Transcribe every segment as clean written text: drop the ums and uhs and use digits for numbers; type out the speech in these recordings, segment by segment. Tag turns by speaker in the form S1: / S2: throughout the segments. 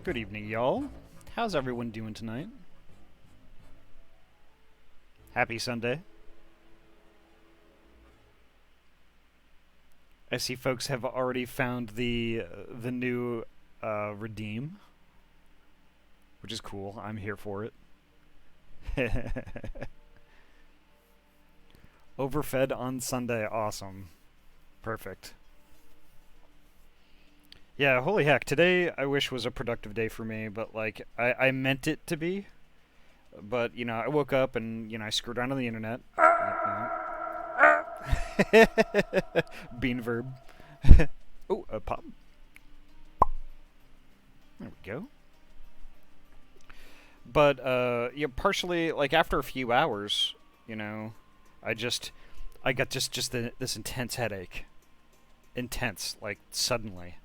S1: Good evening, y'all. How's everyone doing tonight? Happy Sunday. I see folks have already found the new redeem, which is cool. I'm here for it. Overfed on Sunday, awesome. Perfect. Yeah, holy heck, today I wish was a productive day for me, but like, I meant it to be. But, you know, I woke up and, you know, I screwed around on the internet. Bean verb. Oh, a pop. There we go. But, yeah, partially, like, after a few hours, you know, I got this intense headache. Intense, like, suddenly.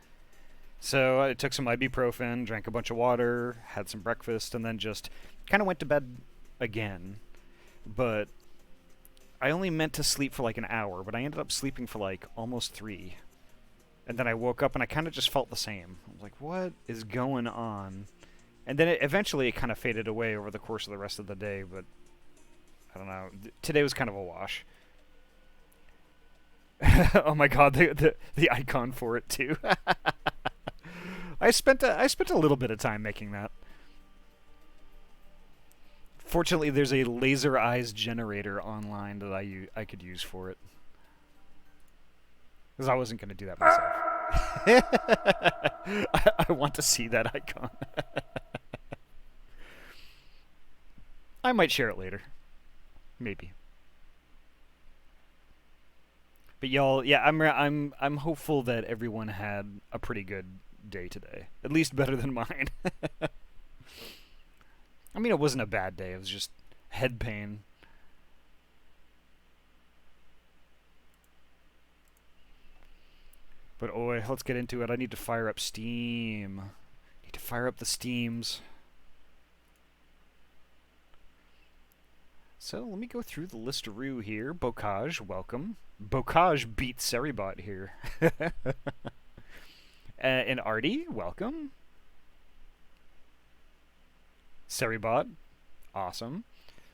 S1: So I took some ibuprofen, drank a bunch of water, had some breakfast, and then just kind of went to bed again. But I only meant to sleep for like an hour, but I ended up sleeping for like almost 3. And then I woke up and I kind of just felt the same. I was like, what is going on? And then eventually it kind of faded away over the course of the rest of the day, but I don't know. Today was kind of a wash. Oh my god, the icon for it too. I spent a little bit of time making that. Fortunately, there's a laser eyes generator online that I could use for it, because I wasn't going to do that myself. I want to see that icon. I might share it later, maybe. But y'all, yeah, I'm hopeful that everyone had a pretty good day today. At least better than mine. I mean, it wasn't a bad day. It was just head pain. But oh, let's get into it. I need to fire up Steam. Need to fire up the Steams. So let me go through the listeroo here. Bocage, welcome. Bocage beat Seribot here. And Ahty, welcome. Seribot, awesome.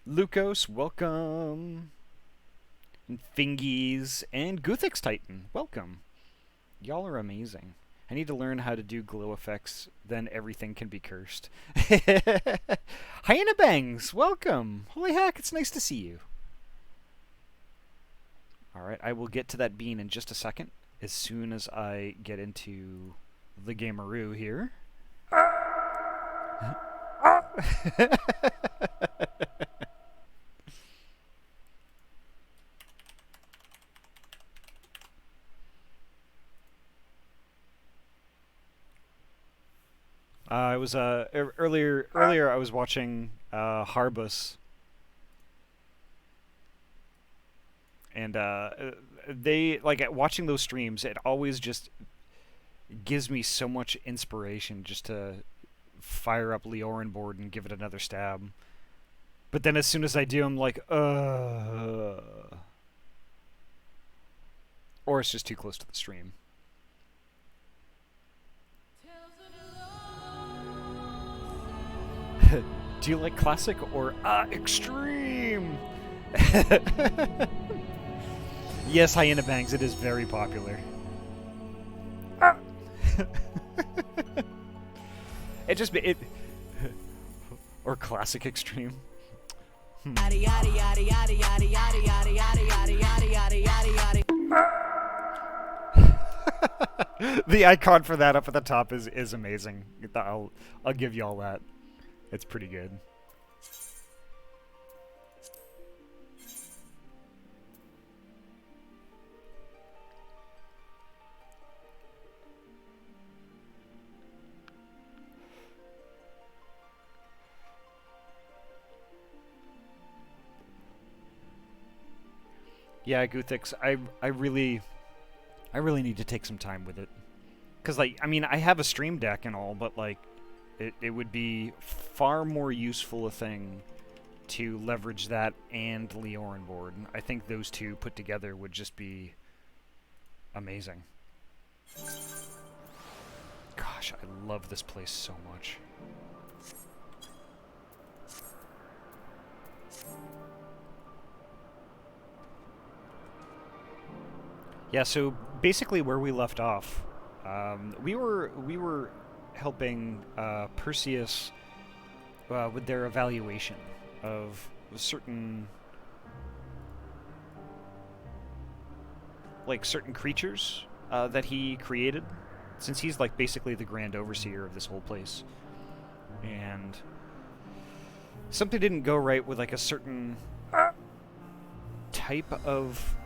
S1: Lucos, welcome. And Fingies, and Guthix Titan, welcome. Y'all are amazing. I need to learn how to do glow effects, then everything can be cursed. Hyena Bangs, welcome. Holy heck, it's nice to see you. Alright, I will get to that bean in just a second, as soon as I get into the gameroo here. I was earlier I was watching Harbus, and they like watching those streams. It always just gives me so much inspiration just to fire up Leorin board and give it another stab. But then as soon as I do, I'm like, or it's just too close to the stream. Do you like classic or extreme? Yes, Hyena Bangs, it is very popular. It or classic extreme. The icon for that up at the top is amazing. I'll give y'all that. It's pretty good. Yeah, Guthix, I really need to take some time with it. Cause like, I mean, I have a stream deck and all, but like, it would be far more useful a thing to leverage that and Leorin board. I think those two put together would just be amazing. God, Gosh, I love this place so much. Yeah, so basically where we left off, we were helping Perseus with their evaluation of certain certain creatures that he created, since he's like basically the grand overseer of this whole place. And something didn't go right with like a certain type of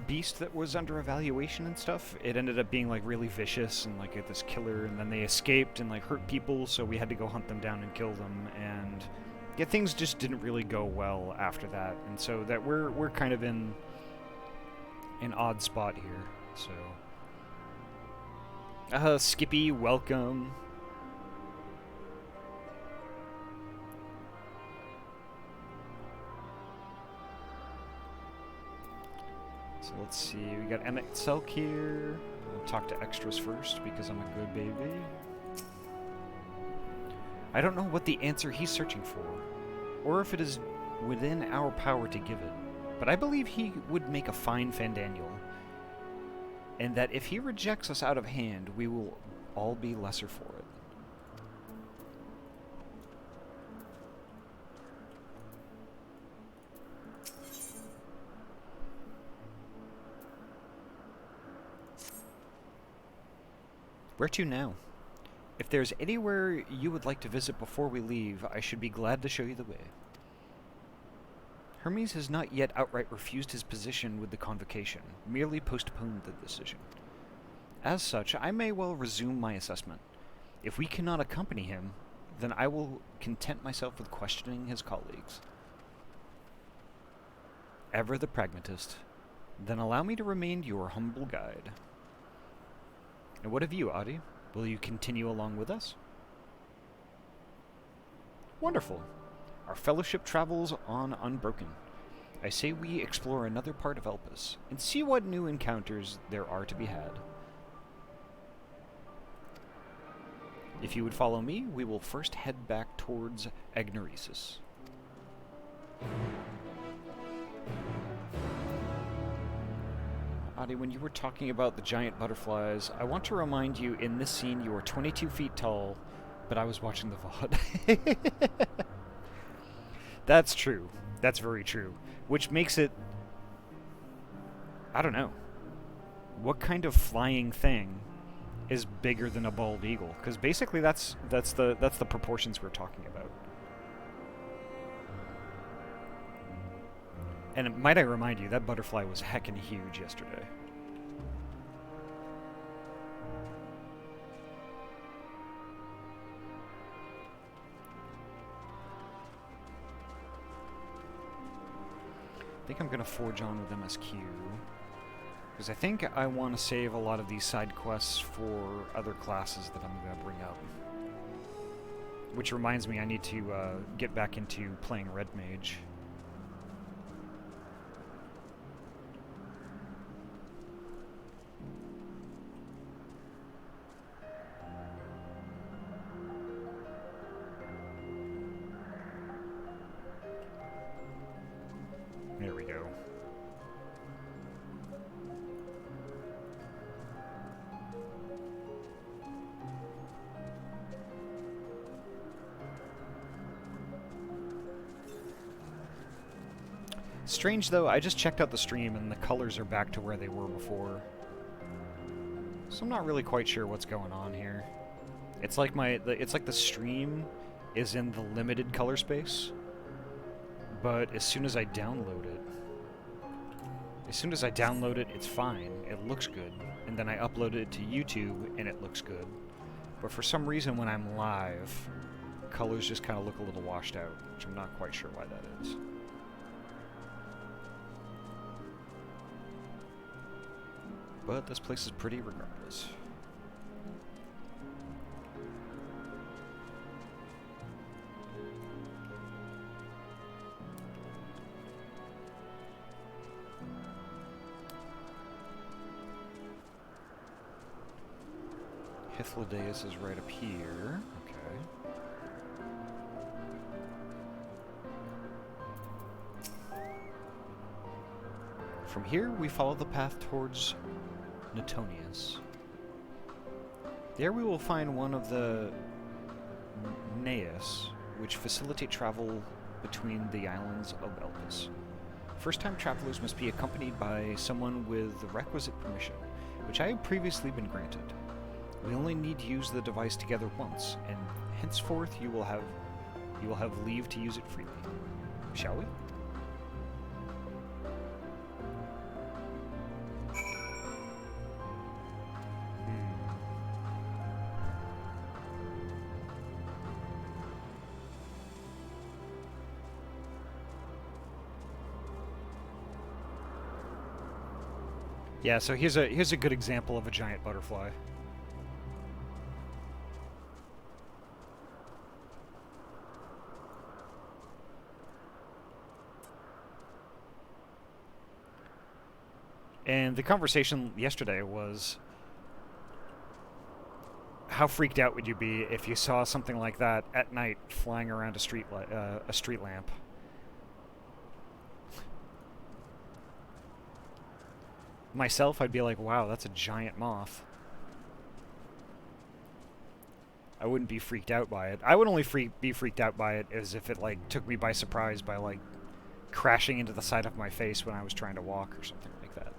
S1: beast that was under evaluation and stuff. It ended up being like really vicious and like this killer, and then they escaped and like hurt people, so we had to go hunt them down and kill them. And yeah, things just didn't really go well after that, and so that we're kind of in an odd spot here. So Skippy, welcome. So let's see, we got Emmett Selk here. I'll talk to extras first because I'm a good baby. I don't know what the answer he's searching for, or if it is within our power to give it, but I believe he would make a fine Fandaniel, and that if he rejects us out of hand, we will all be lesser for it. Where to now? If there's anywhere you would like to visit before we leave, I should be glad to show you the way. Hermes has not yet outright refused his position with the convocation, merely postponed the decision. As such, I may well resume my assessment. If we cannot accompany him, then I will content myself with questioning his colleagues. Ever the pragmatist, then allow me to remain your humble guide. And what of you, Ahty? Will you continue along with us? Wonderful. Our fellowship travels on unbroken. I say we explore another part of Elpis, and see what new encounters there are to be had. If you would follow me, we will first head back towards Agnoresis. Ahty, when you were talking about the giant butterflies, I want to remind you, in this scene you are 22 feet tall, but I was watching the VOD. That's true. That's very true. Which makes it... I don't know. What kind of flying thing is bigger than a bald eagle? Because basically that's the proportions we're talking about. And might I remind you, that butterfly was heckin' huge yesterday. I think I'm going to forge on with MSQ. Because I think I want to save a lot of these side quests for other classes that I'm going to bring up. Which reminds me, I need to get back into playing Red Mage. There we go. Strange though, I just checked out the stream and the colors are back to where they were before. So I'm not really quite sure what's going on here. It's like it's like the stream is in the limited color space, but as soon as I download it, it's fine. It looks good, and then I upload it to YouTube and it looks good. But for some reason, when I'm live, colors just kind of look a little washed out, which I'm not quite sure why that is. But this place is pretty regardless. Hythlodaeus is right up here. Okay. From here, we follow the path towards Netonius. There we will find one of the Naeus, which facilitate travel between the islands of Elpis. First-time travelers must be accompanied by someone with the requisite permission, which I have previously been granted. We only need to use the device together once, and henceforth you will have leave to use it freely. Shall we? Yeah, so here's a good example of a giant butterfly. And the conversation yesterday was, how freaked out would you be if you saw something like that at night flying around a street lamp? Myself, I'd be like, wow, that's a giant moth. I wouldn't be freaked out by it. I would only be freaked out by it as if it, like, took me by surprise by, like, crashing into the side of my face when I was trying to walk or something like that.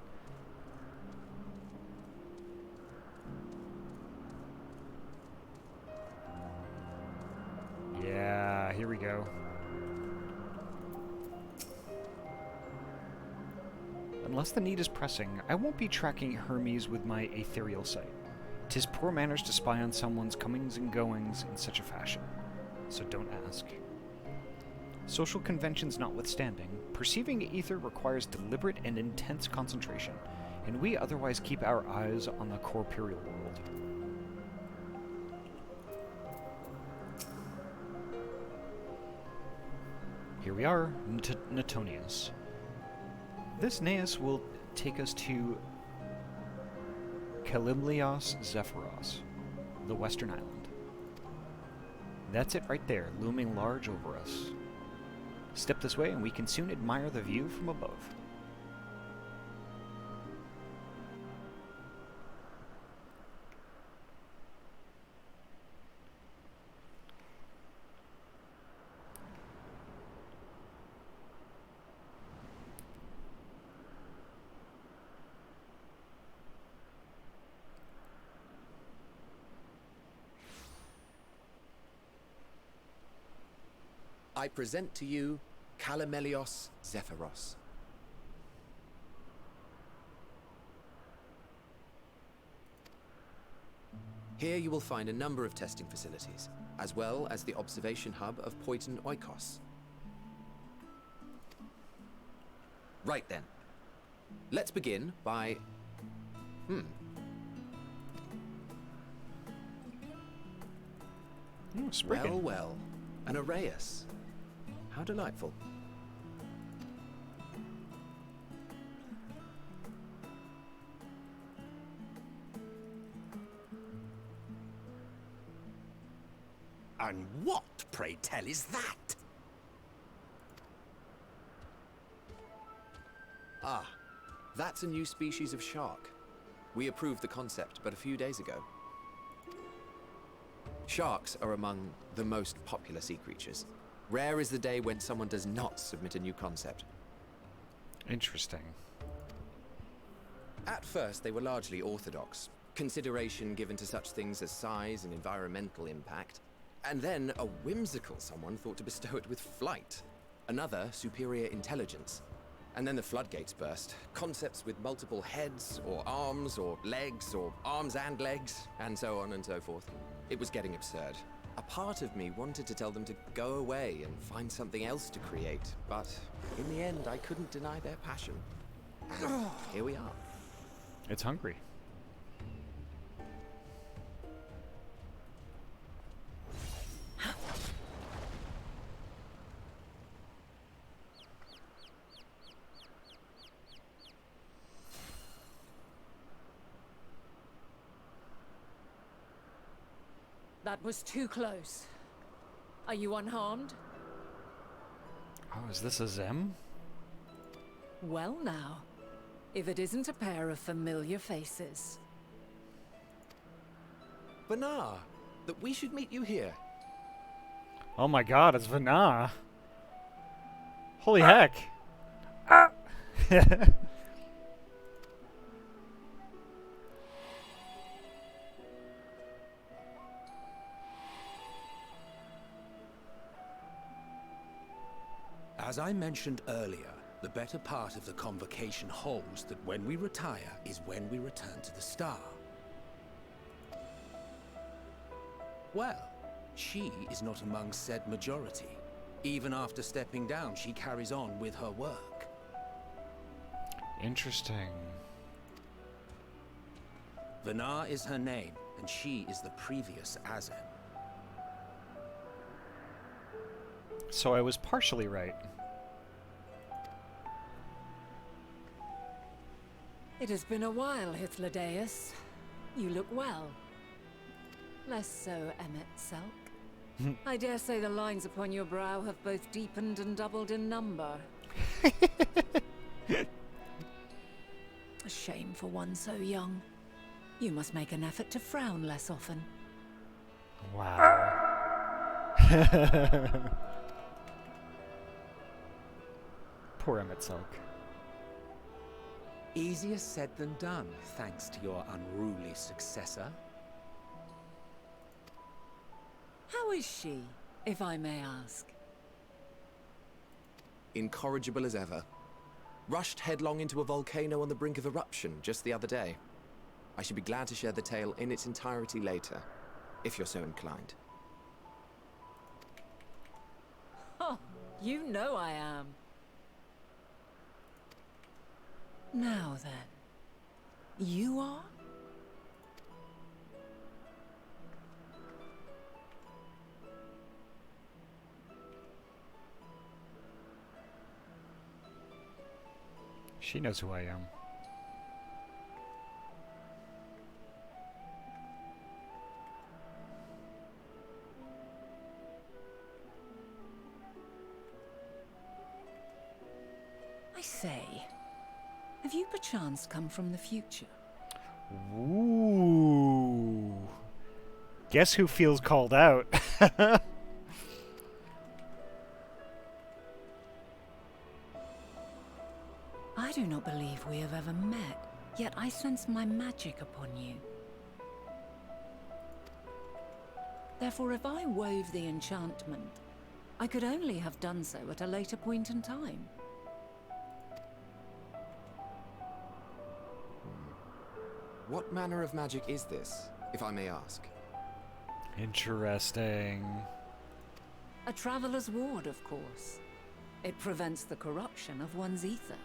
S1: Yeah, here we go. Unless the need is pressing, I won't be tracking Hermes with my ethereal sight. 'Tis poor manners to spy on someone's comings and goings in such a fashion, so don't ask. Social conventions notwithstanding, perceiving ether requires deliberate and intense concentration, and we otherwise keep our eyes on the corporeal world. Here we are, Netonius. This Naeus will take us to Kalimlios Zephyros, the western island. That's it right there, looming large over us. Step this way and we can soon admire the view from above.
S2: I present to you Kalimelios Zephyros. Here you will find a number of testing facilities, as well as the observation hub of Poiton Oikos. Right then. Let's begin by...
S1: Spriggan.
S2: Well, an Arrhaeus. How delightful.
S3: And what, pray tell, is that?
S2: Ah, that's a new species of shark. We approved the concept but a few days ago. Sharks are among the most popular sea creatures. Rare is the day when someone does not submit a new concept.
S1: Interesting.
S2: At first, they were largely orthodox, consideration given to such things as size and environmental impact, and then a whimsical someone thought to bestow it with flight, another superior intelligence. And then the floodgates burst. Concepts with multiple heads, or arms and legs, and so on and so forth. It was getting absurd. A part of me wanted to tell them to go away and find something else to create, but in the end I couldn't deny their passion. And here we are.
S1: It's hungry.
S4: That was too close. Are you unharmed?
S1: Oh, is this a Zem?
S4: Well now, if it isn't a pair of familiar faces.
S2: Banar, that we should meet you here.
S1: Oh my god, it's Vana. Holy heck. Ah!
S3: As I mentioned earlier, the better part of the convocation holds that when we retire is when we return to the star. Well, she is not among said majority. Even after stepping down, she carries on with her work.
S1: Interesting.
S3: Vanar is her name, and she is the previous Azem.
S1: So I was partially right.
S4: It has been a while, Hythlodaeus. You look well. Less so, Emmet Selk. I dare say the lines upon your brow have both deepened and doubled in number. A shame for one so young. You must make an effort to frown less often.
S1: Wow. Poor Emmett Selk.
S3: Easier said than done, thanks to your unruly successor.
S4: How is she, if I may ask?
S2: Incorrigible as ever. Rushed headlong into a volcano on the brink of eruption just the other day. I should be glad to share the tale in its entirety later, if you're so inclined.
S4: Oh, you know I am. Now then, you are?
S1: She knows who I am.
S4: I say, have you perchance come from the future?
S1: Ooh. Guess who feels called out?
S4: I do not believe we have ever met, yet I sense my magic upon you. Therefore, if I wove the enchantment, I could only have done so at a later point in time.
S2: What manner of magic is this, if I may ask?
S1: Interesting.
S4: A traveler's ward, of course. It prevents the corruption of one's ether.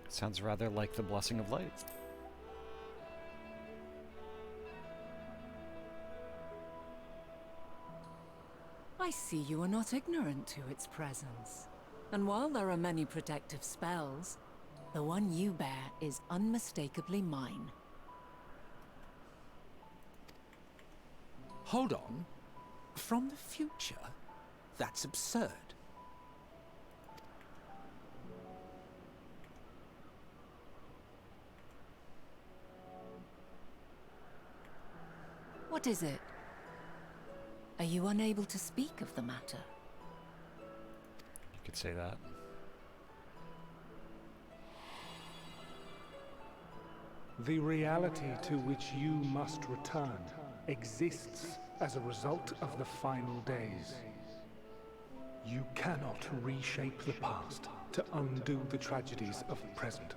S1: Sounds rather like the Blessing of Light.
S4: I see you are not ignorant to its presence. And while there are many protective spells, the one you bear is unmistakably mine.
S3: Hold on. From the future? That's absurd.
S4: What is it? Are you unable to speak of the matter?
S1: You could say that.
S5: The reality to which you must return exists as a result of the final days. You cannot reshape the past to undo the tragedies of the present.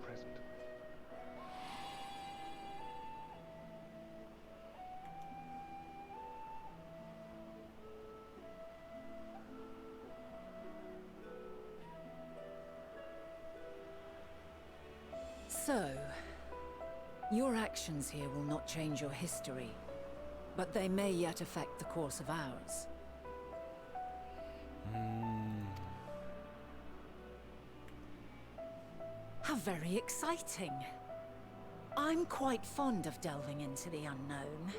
S4: So, Your actions here will not change your history, but they may yet affect the course of ours. How very exciting. I'm quite fond of delving into the unknown,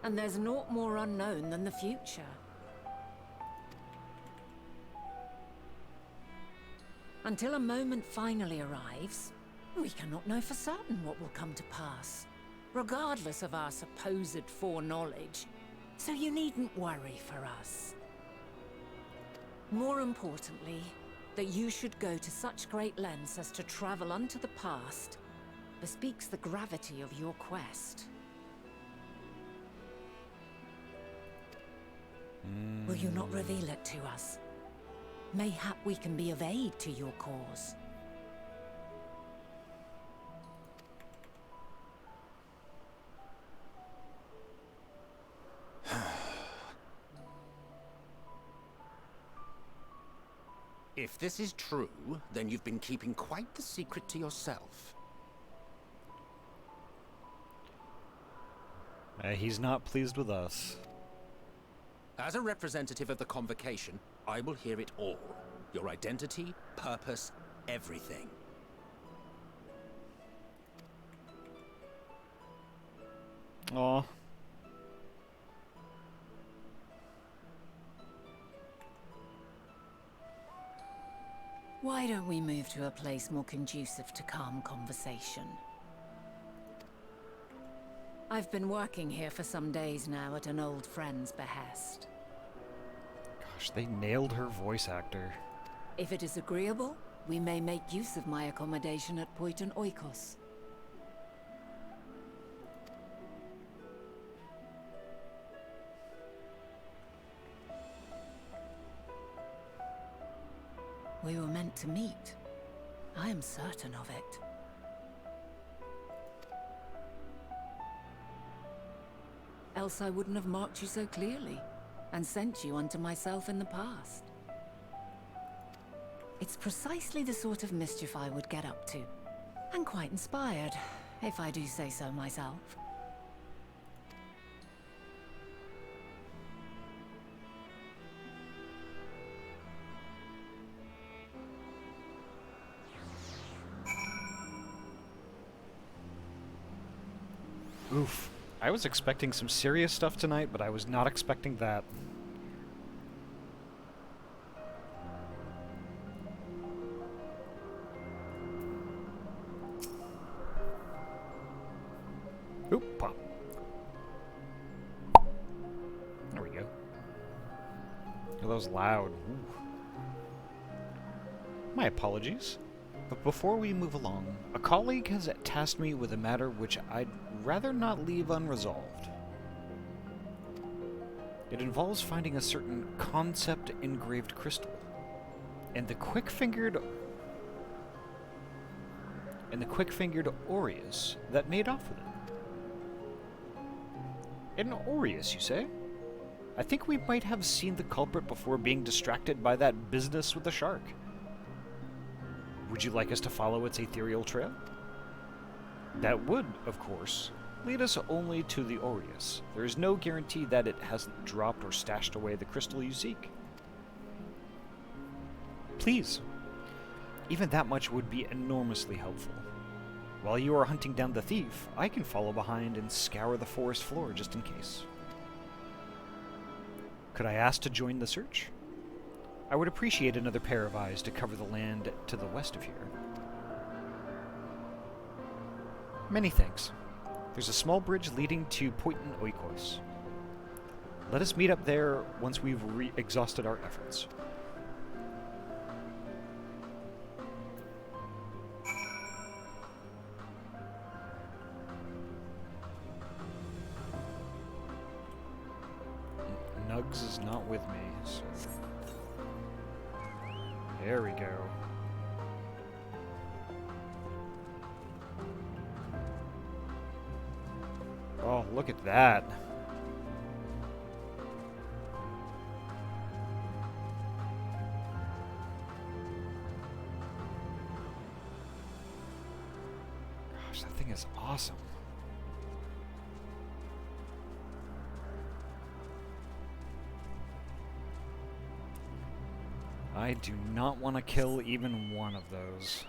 S4: and there's naught more unknown than the future. Until a moment finally arrives, we cannot know for certain what will come to pass, regardless of our supposed foreknowledge, so you needn't worry for us. More importantly, that you should go to such great lengths as to travel unto the past bespeaks the gravity of your quest. Will you not reveal it to us? Mayhap we can be of aid to your cause.
S3: If this is true, then you've been keeping quite the secret to yourself.
S1: He's not pleased with us.
S3: As a representative of the Convocation, I will hear it all. Your identity, purpose, everything.
S1: Aw.
S4: Why don't we move to a place more conducive to calm conversation? I've been working here for some days now at an old friend's behest.
S1: Gosh, they nailed her voice actor.
S4: If it is agreeable, we may make use of my accommodation at Poiton Oikos. We were meant to meet. I am certain of it. Else I wouldn't have marked you so clearly, and sent you unto myself in the past. It's precisely the sort of mischief I would get up to, and quite inspired, if I do say so myself.
S1: Oof. I was expecting some serious stuff tonight, but I was not expecting that. Oop, pop. There we go. Oh, that was loud. Ooh. My apologies. But before we move along, a colleague has tasked me with a matter which I'd rather not leave unresolved. It involves finding a certain concept engraved crystal, and the quick-fingered aureus that made off with it. An aureus, you say? I think we might have seen the culprit before being distracted by that business with the shark. Would you like us to follow its ethereal trail? That would, of course, lead us only to the aureus. There is no guarantee that it hasn't dropped or stashed away the crystal you seek. Please. Even that much would be enormously helpful. While you are hunting down the thief, I can follow behind and scour the forest floor just in case. Could I ask to join the search? I would appreciate another pair of eyes to cover the land to the west of here. Many thanks. There's a small bridge leading to Poiton Oikos. Let us meet up there once we've exhausted our efforts. Nugs is not with me, so... There we go. Oh, look at that. Gosh, that thing is awesome. I do not want to kill even one of those.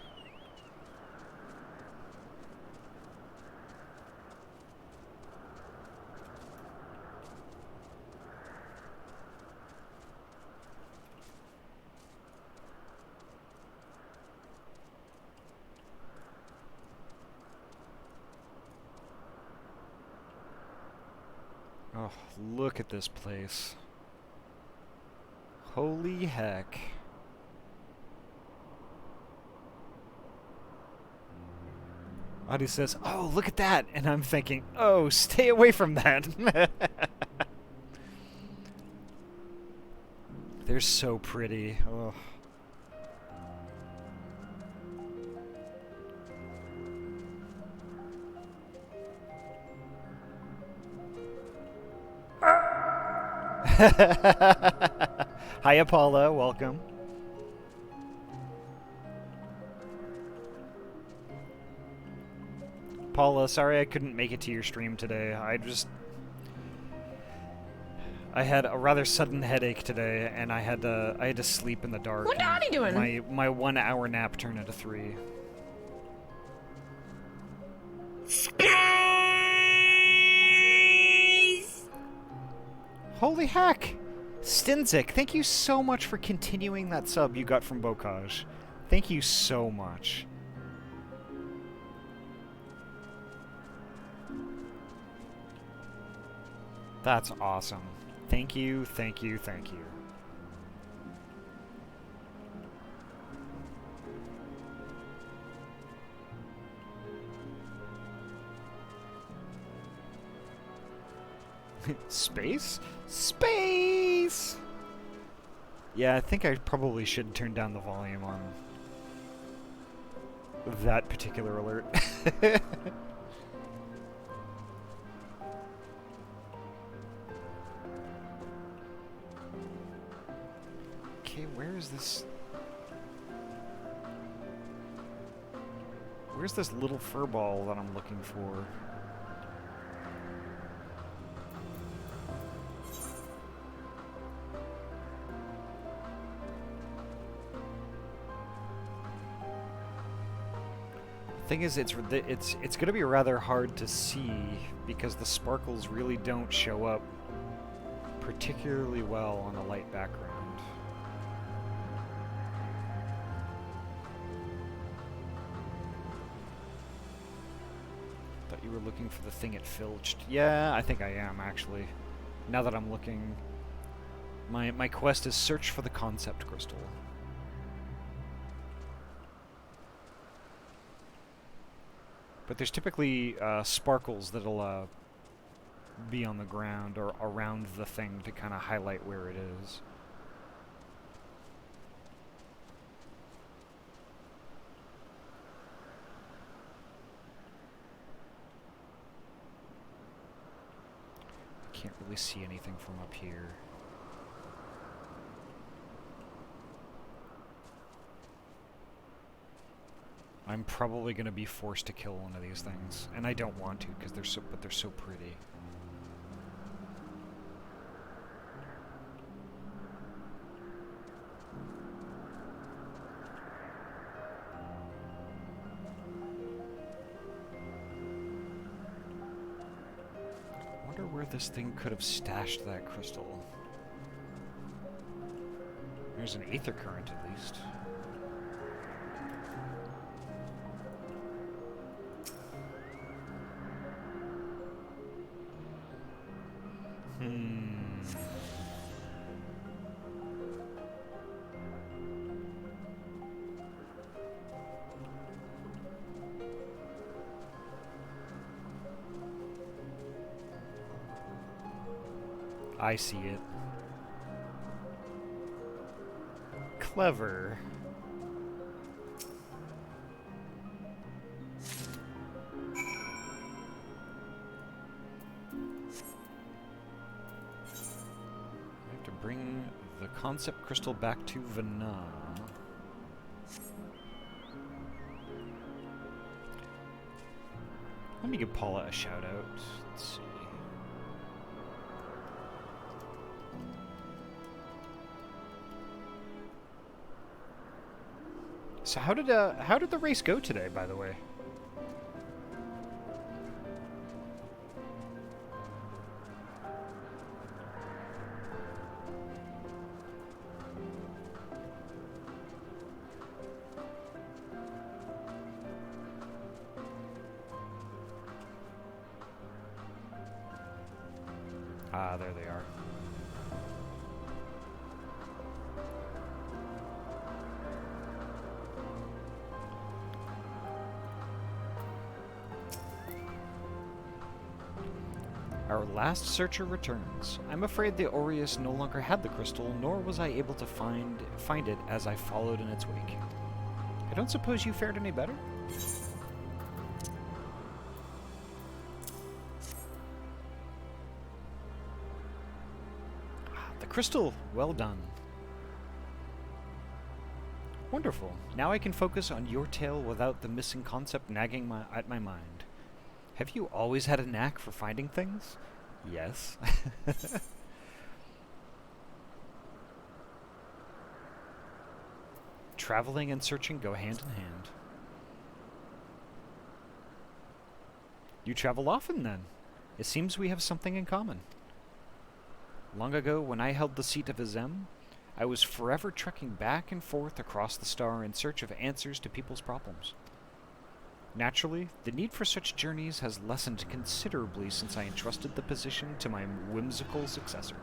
S1: Oh, look at this place. Holy heck. Ahty says, "Oh, look at that!" And I'm thinking, "Oh, stay away from that." They're so pretty. Oh. Hi, Apollo. Welcome. Paula, sorry I couldn't make it to your stream today. I had a rather sudden headache today, and I had to sleep in the dark.
S6: What are you doing?
S1: My 1 hour nap turned into 3.
S6: Space!
S1: Holy heck! Stinzik, thank you so much for continuing that sub you got from Bokaj. Thank you so much. That's awesome. Thank you, thank you, thank you. Space? Space! Yeah, I think I probably should turn down the volume on that particular alert. Okay, where is this? Where's this little furball that I'm looking for? Thing is, it's going to be rather hard to see because the sparkles really don't show up particularly well on a light background. Thought you were looking for the thing it filched. Yeah, I think I am actually. Now that I'm looking, my quest is search for the concept crystal. But there's typically sparkles that'll be on the ground or around the thing to kind of highlight where it is. I can't really see anything from up here. I'm probably going to be forced to kill one of these things, and I don't want to because they're so pretty. I wonder where this thing could have stashed that crystal. There's an aether current at least. I see it. Clever. I have to bring the concept crystal back to Vana. Let me give Paula a shout out. Let's see. So how did the race go today, by the way? Ah, there they are. Our last searcher returns. I'm afraid the Aureus no longer had the crystal, nor was I able to find it as I followed in its wake. I don't suppose you fared any better? The crystal, well done. Wonderful. Now I can focus on your tale without the missing concept nagging at my mind. Have you always had a knack for finding things? Yes. Traveling and searching go hand in hand. You travel often, then. It seems we have something in common. Long ago, when I held the seat of Azem, I was forever trekking back and forth across the star in search of answers to people's problems. Naturally, the need for such journeys has lessened considerably since I entrusted the position to my whimsical successor.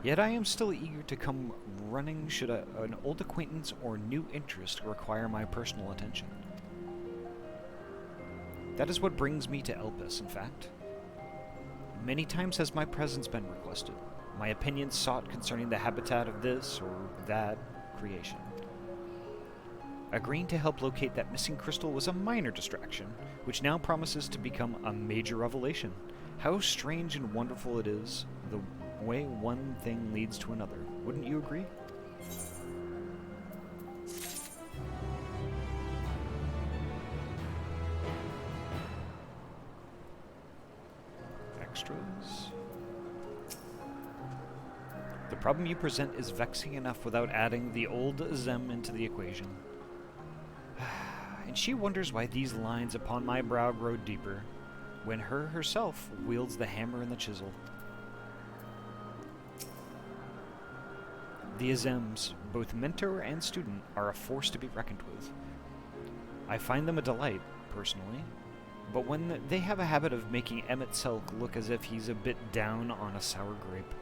S1: Yet I am still eager to come running should an old acquaintance or new interest require my personal attention. That is what brings me to Elpis, in fact. Many times has my presence been requested, my opinions sought concerning the habitat of this or that creation. Agreeing to help locate that missing crystal was a minor distraction, which now promises to become a major revelation. How strange and wonderful it is, the way one thing leads to another. Wouldn't you agree? Extras. The problem you present is vexing enough without adding the old Zem into the equation. And she wonders why these lines upon my brow grow deeper, when her herself wields the hammer and the chisel. The Azems, both mentor and student, are a force to be reckoned with. I find them a delight, personally, but when they have a habit of making Emmett Selk look as if he's a bit down on a sour grape.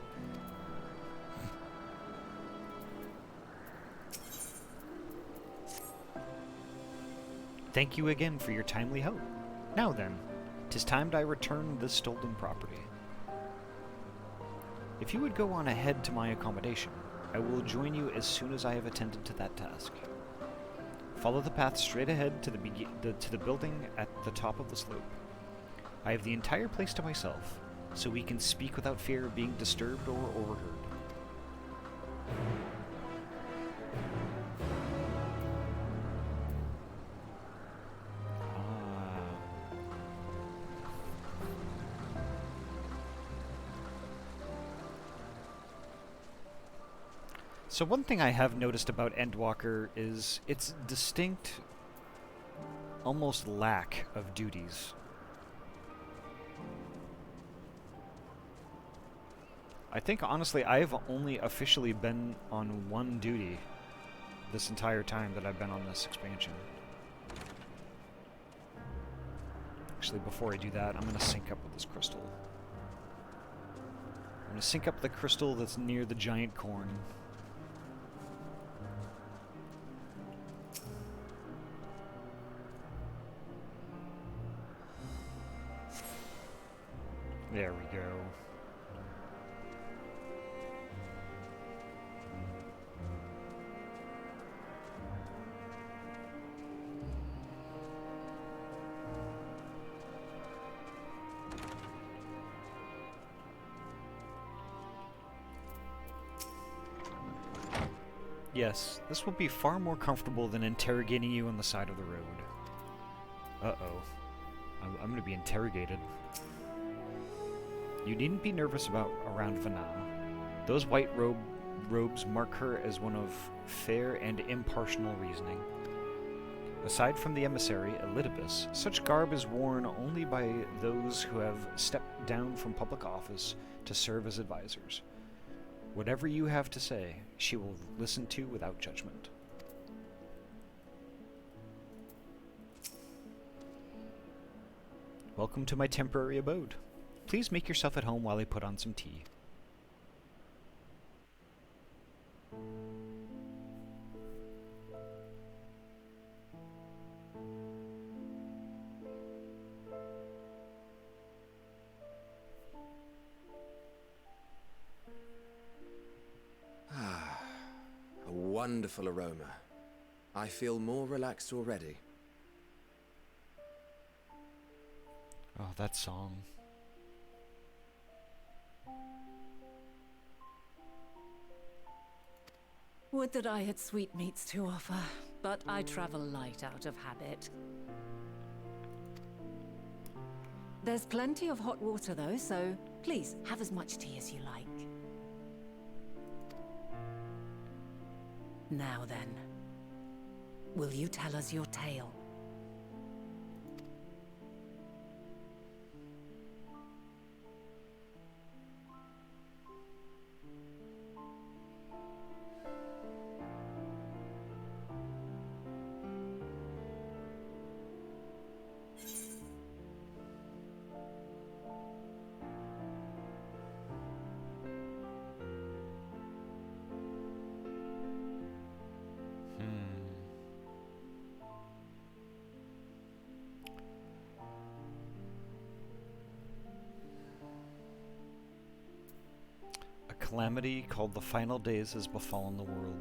S1: Thank you again for your timely help. Now then, 'tis time I return this stolen property. If you would go on ahead to my accommodation, I will join you as soon as I have attended to that task. Follow the path straight ahead to the building at the top of the slope. I have the entire place to myself, so we can speak without fear of being disturbed or overheard. So one thing I have noticed about Endwalker is its distinct, almost lack of duties. I think, honestly, I've only officially been on one duty this entire time that I've been on this expansion. Actually, before I do that, I'm going to sync up with this crystal. I'm going to sync up the crystal that's near the giant corn. There we go. Yes, this will be far more comfortable than interrogating you on the side of the road. Uh-oh. I'm gonna be interrogated. You needn't be nervous around Vanam. Those white-robed robes mark her as one of fair and impartial reasoning. Aside from the emissary, Elpis, such garb is worn only by those who have stepped down from public office to serve as advisors. Whatever you have to say, she will listen to without judgment. Welcome to my temporary abode. Please make yourself at home while I put on some tea.
S2: A wonderful aroma. I feel more relaxed already.
S1: Oh, that song.
S4: Would that I had sweetmeats to offer, but I travel light out of habit. There's plenty of hot water though, so please have as much tea as you like. Now then, will you tell us your tale?
S1: Calamity called the final days has befallen the world.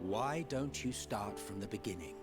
S3: Why don't you start from the beginning?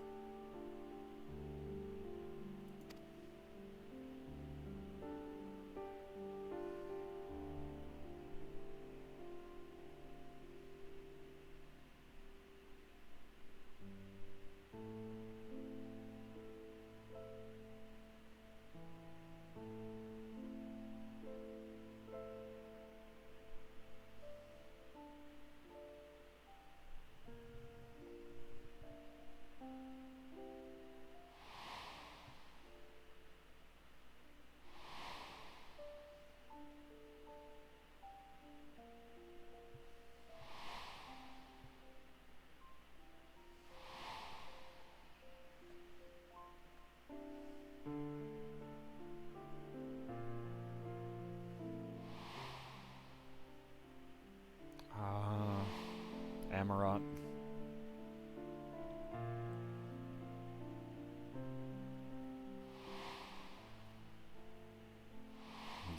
S1: Amarat.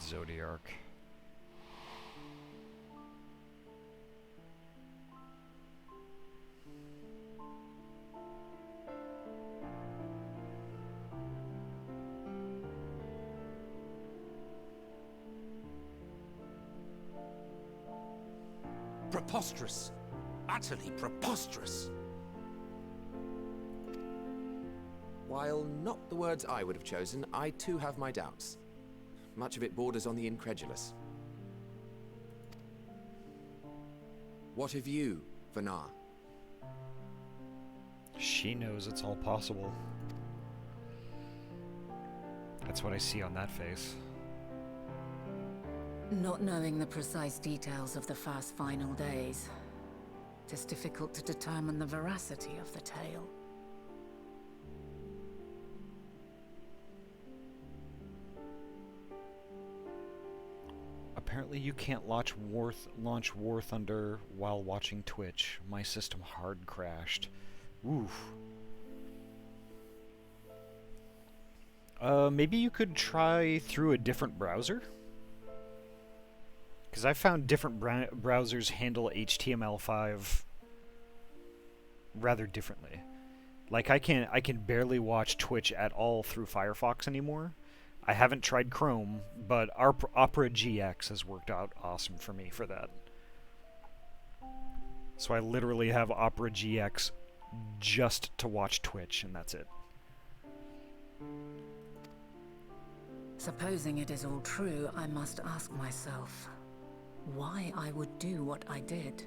S1: Zodiark.
S3: Preposterous. Utterly preposterous.
S2: While not the words I would have chosen, I too have my doubts. Much of it borders on the incredulous. What of you, Vanar?
S1: She knows it's all possible. That's what I see on that face.
S4: Not knowing the precise details of the first final days, it is difficult to determine the veracity of the tale.
S1: Apparently you can't launch War Thunder while watching Twitch. My system hard crashed. Oof. Maybe you could try through a different browser? Because I found different browsers handle HTML5 rather differently. Like I can barely watch Twitch at all through Firefox anymore. I haven't tried Chrome, but Opera GX has worked out awesome for me for that. So I literally have Opera GX just to watch Twitch, and that's it.
S4: Supposing it is all true, I must ask myself why I would do what I did.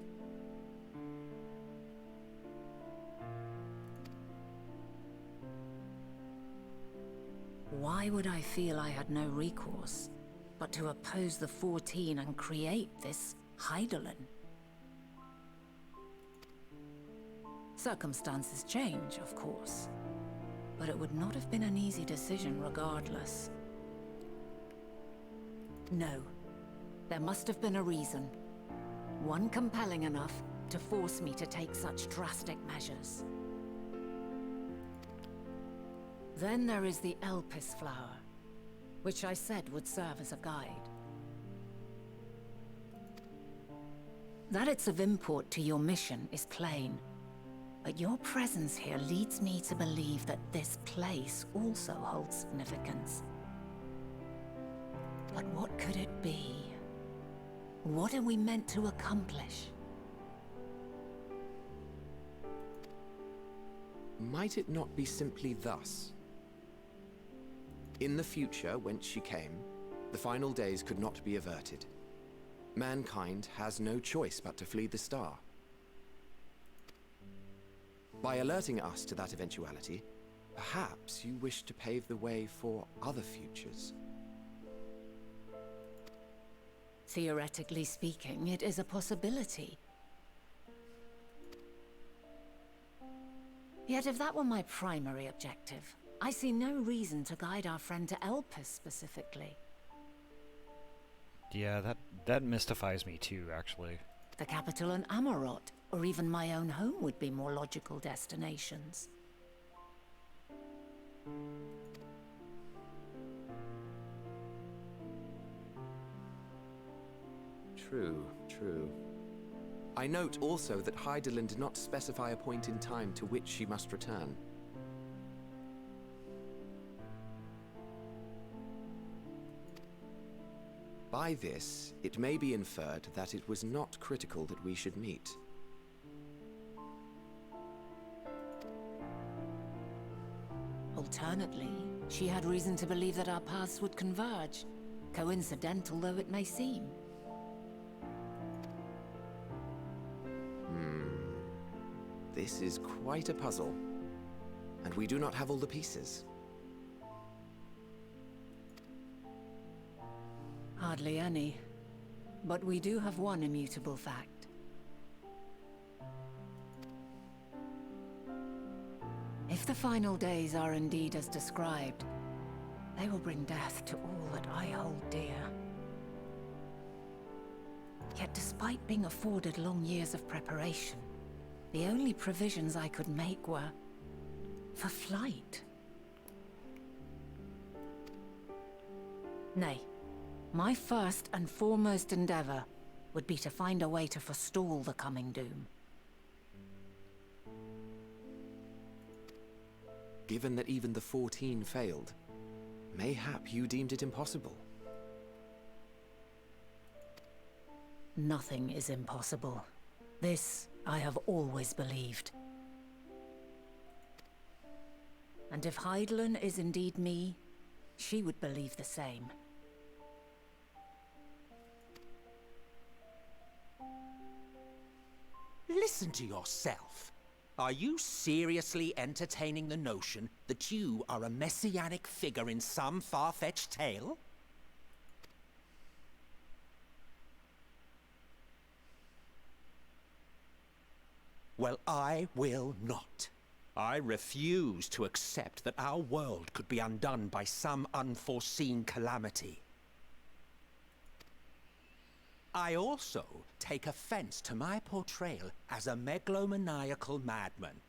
S4: Why would I feel I had no recourse but to oppose the 14 and create this Hydaelyn? Circumstances change, of course, but it would not have been an easy decision regardless. No, there must have been a reason. One compelling enough to force me to take such drastic measures. Then there is the Elpis Flower, which I said would serve as a guide. That it's of import to your mission is plain, but your presence here leads me to believe that this place also holds significance. But what could it be? What are we meant to accomplish?
S2: Might it not be simply thus? In the future, whence she came, the final days could not be averted. Mankind has no choice but to flee the star. By alerting us to that eventuality, perhaps you wish to pave the way for other futures.
S4: Theoretically speaking, it is a possibility. Yet if that were my primary objective, I see no reason to guide our friend to Elpis specifically.
S1: Yeah, that mystifies me too, actually.
S4: The capital and Amarot, or even my own home would be more logical destinations.
S2: True, true. I note also that Hydaelyn did not specify a point in time to which she must return. By this, it may be inferred that it was not critical that we should meet.
S4: Alternately, she had reason to believe that our paths would converge, coincidental though it may seem.
S2: This is quite a puzzle, and we do not have all the pieces.
S4: Hardly any. But we do have one immutable fact. If the final days are indeed as described, they will bring death to all that I hold dear. Yet despite being afforded long years of preparation, the only provisions I could make were for flight. Nay, my first and foremost endeavor would be to find a way to forestall the coming doom.
S2: Given that even the 14 failed, mayhap you deemed it impossible.
S4: Nothing is impossible. This I have always believed. And if Hydaelyn is indeed me, she would believe the same.
S3: Listen to yourself. Are you seriously entertaining the notion that you are a messianic figure in some far-fetched tale? Well, I will not. I refuse to accept that our world could be undone by some unforeseen calamity. I also take offense to my portrayal as a megalomaniacal madman.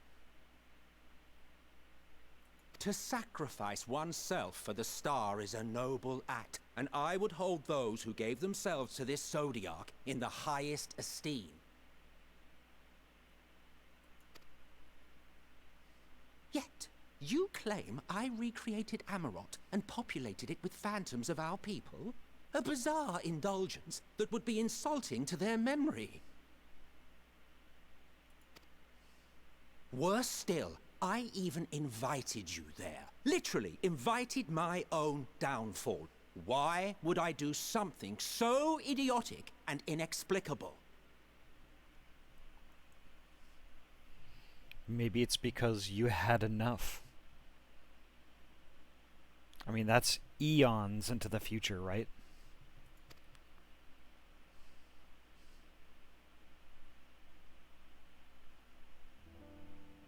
S3: To sacrifice oneself for the star is a noble act, and I would hold those who gave themselves to this zodiac in the highest esteem. Yet, you claim I recreated Amarot and populated it with phantoms of our people? A bizarre indulgence that would be insulting to their memory. Worse still, I even invited you there. Literally invited my own downfall. Why would I do something so idiotic and inexplicable?
S1: Maybe it's because you had enough. I mean, that's eons into the future, right?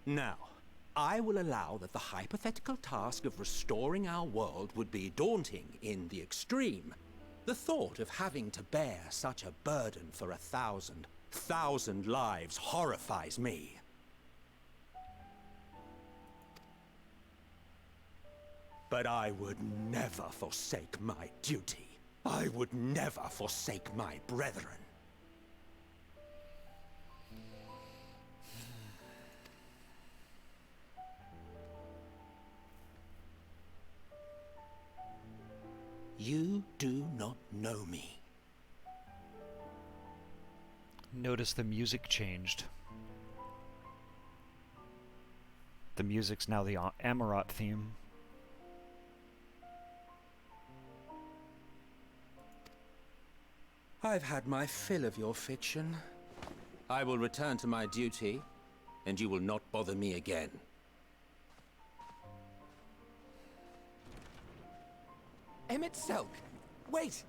S3: Now, I will allow that the hypothetical task of restoring our world would be daunting in the extreme. The thought of having to bear such a burden for 1,000 lives horrifies me. But I would never forsake my duty. I would never forsake my brethren. You do not know me.
S1: Notice the music changed. The music's now the Amarot theme.
S3: I've had my fill of your fiction. I will return to my duty, and you will not bother me again.
S2: Emmett Selk! Wait!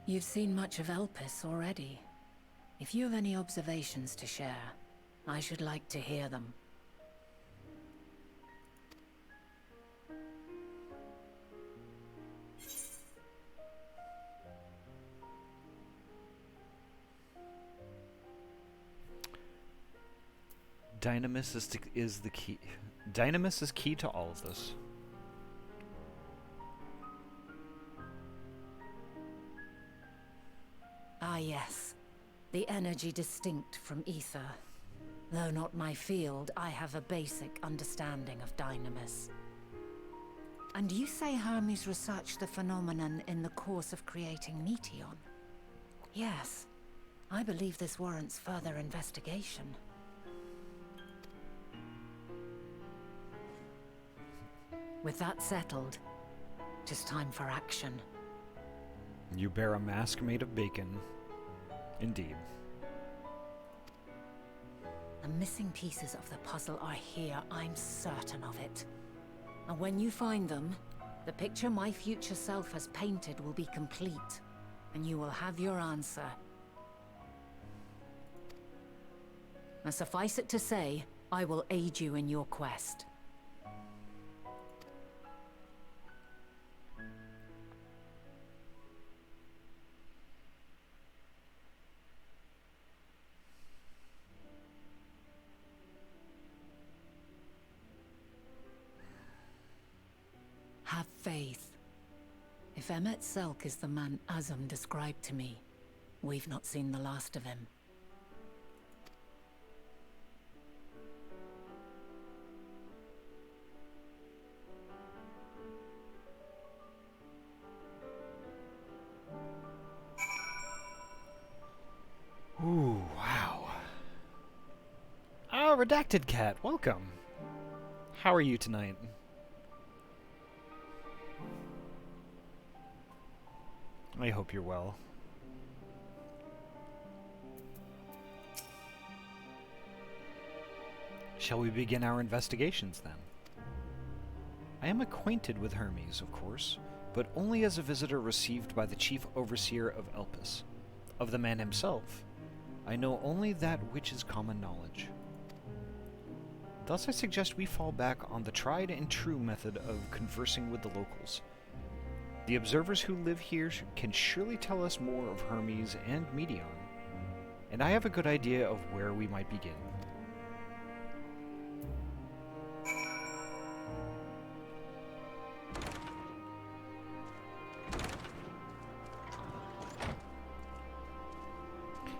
S4: You've seen much of Elpis already. If you have any observations to share, I should like to hear them.
S1: Dynamis is the key. Dynamis is key to all of this.
S4: Ah yes, the energy distinct from ether. Though not my field, I have a basic understanding of Dynamis. And you say Hermes researched the phenomenon in the course of creating Meteon? Yes, I believe this warrants further investigation. With that settled, it is time for action.
S1: You bear a mask made of bacon. Indeed.
S4: The missing pieces of the puzzle are here, I'm certain of it. And when you find them, the picture my future self has painted will be complete, and you will have your answer. Now suffice it to say, I will aid you in your quest. Have faith. If Emmett Selk is the man Azam described to me, we've not seen the last of him.
S1: Ooh, wow. Ah, Redacted Cat, welcome. How are you tonight? I hope you're well. Shall we begin our investigations, then? I am acquainted with Hermes, of course, but only as a visitor received by the chief overseer of Elpis. Of the man himself, I know only that which is common knowledge. Thus I suggest we fall back on the tried and true method of conversing with the locals. The observers who live here can surely tell us more of Hermes and Meteon, and I have a good idea of where we might begin.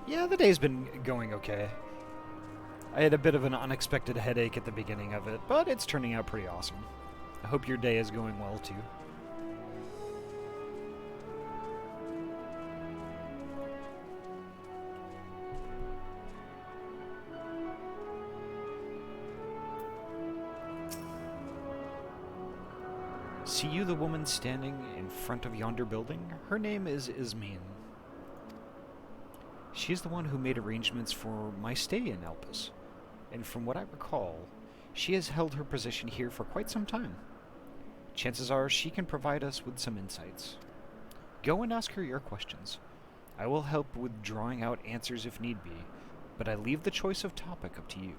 S1: Yeah, the day's been going okay. I had a bit of an unexpected headache at the beginning of it, but it's turning out pretty awesome. I hope your day is going well, too. See you the woman standing in front of yonder building? Her name is Ismene. She is the one who made arrangements for my stay in Elpis, and from what I recall, she has held her position here for quite some time. Chances are she can provide us with some insights. Go and ask her your questions. I will help with drawing out answers if need be, but I leave the choice of topic up to you.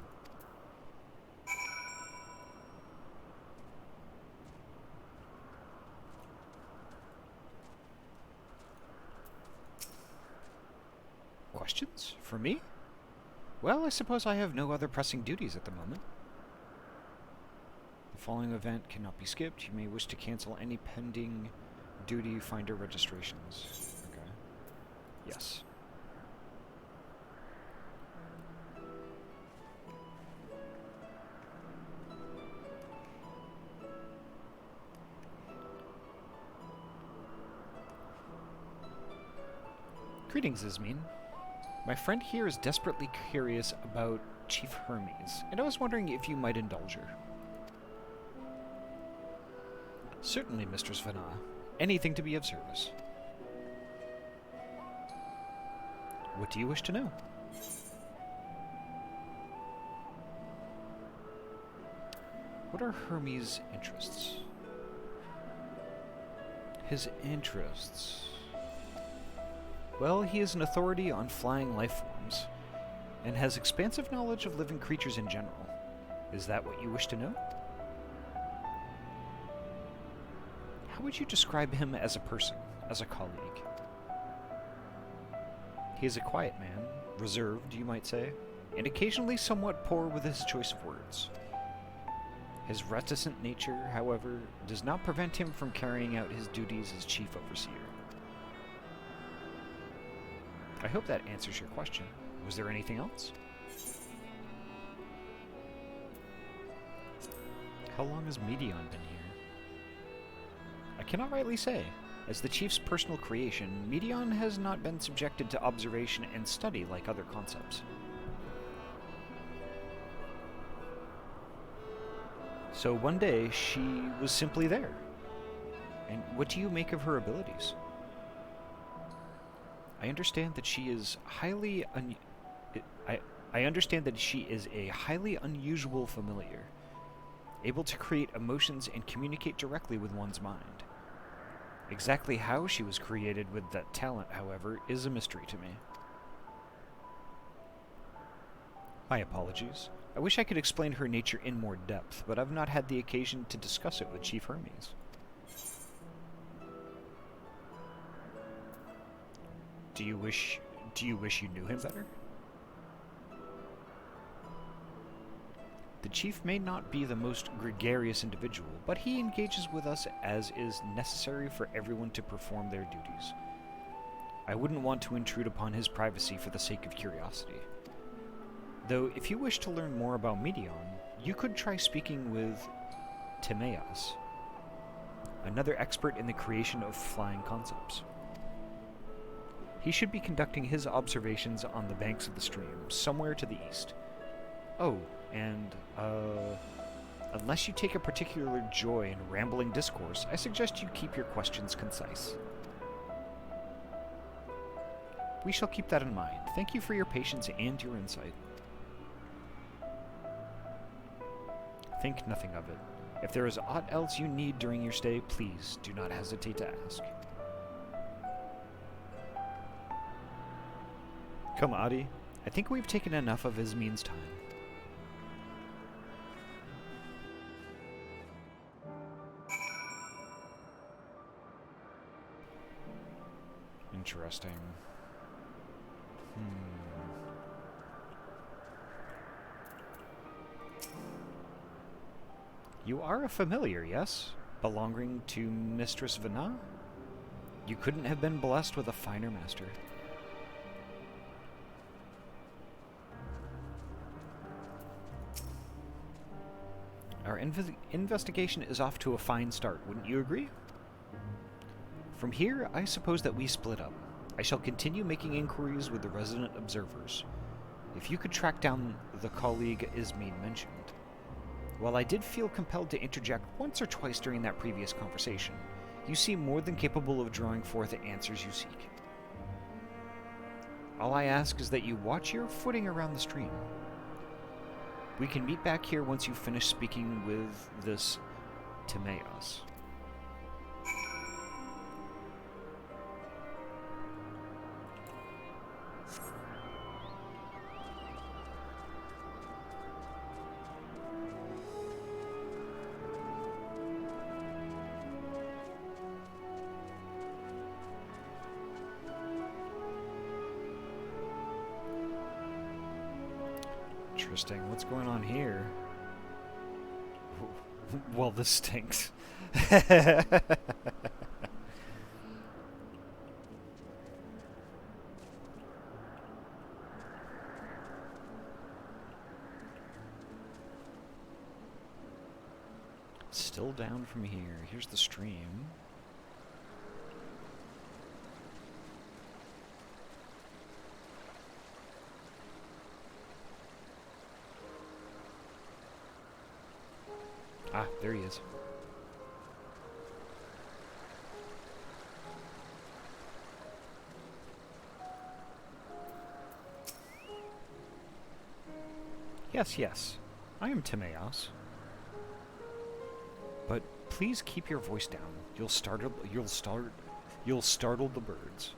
S1: Questions? For me? Well, I suppose I have no other pressing duties at the moment. The following event cannot be skipped. You may wish to cancel any pending duty finder registrations. Okay. Yes. Greetings, Ismene. My friend here is desperately curious about Chief Hermes, and I was wondering if you might indulge her. Certainly, Mistress Vana. Anything to be of service. What do you wish to know? What are Hermes' interests? His interests... Well, he is an authority on flying life forms, and has expansive knowledge of living creatures in general. Is that what you wish to know? How would you describe him as a person, as a colleague? He is a quiet man, reserved, you might say, and occasionally somewhat poor with his choice of words. His reticent nature, however, does not prevent him from carrying out his duties as chief overseer. I hope that answers your question. Was there anything else? How long has Medion been here? I cannot rightly say. As the chief's personal creation, Medion has not been subjected to observation and study like other concepts. So one day, she was simply there. And what do you make of her abilities? I understand that she is I understand that she is a highly unusual familiar, able to create emotions and communicate directly with one's mind. Exactly how she was created with that talent, however, is a mystery to me. My apologies. I wish I could explain her nature in more depth, but I've not had the occasion to discuss it with Chief Hermes. Do you wish you knew him better? The chief may not be the most gregarious individual, but he engages with us as is necessary for everyone to perform their duties. I wouldn't want to intrude upon his privacy for the sake of curiosity. Though, if you wish to learn more about Medion, you could try speaking with Timaeus, another expert in the creation of flying concepts. He should be conducting his observations on the banks of the stream, somewhere to the east. Oh, and, unless you take a particular joy in rambling discourse, I suggest you keep your questions concise. We shall keep that in mind. Thank you for your patience and your insight. Think nothing of it. If there is aught else you need during your stay, please do not hesitate to ask. Come, Ahty. I think we've taken enough of Ismene's time. Interesting. You are a familiar, yes? Belonging to Mistress Vana? You couldn't have been blessed with a finer master. Our investigation is off to a fine start, wouldn't you agree? From here, I suppose that we split up. I shall continue making inquiries with the resident observers. If you could track down the colleague Ismene mentioned, While I did feel compelled to interject once or twice during that previous conversation, you seem more than capable of drawing forth the answers you seek. All I ask is that you watch your footing around the stream. We can meet back here once you finish speaking with this Timaeus. Interesting. What's going on here? Well, this stinks. Still down from here. Here's the stream. Ah, there he is. Yes, yes. I am Timaeus. But please keep your voice down. You'll startle the birds.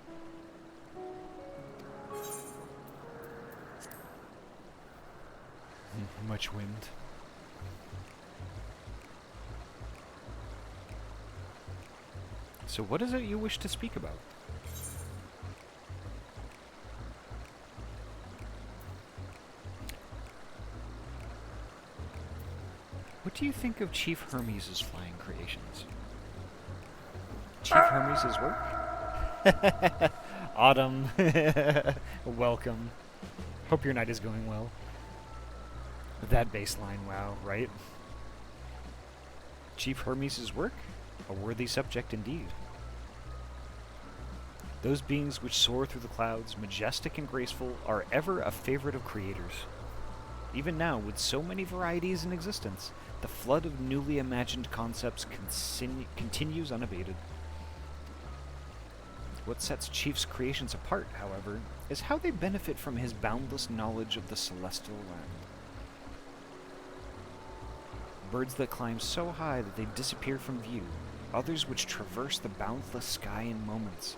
S1: Much wind. So what is it you wish to speak about? What do you think of Chief Hermes' flying creations? Chief Hermes' work? Autumn. Welcome. Hope your night is going well. That baseline, wow, right? Chief Hermes' work? A worthy subject indeed. Those beings which soar through the clouds, majestic and graceful, are ever a favorite of creators. Even now, with so many varieties in existence, the flood of newly imagined concepts continues unabated. What sets Chief's creations apart, however, is how they benefit from his boundless knowledge of the celestial land. Birds that climb so high that they disappear from view, others which traverse the boundless sky in moments,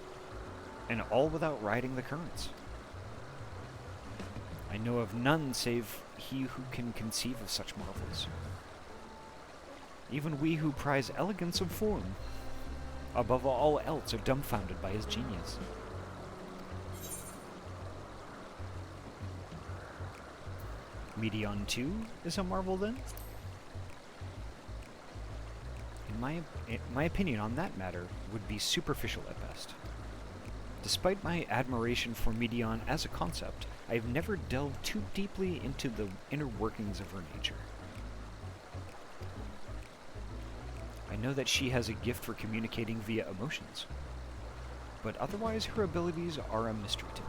S1: and all without riding the currents. I know of none save he who can conceive of such marvels. Even we who prize elegance of form, above all else, are dumbfounded by his genius. Medion too is a marvel then? My opinion on that matter would be superficial at best. Despite my admiration for Medion as a concept, I have never delved too deeply into the inner workings of her nature. I know that she has a gift for communicating via emotions, but otherwise her abilities are a mystery to me.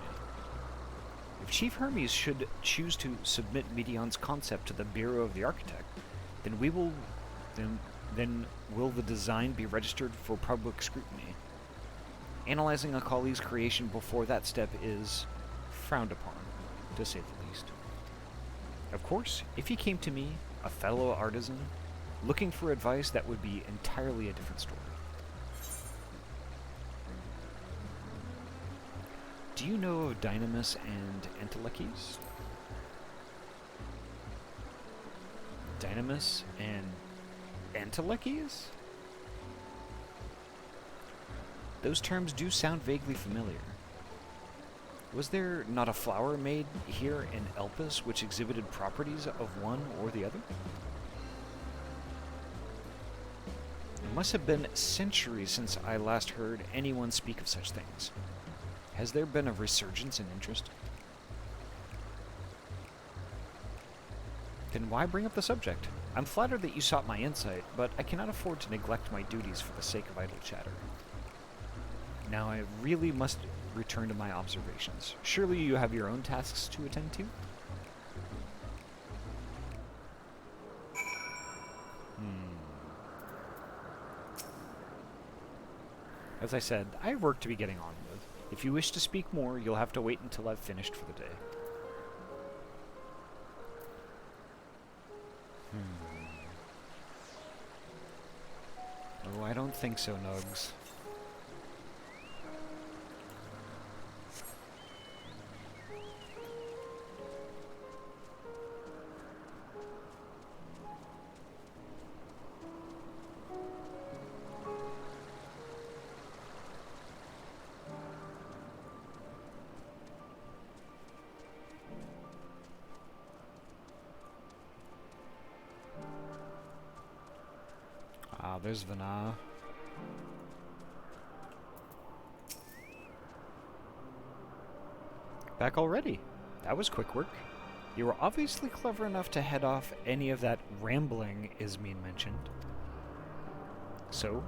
S1: If Chief Hermes should choose to submit Medion's concept to the Bureau of the Architect, then will the design be registered for public scrutiny? Analyzing a colleague's creation before that step is frowned upon, to say the least. Of course, if he came to me, a fellow artisan, looking for advice, that would be entirely a different story. Do you know of Dynamis and Entelechis? Dynamis and Entelechis? Those terms do sound vaguely familiar. Was there not a flower made here in Elpis which exhibited properties of one or the other? It must have been centuries since I last heard anyone speak of such things. Has there been a resurgence in interest? Then why bring up the subject? I'm flattered that you sought my insight, but I cannot afford to neglect my duties for the sake of idle chatter. Now I really must return to my observations. Surely you have your own tasks to attend to? As I said, I have work to be getting on with. If you wish to speak more, you'll have to wait until I've finished for the day. Oh, I don't think so, Nugs. Ah, there's Vana. Back already? That was quick work. You were obviously clever enough to head off any of that rambling Ismene mentioned. So,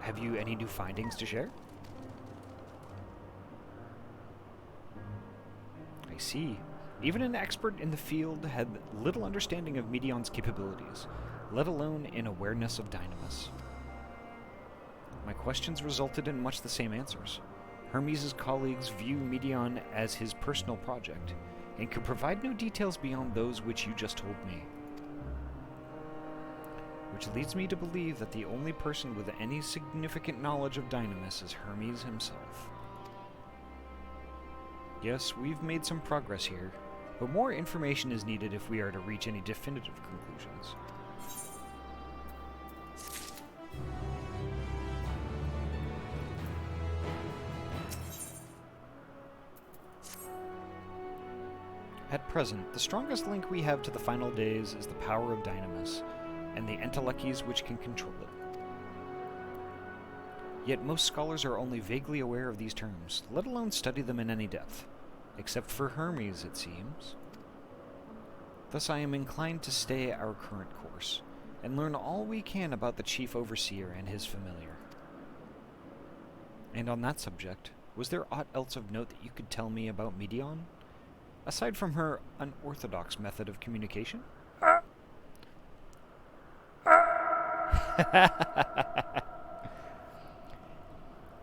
S1: have you any new findings to share? I see. Even an expert in the field had little understanding of Medion's capabilities, let alone in awareness of Dynamis. My questions resulted in much the same answers. Hermes' colleagues view Medion as his personal project, and could provide no details beyond those which you just told me. Which leads me to believe that the only person with any significant knowledge of Dynamis is Hermes himself. Yes, we've made some progress here, but more information is needed if we are to reach any definitive conclusions. At present, the strongest link we have to the final days is the power of Dynamis, and the entelechies which can control it. Yet most scholars are only vaguely aware of these terms, let alone study them in any depth. Except for Hermes, it seems. Thus I am inclined to stay our current course, and learn all we can about the Chief Overseer and his familiar. And on that subject, was there aught else of note that you could tell me about Medion? Aside from her unorthodox method of communication?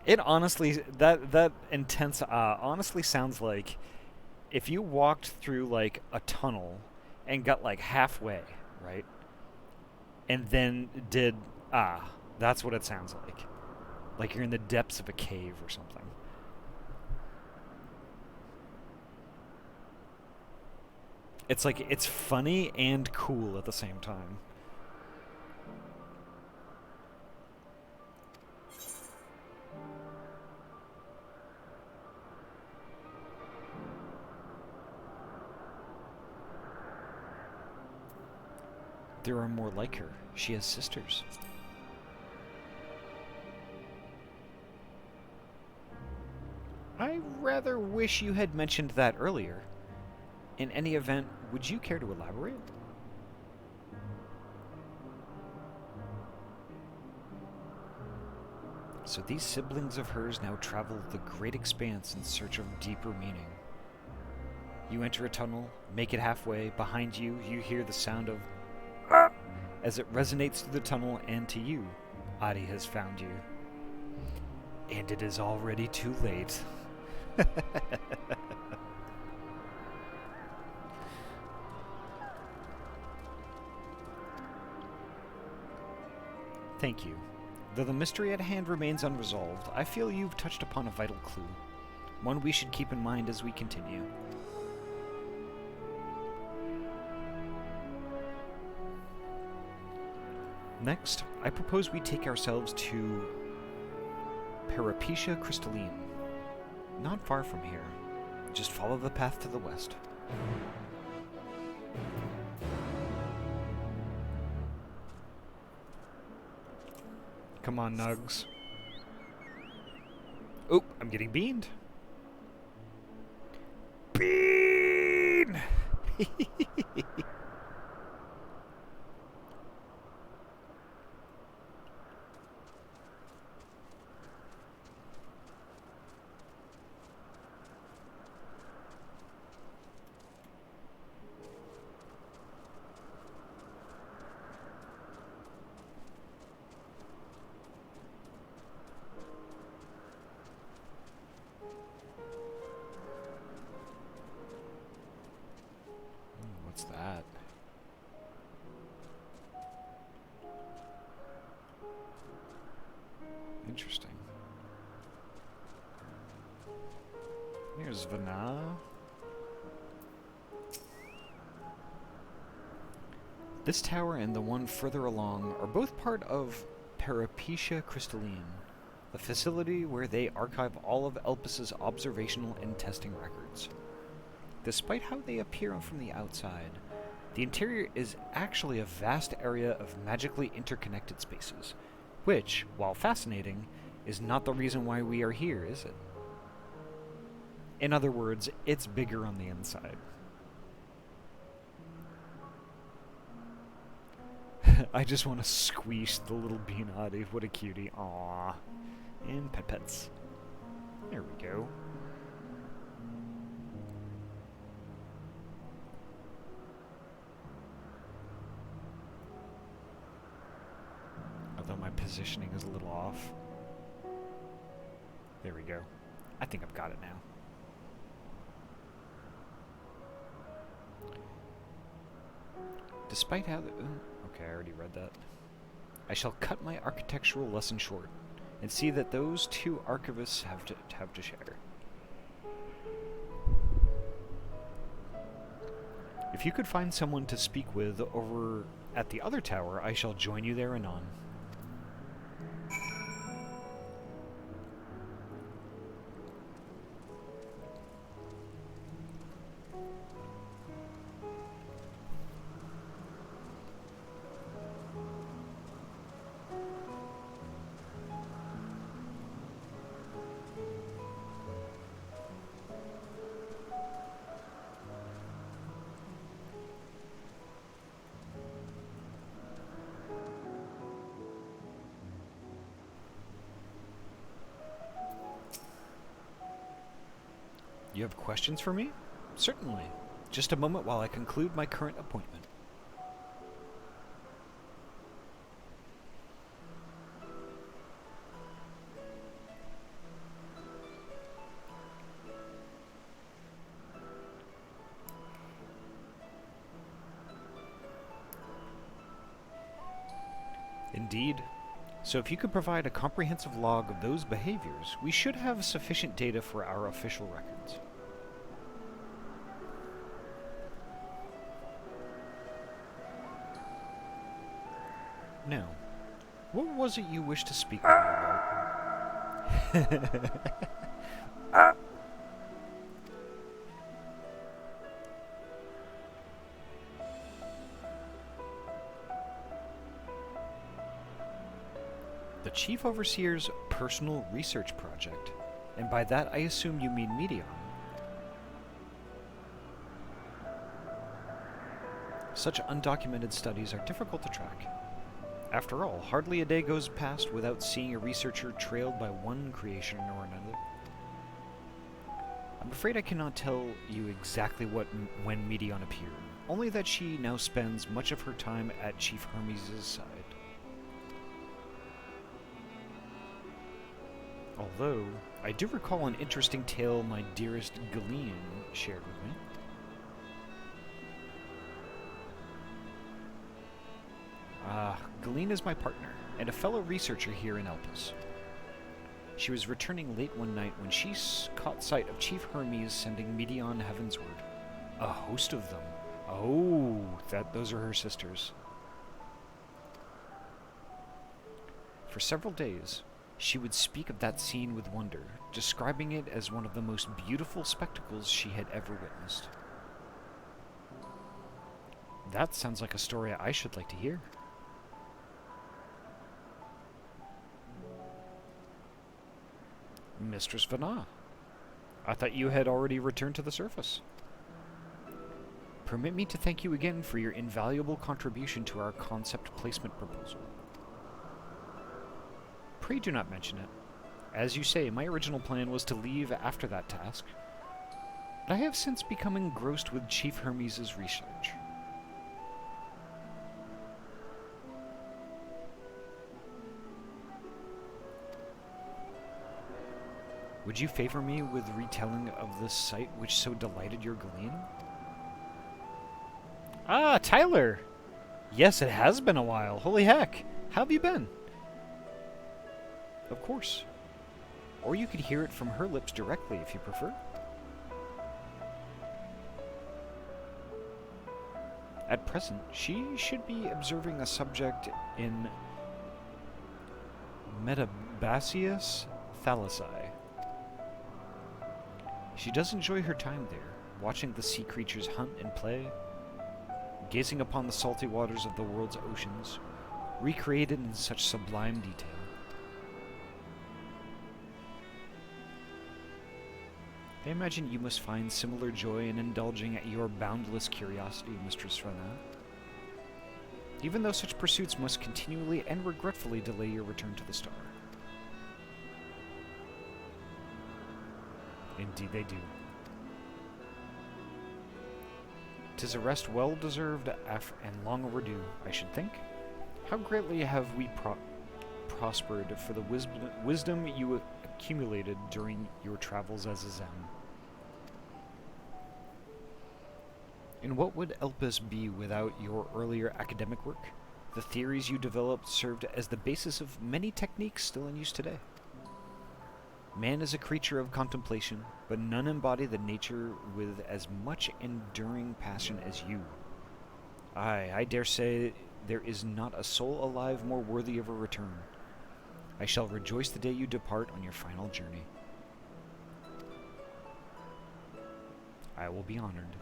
S1: It honestly, that intense honestly sounds like if you walked through like a tunnel and got like halfway, right? And then did that's what it sounds like. Like you're in the depths of a cave or something. It's like, it's funny and cool at the same time. There are more like her. She has sisters. I rather wish you had mentioned that earlier. In any event, would you care to elaborate? So these siblings of hers now travel the great expanse in search of deeper meaning. You enter a tunnel, make it halfway, behind you, you hear the sound of as it resonates through the tunnel, and to you, Ahty has found you. And it is already too late. Thank you. Though the mystery at hand remains unresolved, I feel you've touched upon a vital clue, one we should keep in mind as we continue. Next, I propose we take ourselves to Peripecia Crystalline. Not far from here. Just follow the path to the west. Come on, Nugs. Oh, I'm getting beamed. Bean! Interesting. Here's Vana. This tower and the one further along are both part of Peripecia Crystalline, the facility where they archive all of Elpis's observational and testing records. Despite how they appear from the outside, the interior is actually a vast area of magically interconnected spaces, which, while fascinating, is not the reason why we are here, is it? In other words, it's bigger on the inside. I just want to squeeze the little bean Ahty. What a cutie. Aww. And pet-pets. There we go. Although my positioning is a little off. There we go. I think I've got it now. Despite how the... okay, I already read that. I shall cut my architectural lesson short and see that those two archivists have to share. If you could find someone to speak with over at the other tower, I shall join you there anon. You have questions for me? Certainly. Just a moment while I conclude my current appointment. Indeed. So if you could provide a comprehensive log of those behaviors, we should have sufficient data for our official records. Now, what was it you wished to speak with me about? The Chief Overseer's personal research project, and by that I assume you mean Medion. Such undocumented studies are difficult to track. After all, hardly a day goes past without seeing a researcher trailed by one creation or another. I'm afraid I cannot tell you exactly when Medion appeared, only that she now spends much of her time at Chief Hermes' side. Although, I do recall an interesting tale my dearest Galeen shared with me. Galeen is my partner, and a fellow researcher here in Elpis. She was returning late one night when she caught sight of Chief Hermes sending Medion heavensward. A host of them. Oh, those are her sisters. For several days, she would speak of that scene with wonder, describing it as one of the most beautiful spectacles she had ever witnessed. That sounds like a story I should like to hear. Mistress Vana, I thought you had already returned to the surface. Permit me to thank you again for your invaluable contribution to our concept placement proposal. Pray do not mention it. As you say, my original plan was to leave after that task, but I have since become engrossed with Chief Hermes' research. Would you favor me with retelling of the sight which so delighted your Galeen? Ah, Tyler! Yes, it has been a while. Holy heck! How have you been? Of course. Or you could hear it from her lips directly if you prefer. At present, she should be observing a subject in Metabaseus thalassae. She does enjoy her time there, watching the sea creatures hunt and play, gazing upon the salty waters of the world's oceans, recreated in such sublime detail. I imagine you must find similar joy in indulging at your boundless curiosity, Mistress Rana. Even though such pursuits must continually and regretfully delay your return to the star. Indeed they do. 'Tis a rest well-deserved and long overdue, I should think. How greatly have we prospered for the wisdom you accumulated during your travels as a Zen. And what would Elpis be without your earlier academic work? The theories you developed served as the basis of many techniques still in use today. Man is a creature of contemplation, but none embody the nature with as much enduring passion as you. Aye, I dare say there is not a soul alive more worthy of a return. I shall rejoice the day you depart on your final journey. I will be honored.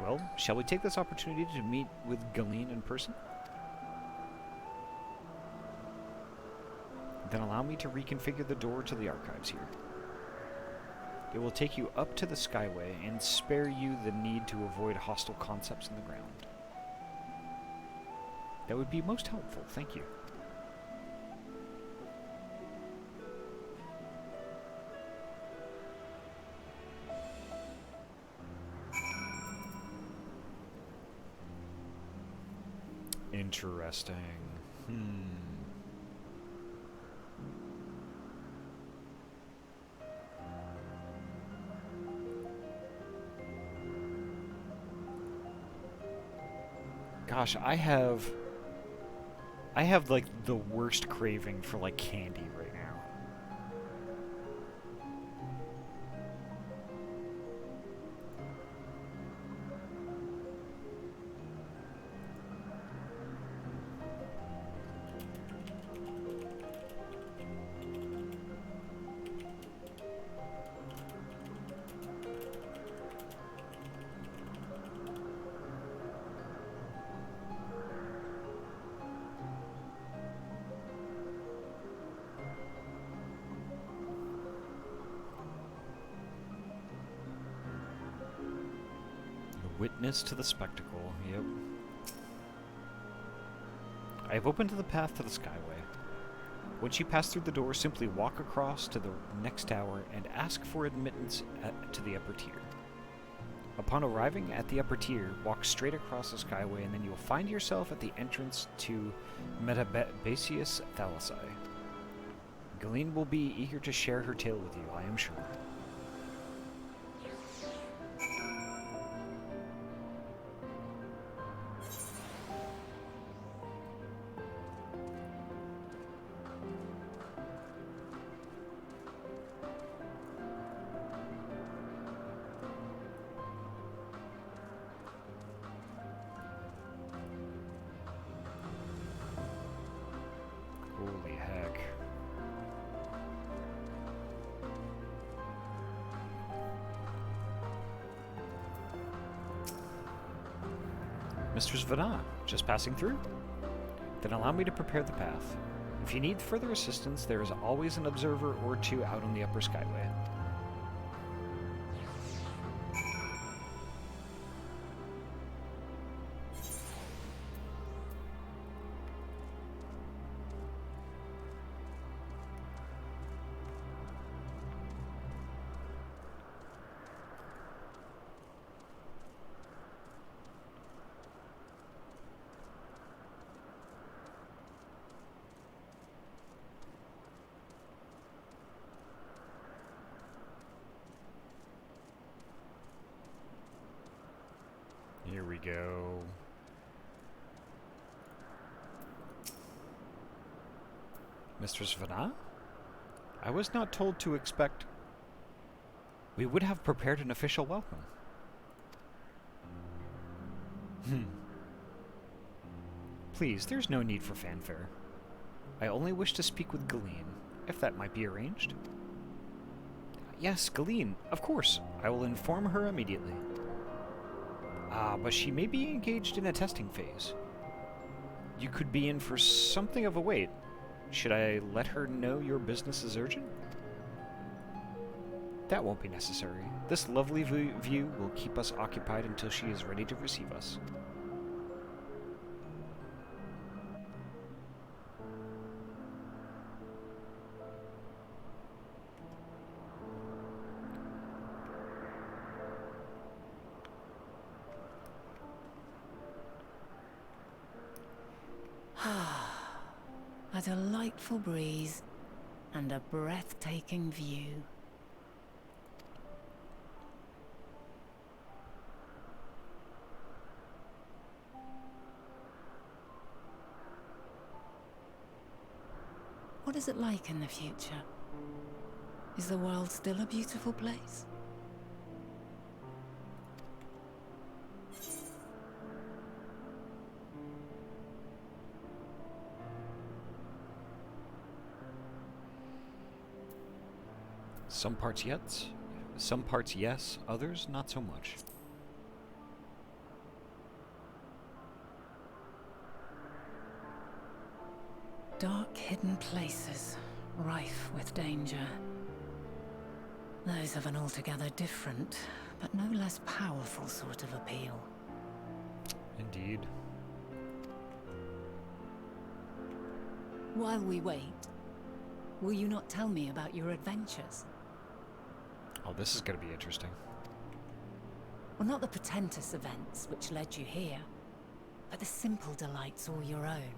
S1: Well, shall we take this opportunity to meet with Galeen in person? Then allow me to reconfigure the door to the archives here. It will take you up to the Skyway and spare you the need to avoid hostile concepts in the ground. That would be most helpful, thank you. Interesting. Gosh, I have like the worst craving for like candy right now. Witness to the spectacle, yep. I have opened the path to the Skyway. Once you pass through the door, simply walk across to the next tower and ask for admittance to the upper tier. Upon arriving at the upper tier, walk straight across the Skyway and then you will find yourself at the entrance to Metabaseus thalassae. Galeen will be eager to share her tale with you, I am sure. Holy heck. Mistress Vana, just passing through? Then allow me to prepare the path. If you need further assistance, there is always an observer or two out on the upper Skyway. Here we go. Mistress Vana? I was not told to expect... We would have prepared an official welcome. Please, there's no need for fanfare. I only wish to speak with Galeen, if that might be arranged. Yes, Galeen, of course. I will inform her immediately. But she may be engaged in a testing phase. You could be in for something of a wait. Should I let her know your business is urgent? That won't be necessary. This lovely view will keep us occupied until she is ready to receive us.
S4: A delightful breeze and a breathtaking view. What is it like in the future? Is the world still a beautiful place?
S1: Some parts yes, others not so much.
S4: Dark, hidden places, rife with danger. Those have an altogether different, but no less powerful sort of appeal.
S1: Indeed.
S4: While we wait, will you not tell me about your adventures?
S1: Oh, this is going to be interesting.
S4: Well, not the portentous events which led you here, but the simple delights all your own.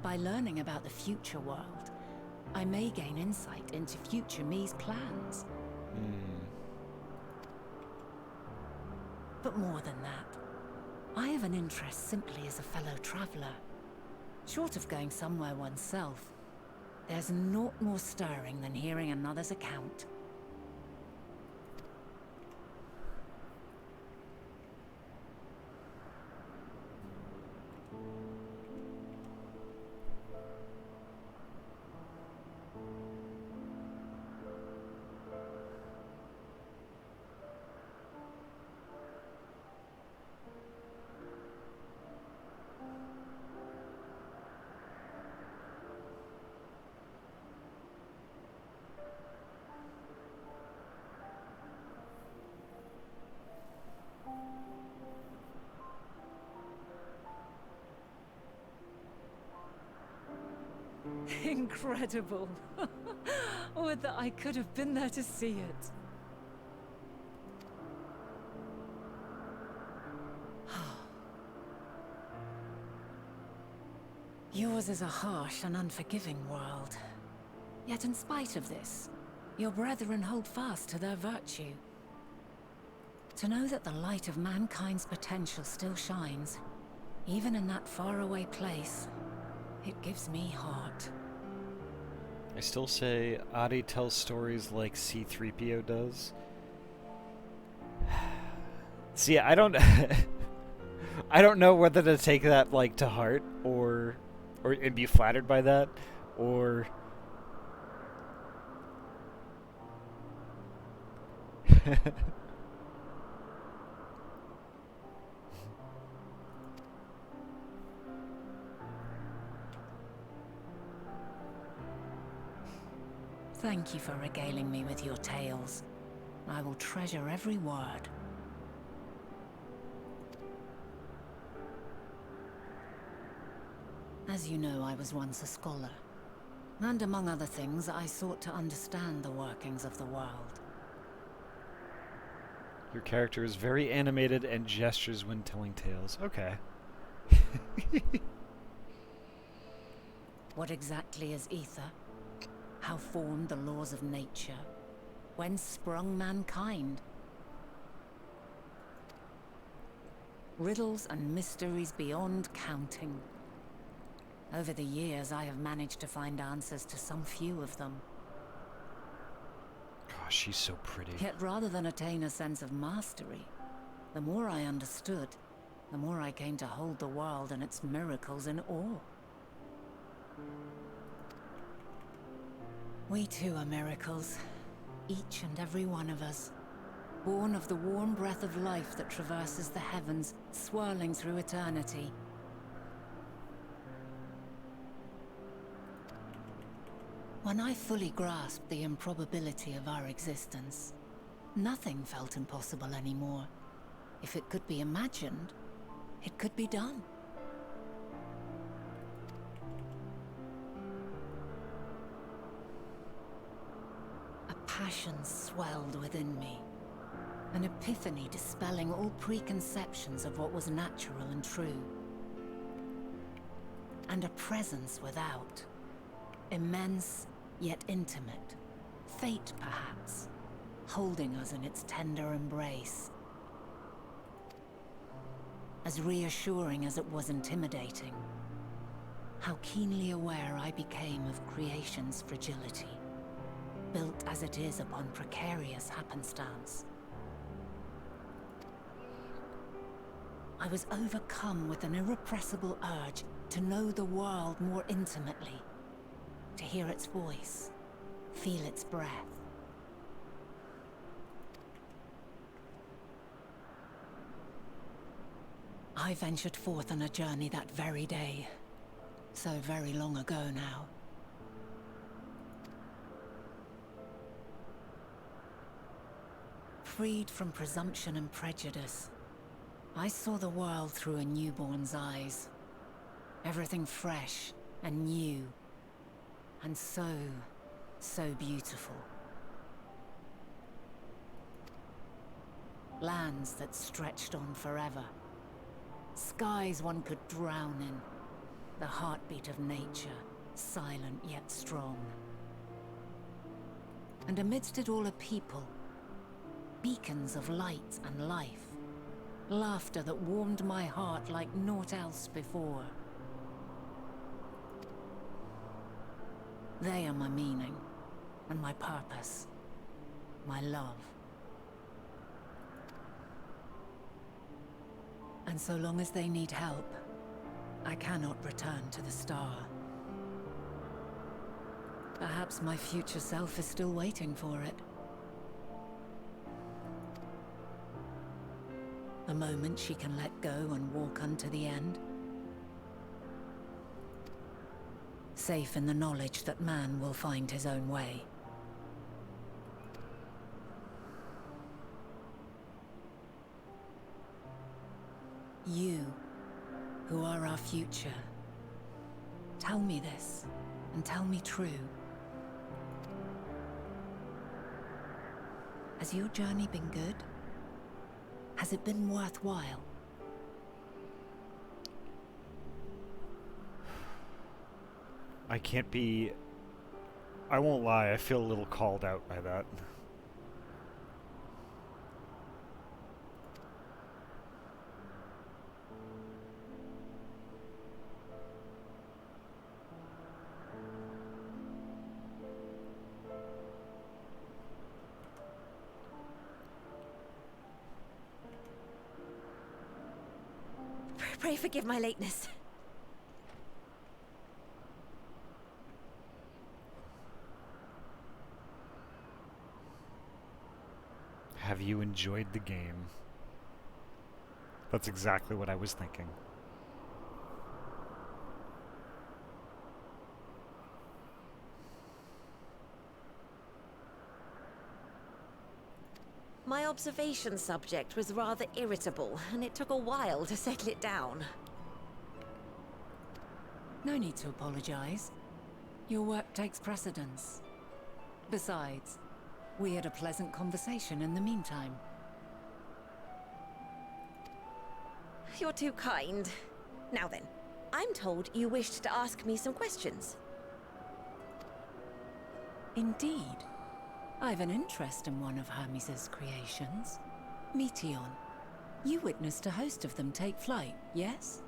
S4: By learning about the future world, I may gain insight into future me's plans. But more than that, I have an interest simply as a fellow traveler. Short of going somewhere oneself, there's naught more stirring than hearing another's account. Incredible! Would that I could have been there to see it. Yours is a harsh and unforgiving world. Yet in spite of this, your brethren hold fast to their virtue. To know that the light of mankind's potential still shines, even in that faraway place, it gives me heart.
S1: I still say Ahty tells stories like C-3PO does. See, I don't I don't know whether to take that like to heart or and be flattered by that, or
S4: Thank you for regaling me with your tales. I will treasure every word. As you know, I was once a scholar. And among other things, I sought to understand the workings of the world.
S1: your character is very animated and gestures when telling tales. Okay.
S4: What exactly is ether? How formed the laws of nature? When sprung mankind? Riddles and mysteries beyond counting. Over the years, I have managed to find answers to some few of them.
S1: Gosh, she's so pretty.
S4: Yet rather than attain a sense of mastery, the more I understood, the more I came to hold the world and its miracles in awe. We too are miracles, each and every one of us, born of the warm breath of life that traverses the heavens, swirling through eternity. When I fully grasped the improbability of our existence, nothing felt impossible anymore. If it could be imagined, it could be done. A passion swelled within me, an epiphany dispelling all preconceptions of what was natural and true. And a presence without, immense yet intimate, fate perhaps, holding us in its tender embrace. As reassuring as it was intimidating, how keenly aware I became of creation's fragility, built as it is upon precarious happenstance. I was overcome with an irrepressible urge to know the world more intimately, to hear its voice, feel its breath. I ventured forth on a journey that very day, so very long ago now. Freed from presumption and prejudice, I saw the world through a newborn's eyes. Everything fresh and new, and so beautiful. Lands that stretched on forever. Skies one could drown in. The heartbeat of nature, silent yet strong. And amidst it all a people, beacons of light and life. Laughter that warmed my heart like naught else before. They are my meaning, and my purpose, my love. And so long as they need help, I cannot return to the star. Perhaps my future self is still waiting for it. The moment she can let go and walk unto the end. Safe in the knowledge that man will find his own way. You, who are our future, tell me this, and tell me true. Has your journey been good? Has it been worthwhile?
S1: I won't lie, I feel a little called out by that.
S6: Pray forgive my lateness.
S1: Have you enjoyed the game? That's exactly what I was thinking.
S6: My observation subject was rather irritable, and it took a while to settle it down.
S4: No need to apologize. Your work takes precedence. Besides, we had a pleasant conversation in the meantime.
S6: You're too kind. Now then, I'm told you wished to ask me some questions.
S4: Indeed. I've an interest in one of Hermes' creations. Meteon. You witnessed a host of them take flight, yes?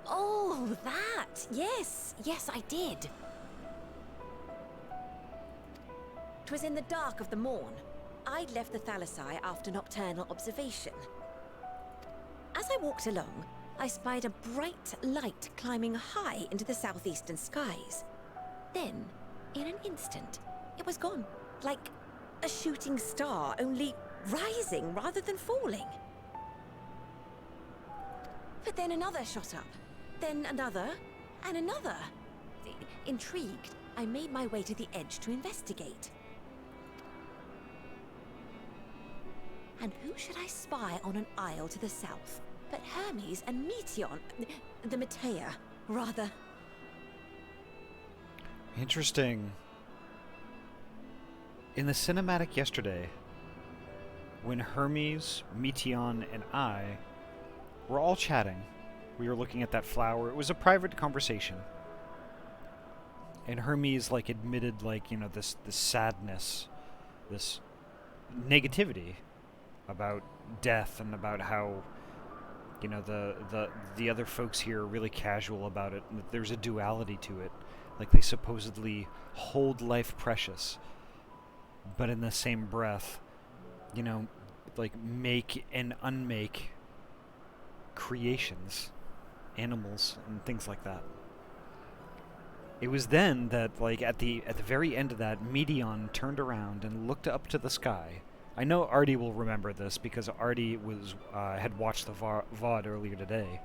S6: Oh, Oh, that! Yes, yes, I did. 'Twas in the dark of the morn. I'd left the Thalassai after nocturnal observation. As I walked along, I spied a bright light climbing high into the southeastern skies. Then, in an instant, it was gone, like a shooting star, only rising rather than falling. But then another shot up, then another, and another. Intrigued, I made my way to the edge to investigate. And who should I spy on an isle to the south but Hermes and Meteon, the Matea, rather.
S1: Interesting. In the cinematic yesterday, when Hermes, Meteon, and I were all chatting, we were looking at that flower. It was a private conversation. And Hermes, like, admitted, like, you know, this sadness, this negativity about death and about how, you know, the other folks here are really casual about it, and that there's a duality to it. Like, they supposedly hold life precious, but in the same breath, you know, like, make and unmake creations, animals, and things like that. It was then that, like, at the very end of that, Meteon turned around and looked up to the sky. I know Ahty will remember this because Ahty was had watched the VOD earlier today.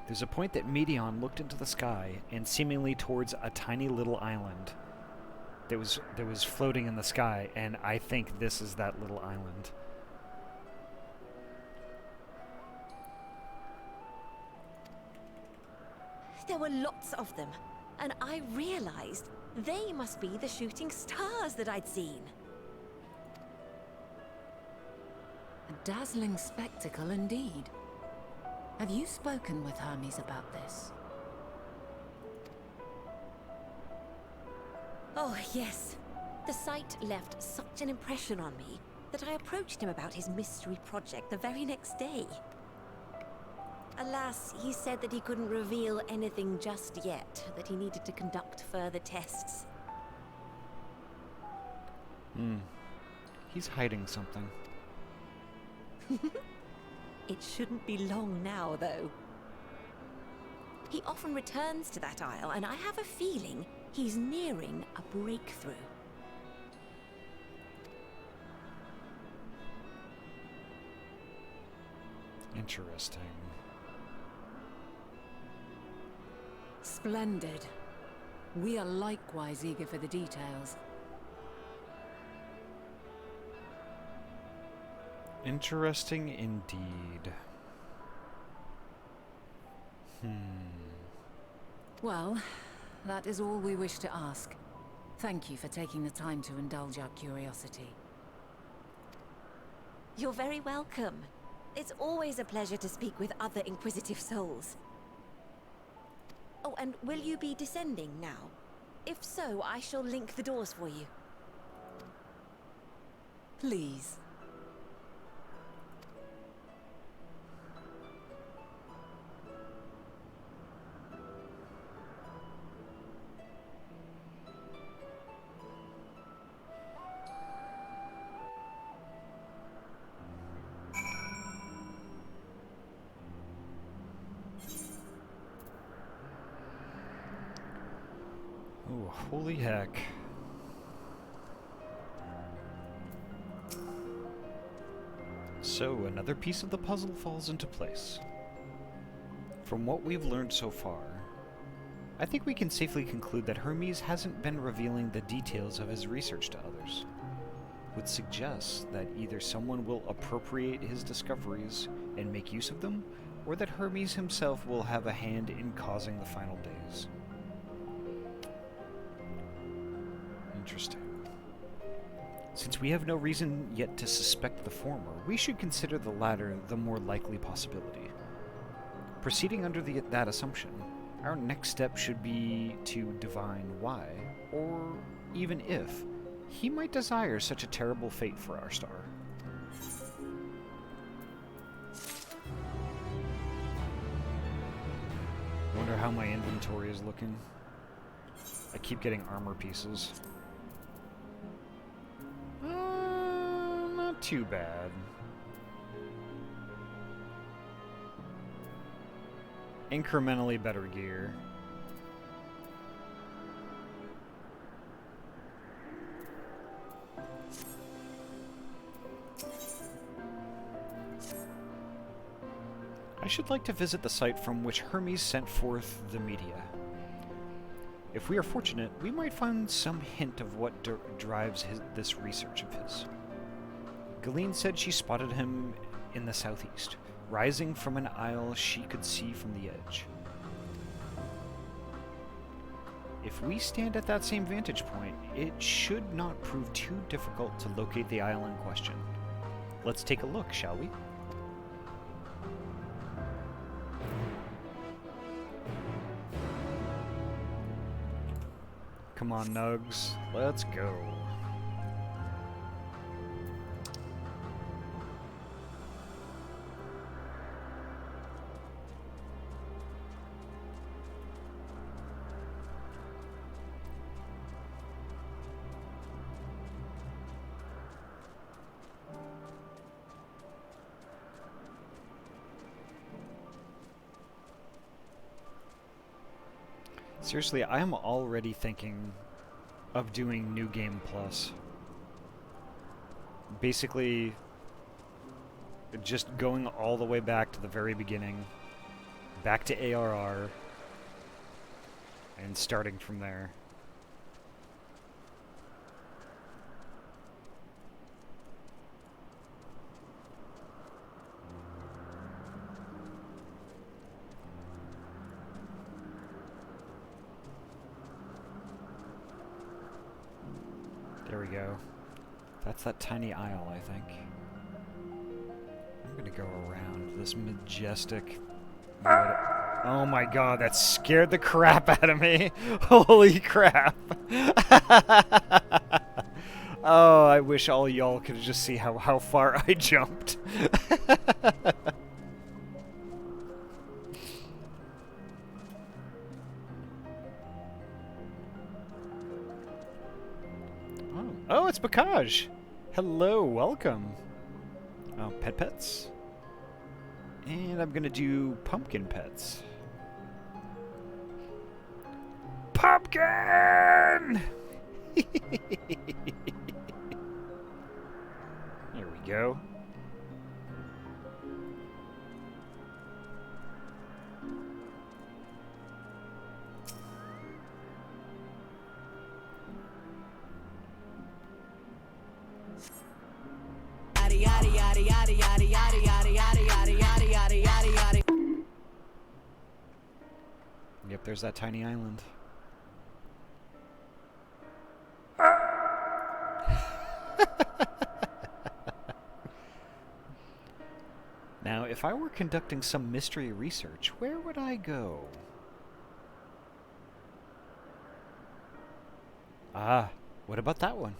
S1: There's a point that Meteon looked into the sky and seemingly towards a tiny little island that was floating in the sky, and I think this is that little island.
S6: There were lots of them, and I realized they must be the shooting stars that I'd seen.
S4: A dazzling spectacle indeed. Have you spoken with Hermes about this?
S6: Oh, yes. The sight left such an impression on me that I approached him about his mystery project the very next day. Alas, he said that he couldn't reveal anything just yet, that he needed to conduct further tests.
S1: He's hiding something.
S6: It shouldn't be long now, though. He often returns to that isle, and I have a feeling he's nearing a breakthrough.
S1: Interesting.
S4: Splendid. We are likewise eager for the details.
S1: Interesting indeed.
S4: Well, that is all we wish to ask. Thank you for taking the time to indulge our curiosity.
S6: You're very welcome. It's always a pleasure to speak with other inquisitive souls. Oh, and will you be descending now? If so, I shall link the doors for you.
S4: Please.
S1: Oh, holy heck. So, another piece of the puzzle falls into place. From what we've learned so far, I think we can safely conclude that Hermes hasn't been revealing the details of his research to others. Would suggest that either someone will appropriate his discoveries and make use of them, or that Hermes himself will have a hand in causing the final days. Interesting. Since we have no reason yet to suspect the former, we should consider the latter the more likely possibility. Proceeding under that assumption, our next step should be to divine why, or even if, he might desire such a terrible fate for our star. Wonder how my inventory is looking. I keep getting armor pieces. Not too bad. Incrementally better gear. I should like to visit the site from which Hermes sent forth the media. If we are fortunate, we might find some hint of what drives this research of his. Galeen said she spotted him in the southeast, rising from an isle she could see from the edge. If we stand at that same vantage point, it should not prove too difficult to locate the isle in question. Let's take a look, shall we? Come on, Nugs. Let's go. Seriously, I am already thinking of doing New Game Plus. Basically, just going all the way back to the very beginning, back to ARR, and starting from there. There we go. That's that tiny isle, I think. I'm gonna go around this majestic... Oh my god, that scared the crap out of me! Holy crap! Oh, I wish all y'all could just see how far I jumped. Oh, it's Bacage! Hello, welcome! Oh, pets? And I'm gonna do pumpkin pets. Pumpkin! There we go. Yep, there's that tiny island. Now, if I were conducting some mystery research, where would I go? Ah, what about that one?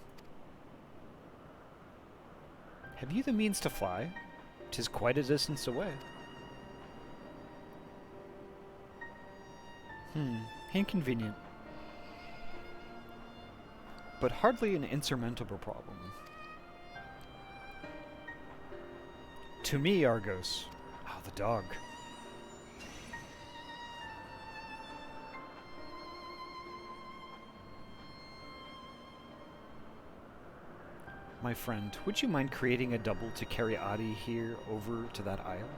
S1: Have you the means to fly? 'Tis quite a distance away. Inconvenient. But hardly an insurmountable problem. To me, Argos. Oh, the dog. My friend, would you mind creating a double to carry Ahty here over to that isle?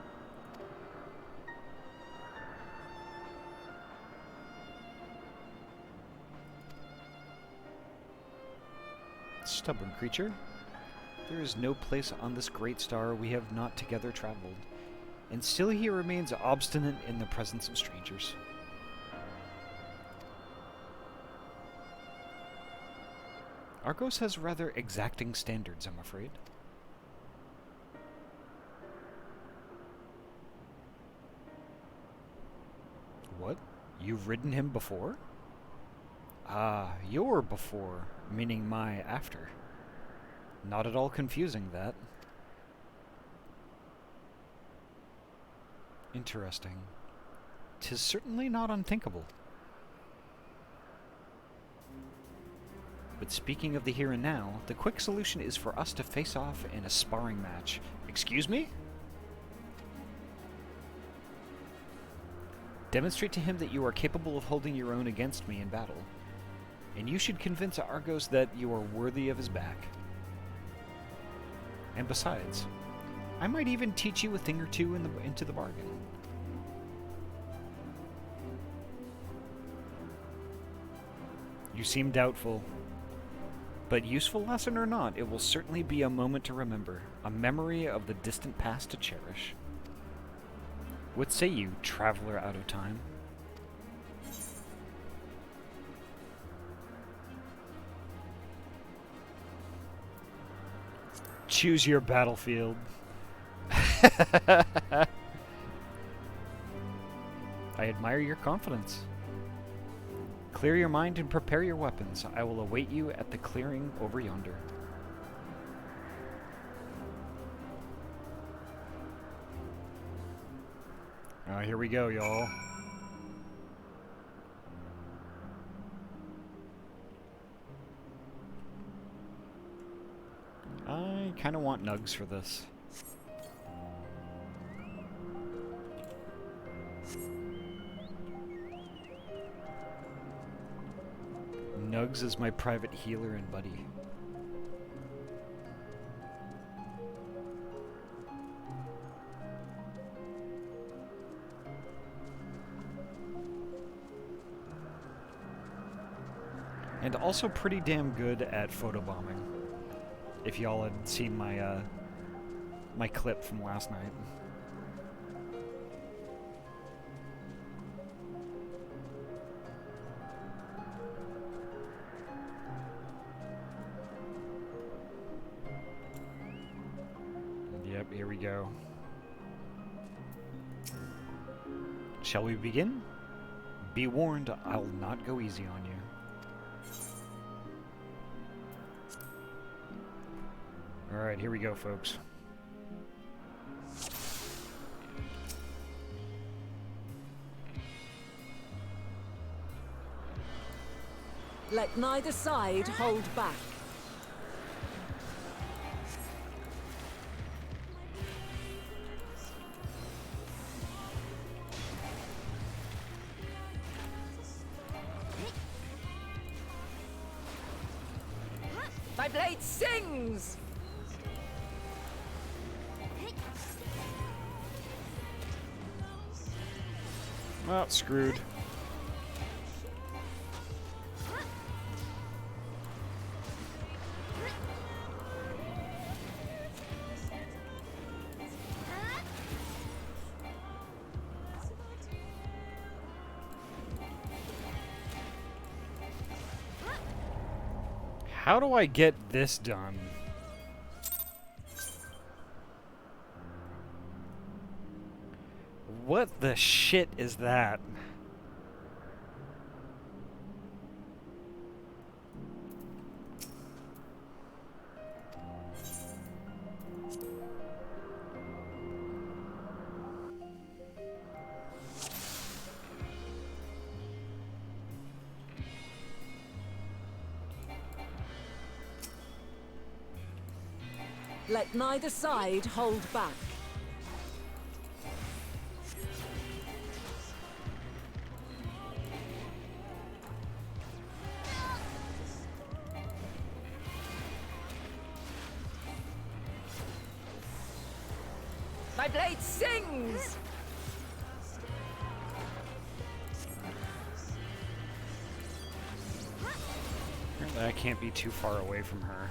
S1: Stubborn creature. There is no place on this great star we have not together traveled, and still he remains obstinate in the presence of strangers. Argos has rather exacting standards, I'm afraid. What? You've ridden him before? Ah, your before, meaning my after. Not at all confusing, that. Interesting. 'tis certainly not unthinkable. But speaking of the here and now, the quick solution is for us to face off in a sparring match. Excuse me? Demonstrate to him that you are capable of holding your own against me in battle, and you should convince Argos that you are worthy of his back. And besides, I might even teach you a thing or two into the bargain. You seem doubtful. But useful lesson or not, it will certainly be a moment to remember, a memory of the distant past to cherish. What say you, traveler out of time? Choose your battlefield. I admire your confidence. Clear your mind and prepare your weapons. I will await you at the clearing over yonder. Here we go, y'all. I kind of want nugs for this. Nugs is my private healer and buddy. And also pretty damn good at photobombing. If y'all had seen my my clip from last night. Yep, here we go. Shall we begin? Be warned, I'll not go easy on you. Alright, here we go, folks.
S4: Let neither side hold back. My blade sings!
S1: Well, screwed. How do I get this done? What the shit is that?
S4: Let neither side hold back. My blade sings!
S1: Apparently I can't be too far away from her.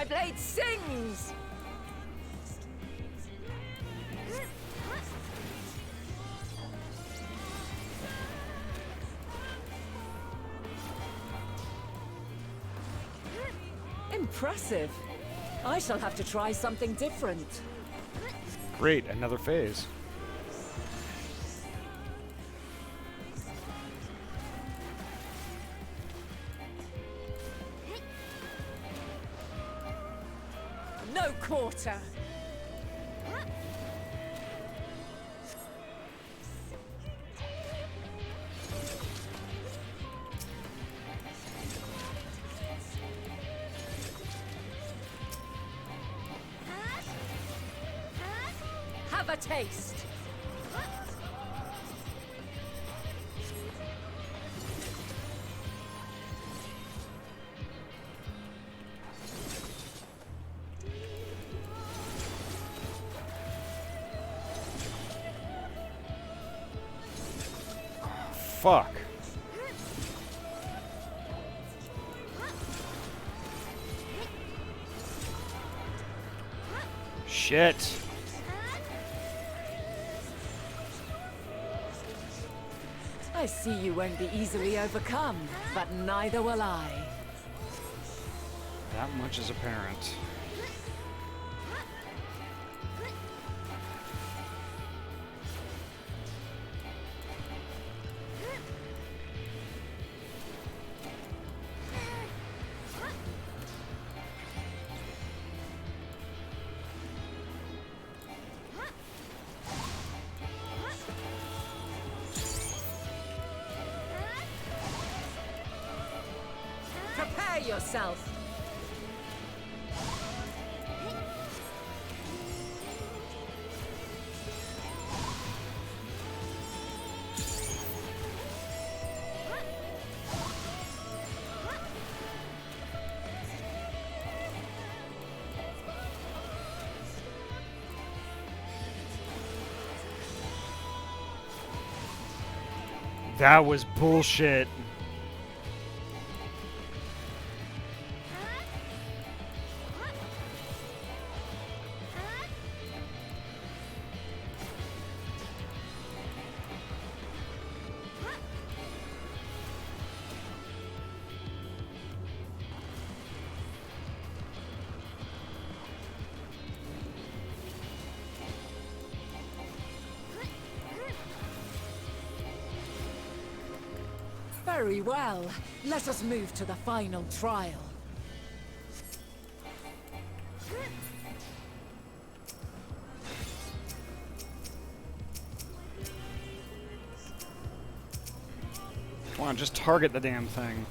S4: My blade sings! Impressive. I shall have to try something different.
S1: Great, another phase.
S4: No quarter. Have a taste.
S1: Fuck. Shit.
S4: I see you won't be easily overcome, but neither will I.
S1: That much is apparent.
S4: Prepare yourself.
S1: That was bullshit.
S4: Very well. Let us move to the final trial.
S1: Come on, just target the damn thing.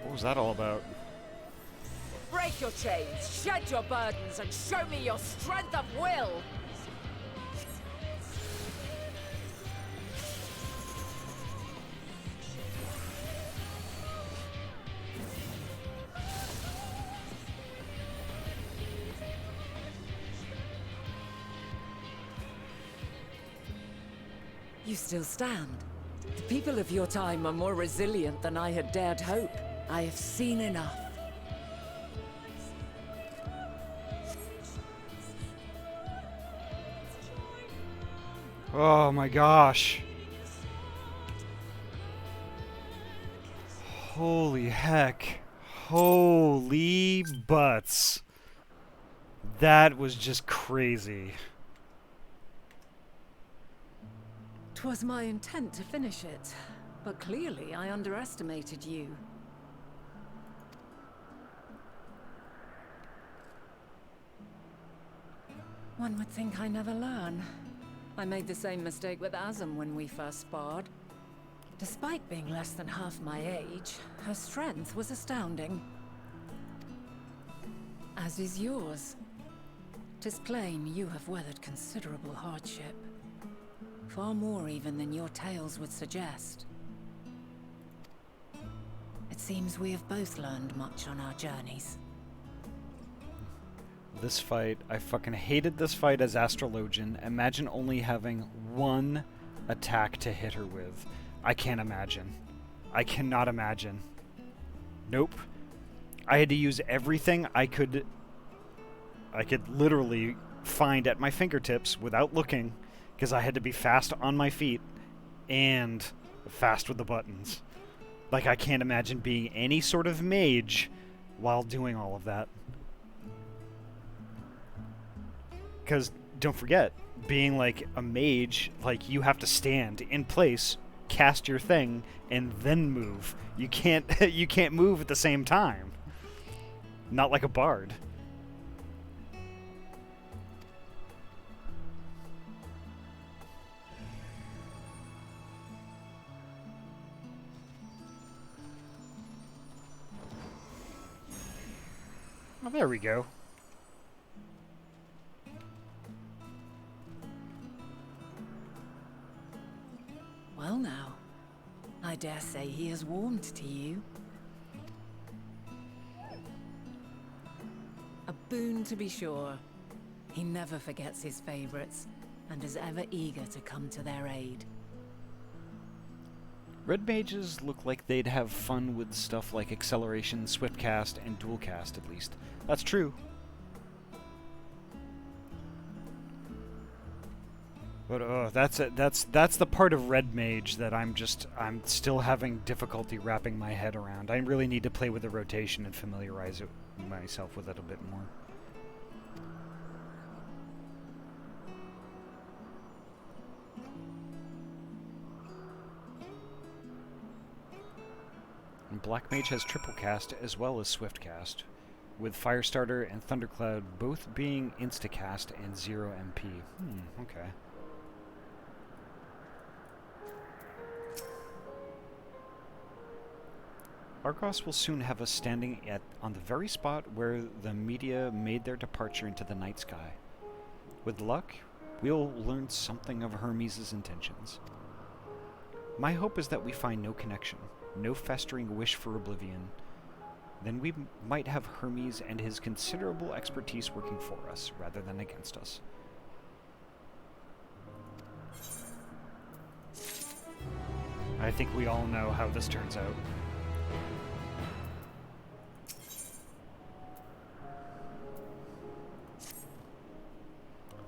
S1: What was that all about?
S4: Break your chains, shed your burdens, and show me your strength of will! You still stand. The people of your time are more resilient than I had dared hope. I have seen enough.
S1: Oh my gosh. Holy heck. Holy butts. That was just crazy.
S4: 'Twas my intent to finish it, but clearly I underestimated you. One would think I never learn. I made the same mistake with Azam when we first sparred. Despite being less than half my age, her strength was astounding. As is yours. 'Tis plain you have weathered considerable hardship. Far more even than your tales would suggest. It seems we have both learned much on our journeys.
S1: This fight, I fucking hated this fight as Astrologian. Imagine only having one attack to hit her with. I can't imagine. I cannot imagine. Nope. I had to use everything I could literally find at my fingertips without looking, because I had to be fast on my feet and fast with the buttons. Like, I can't imagine being any sort of mage while doing all of that. Because, don't forget, being like a mage, like, you have to stand in place, cast your thing, and then move. You can't you can't move at the same time. Not like a bard. Oh, there we go.
S4: Well now, I dare say he has warmed to you. A boon to be sure. He never forgets his favorites, and is ever eager to come to their aid.
S1: Red mages look like they'd have fun with stuff like acceleration, swift cast, and dual cast, at least. That's true. But that's the part of red mage that I'm still having difficulty wrapping my head around. I really need to play with the rotation and familiarize myself with it a bit more. And Black Mage has triple cast as well as swift cast, with Firestarter and Thundercloud both being instacast and 0 MP. Okay. Argos will soon have us standing on the very spot where the media made their departure into the night sky. With luck, we'll learn something of Hermes' intentions. My hope is that we find no connection, no festering wish for oblivion. Then we might have Hermes and his considerable expertise working for us, rather than against us. I think we all know how this turns out.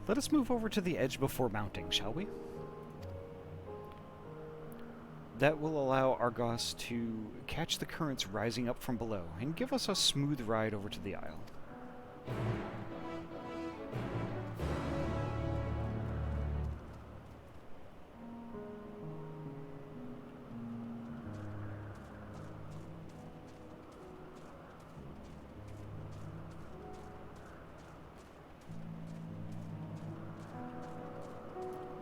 S1: Let us move over to the edge before mounting, shall we? That will allow Argos to catch the currents rising up from below and give us a smooth ride over to the isle.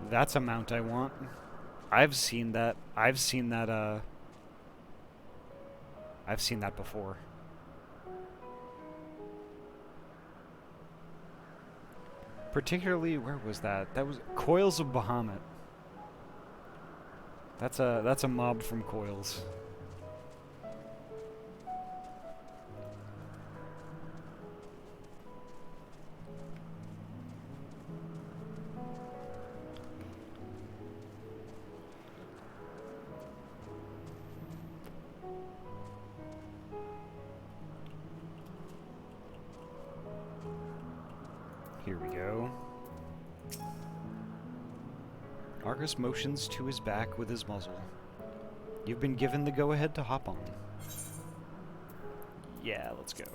S1: That's a mount I want. I've seen that before. Particularly, where was that? That was Coils of Bahamut. That's a mob from Coils. Here we go. Argus motions to his back with his muzzle. You've been given the go-ahead to hop on. Yeah, let's go.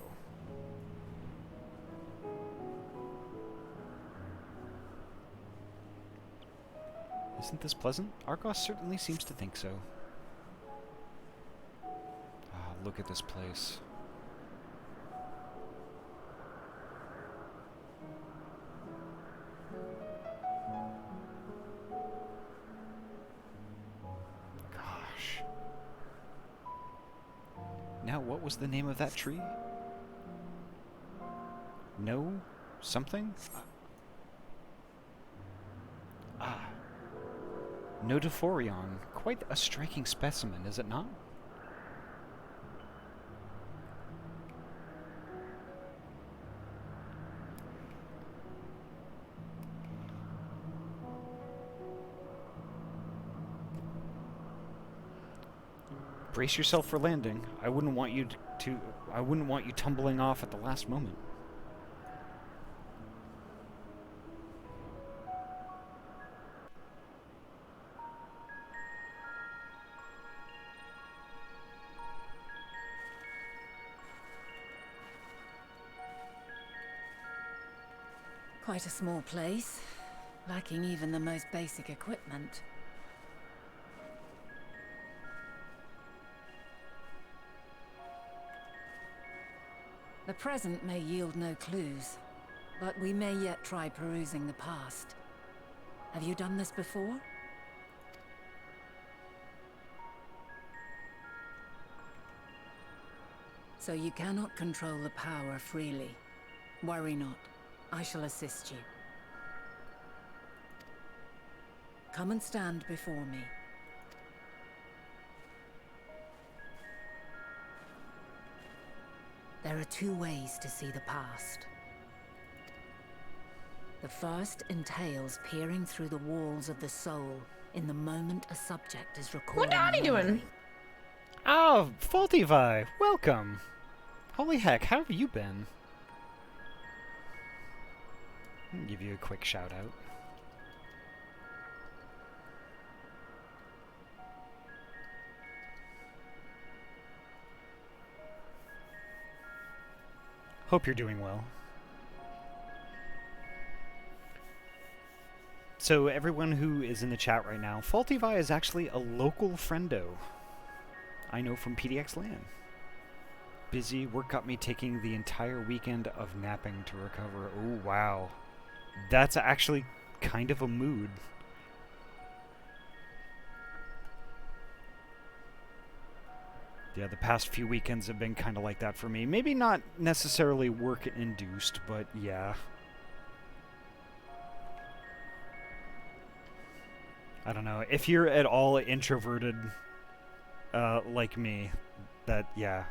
S1: Isn't this pleasant? Argos certainly seems to think so. Ah, look at this place. Gosh. Now, what was the name of that tree? No? Something? Ah. Nodophorion. Quite a striking specimen, is it not? Brace yourself for landing. I wouldn't want you I wouldn't want you tumbling off at the last moment.
S4: Quite a small place, lacking even the most basic equipment. The present may yield no clues, but we may yet try perusing the past. Have you done this before? So you cannot control the power freely. Worry not. I shall assist you. Come and stand before me. There are two ways to see the past. The first entails peering through the walls of the soul in the moment a subject is recording.
S7: What are you doing?
S1: Oh, Faulty Vi, welcome. Holy heck, how have you been? I'll give you a quick shout out. Hope you're doing well. So everyone who is in the chat right now, Faulty Vi is actually a local friendo. I know from PDX Land. Busy, work got me taking the entire weekend of napping to recover. Oh, wow. That's actually kind of a mood. Yeah, the past few weekends have been kind of like that for me. Maybe not necessarily work-induced, but yeah. I don't know. If you're at all introverted, like me, that, yeah.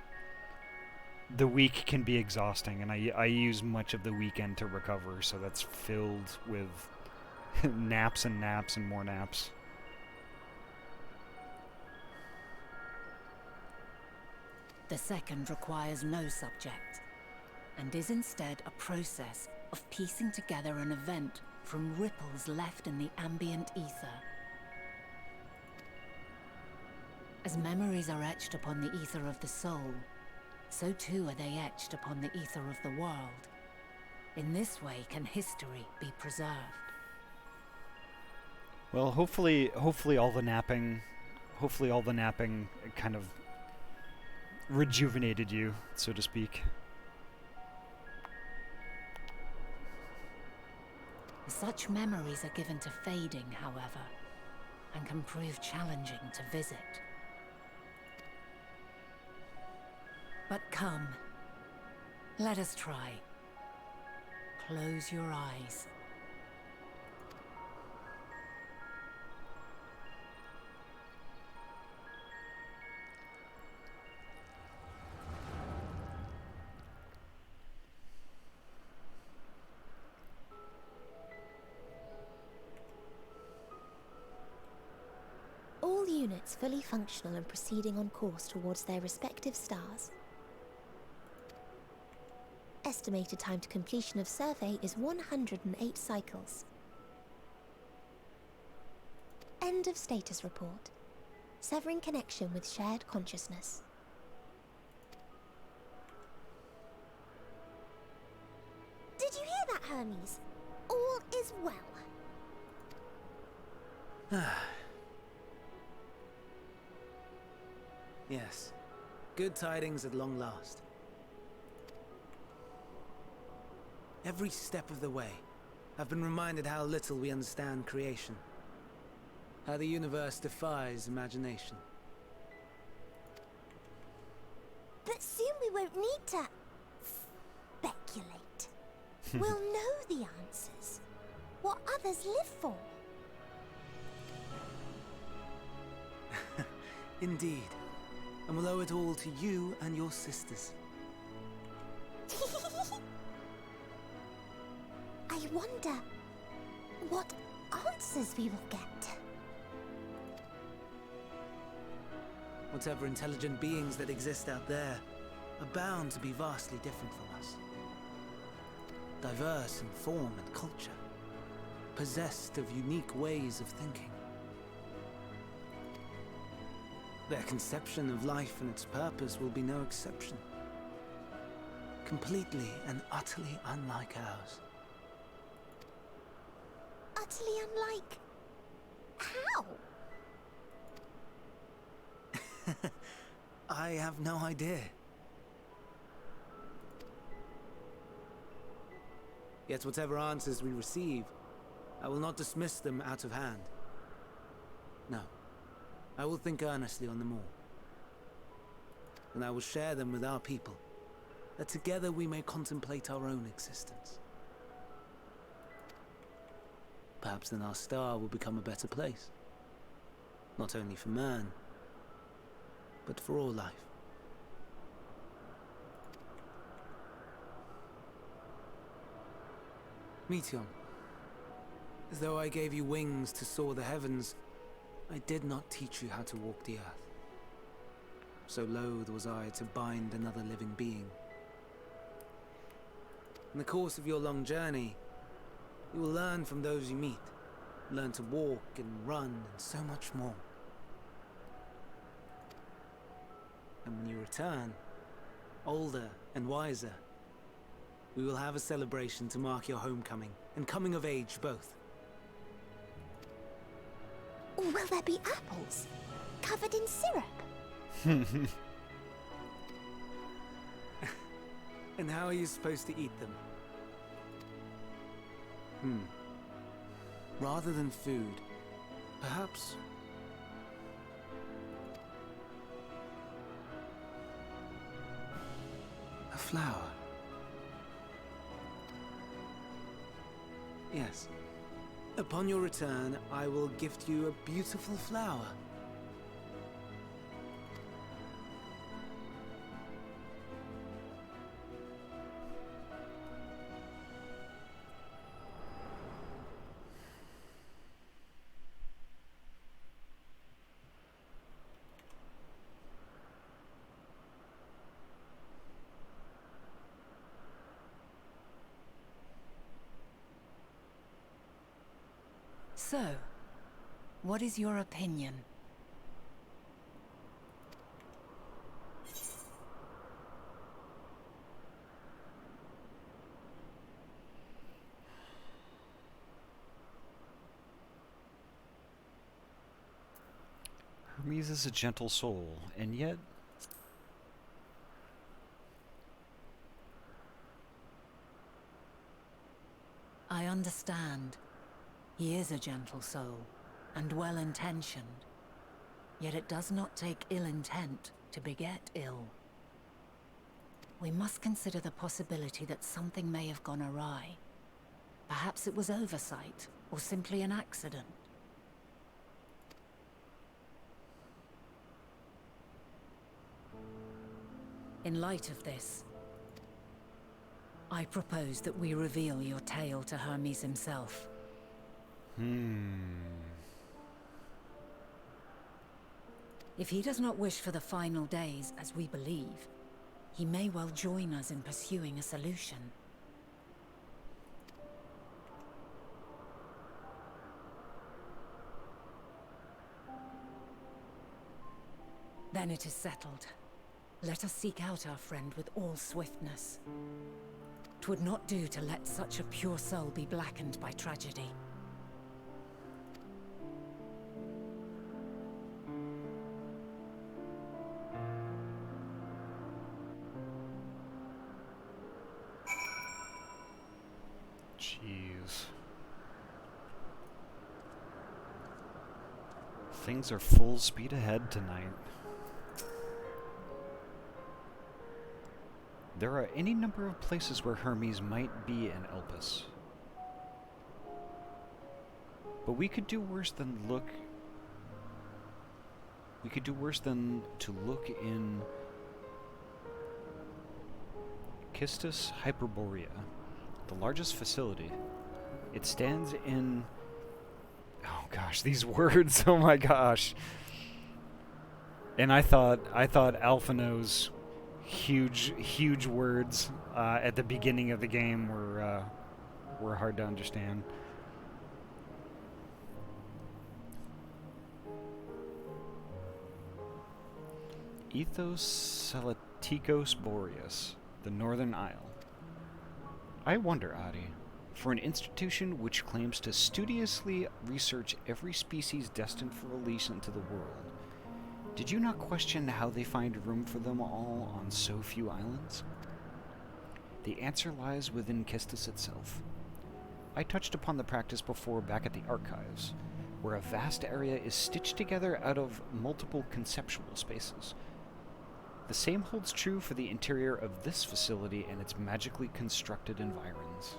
S1: The week can be exhausting, and I use much of the weekend to recover, so that's filled with naps and naps and more naps.
S4: The second requires no subject, and is instead a process of piecing together an event from ripples left in the ambient ether. As memories are etched upon the ether of the soul, so too are they etched upon the ether of the world. In this way can history be preserved.
S1: Well, hopefully all the napping kind of rejuvenated you, so to speak.
S4: Such memories are given to fading, however, and can prove challenging to visit. But come, let us try. Close your eyes.
S6: All units fully functional and proceeding on course towards their respective stars.
S7: Estimated time to completion of survey is 108 cycles. End of status report. Severing connection with shared consciousness. Did you hear that, Hermes? All is well.
S8: Yes. Good tidings at long last. Every step of the way, I've been reminded how little we understand creation. How the universe defies imagination.
S7: But soon we won't need to speculate. We'll know the answers. What others live for.
S8: Indeed. And we'll owe it all to you and your sisters.
S7: I wonder what answers we will get.
S8: Whatever intelligent beings that exist out there are bound to be vastly different from us. Diverse in form and culture, possessed of unique ways of thinking. Their conception of life and its purpose will be no exception. Completely and utterly unlike ours.
S7: Utterly unlike... how?
S8: I have no idea. Yet whatever answers we receive, I will not dismiss them out of hand. No, I will think earnestly on them all. And I will share them with our people, that together we may contemplate our own existence. Perhaps then our star will become a better place. Not only for man, but for all life. Meteon, as though I gave you wings to soar the heavens, I did not teach you how to walk the earth. So loath was I to bind another living being. In the course of your long journey, you will learn from those you meet, learn to walk and run and so much more. And when you return, older and wiser, we will have a celebration to mark your homecoming and coming of age both.
S7: Will there be apples? Covered in syrup?
S8: And how are you supposed to eat them? Rather than food, perhaps... a flower. Yes. Upon your return, I will gift you a beautiful flower.
S4: So, what is your opinion?
S1: Hermes is a gentle soul, and yet...
S4: I understand. He is a gentle soul, and well-intentioned. Yet it does not take ill intent to beget ill. We must consider the possibility that something may have gone awry. Perhaps it was oversight, or simply an accident. In light of this, I propose that we reveal your tale to Hermes himself. If he does not wish for the final days, as we believe, He may well join us in pursuing a solution. Then it is settled. Let us seek out our friend with all swiftness. 'Twould not do to let such a pure soul be blackened by tragedy.
S1: Jeez. Things are full speed ahead tonight. There are any number of places where Hermes might be in Elpis. But we could do worse than look... We could do worse than to look in Kistis Hyperborea, the largest facility. It stands in... Oh gosh, these words, oh my gosh. And I thought Alphino's huge words at the beginning of the game were hard to understand. Ethos Celaticos Boreas, the Northern Isle. I wonder, Ahty, for an institution which claims to studiously research every species destined for release into the world, did you not question how they find room for them all on so few islands? The answer lies within Kistis itself. I touched upon the practice before back at the archives, where a vast area is stitched together out of multiple conceptual spaces. The same holds true for the interior of this facility and its magically constructed environs.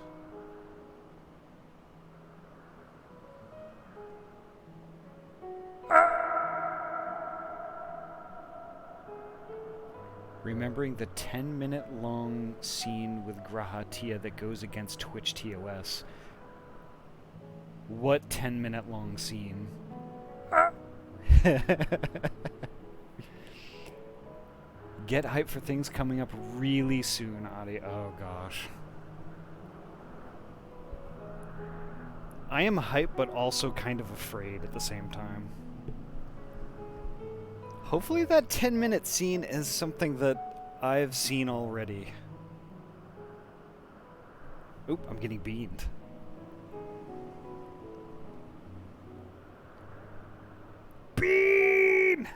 S1: Remembering the 10-minute long scene with Grahatia that goes against Twitch TOS. What 10-minute long scene? Get hyped for things coming up really soon, Ahty. Oh gosh. I am hyped, but also kind of afraid at the same time. Hopefully that 10-minute scene is something that I've seen already. Oop, I'm getting beamed. Bean!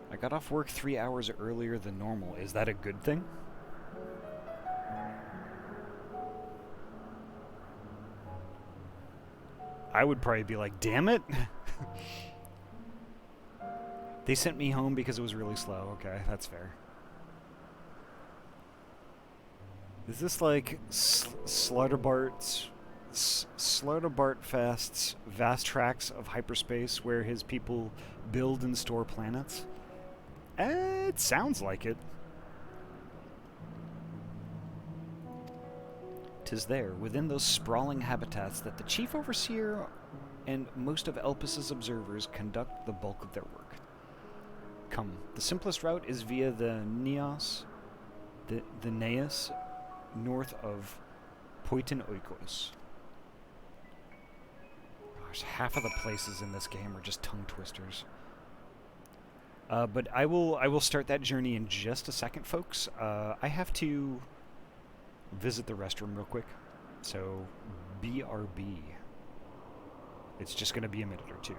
S1: I got off work 3 hours earlier than normal. Is that a good thing? I would probably be like, damn it. They sent me home because it was really slow. Okay, that's fair. Is this like Slaughterbart's Fest's vast tracts of hyperspace where his people build and store planets? It sounds like it. 'Tis there, within those sprawling habitats, that the Chief Overseer and most of Elpis's observers conduct the bulk of their work. Come, the simplest route is via the Neos, the Neas, north of Poitin Oikos. Gosh, half of the places in this game are just tongue twisters. But I will start that journey in just a second, folks. I have to visit the restroom real quick, so BRB. It's just going to be a minute or two.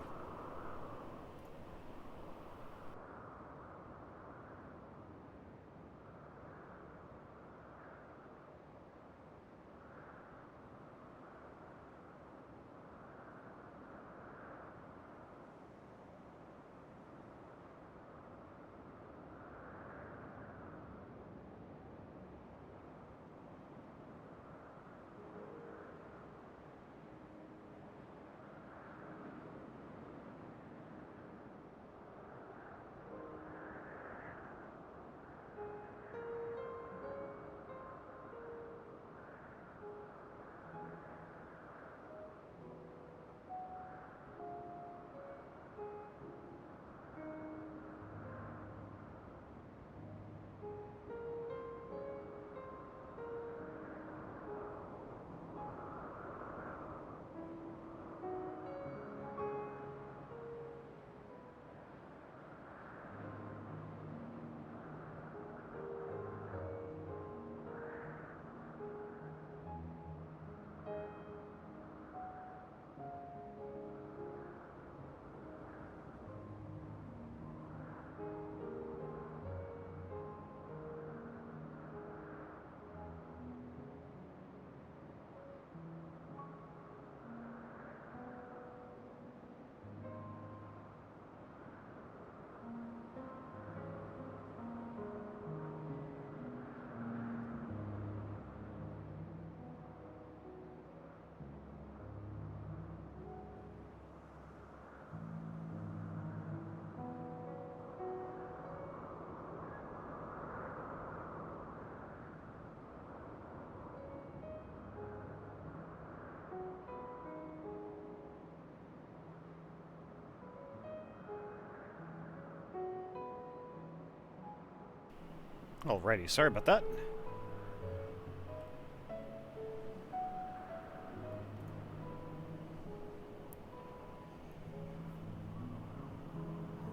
S1: Alrighty, sorry about that.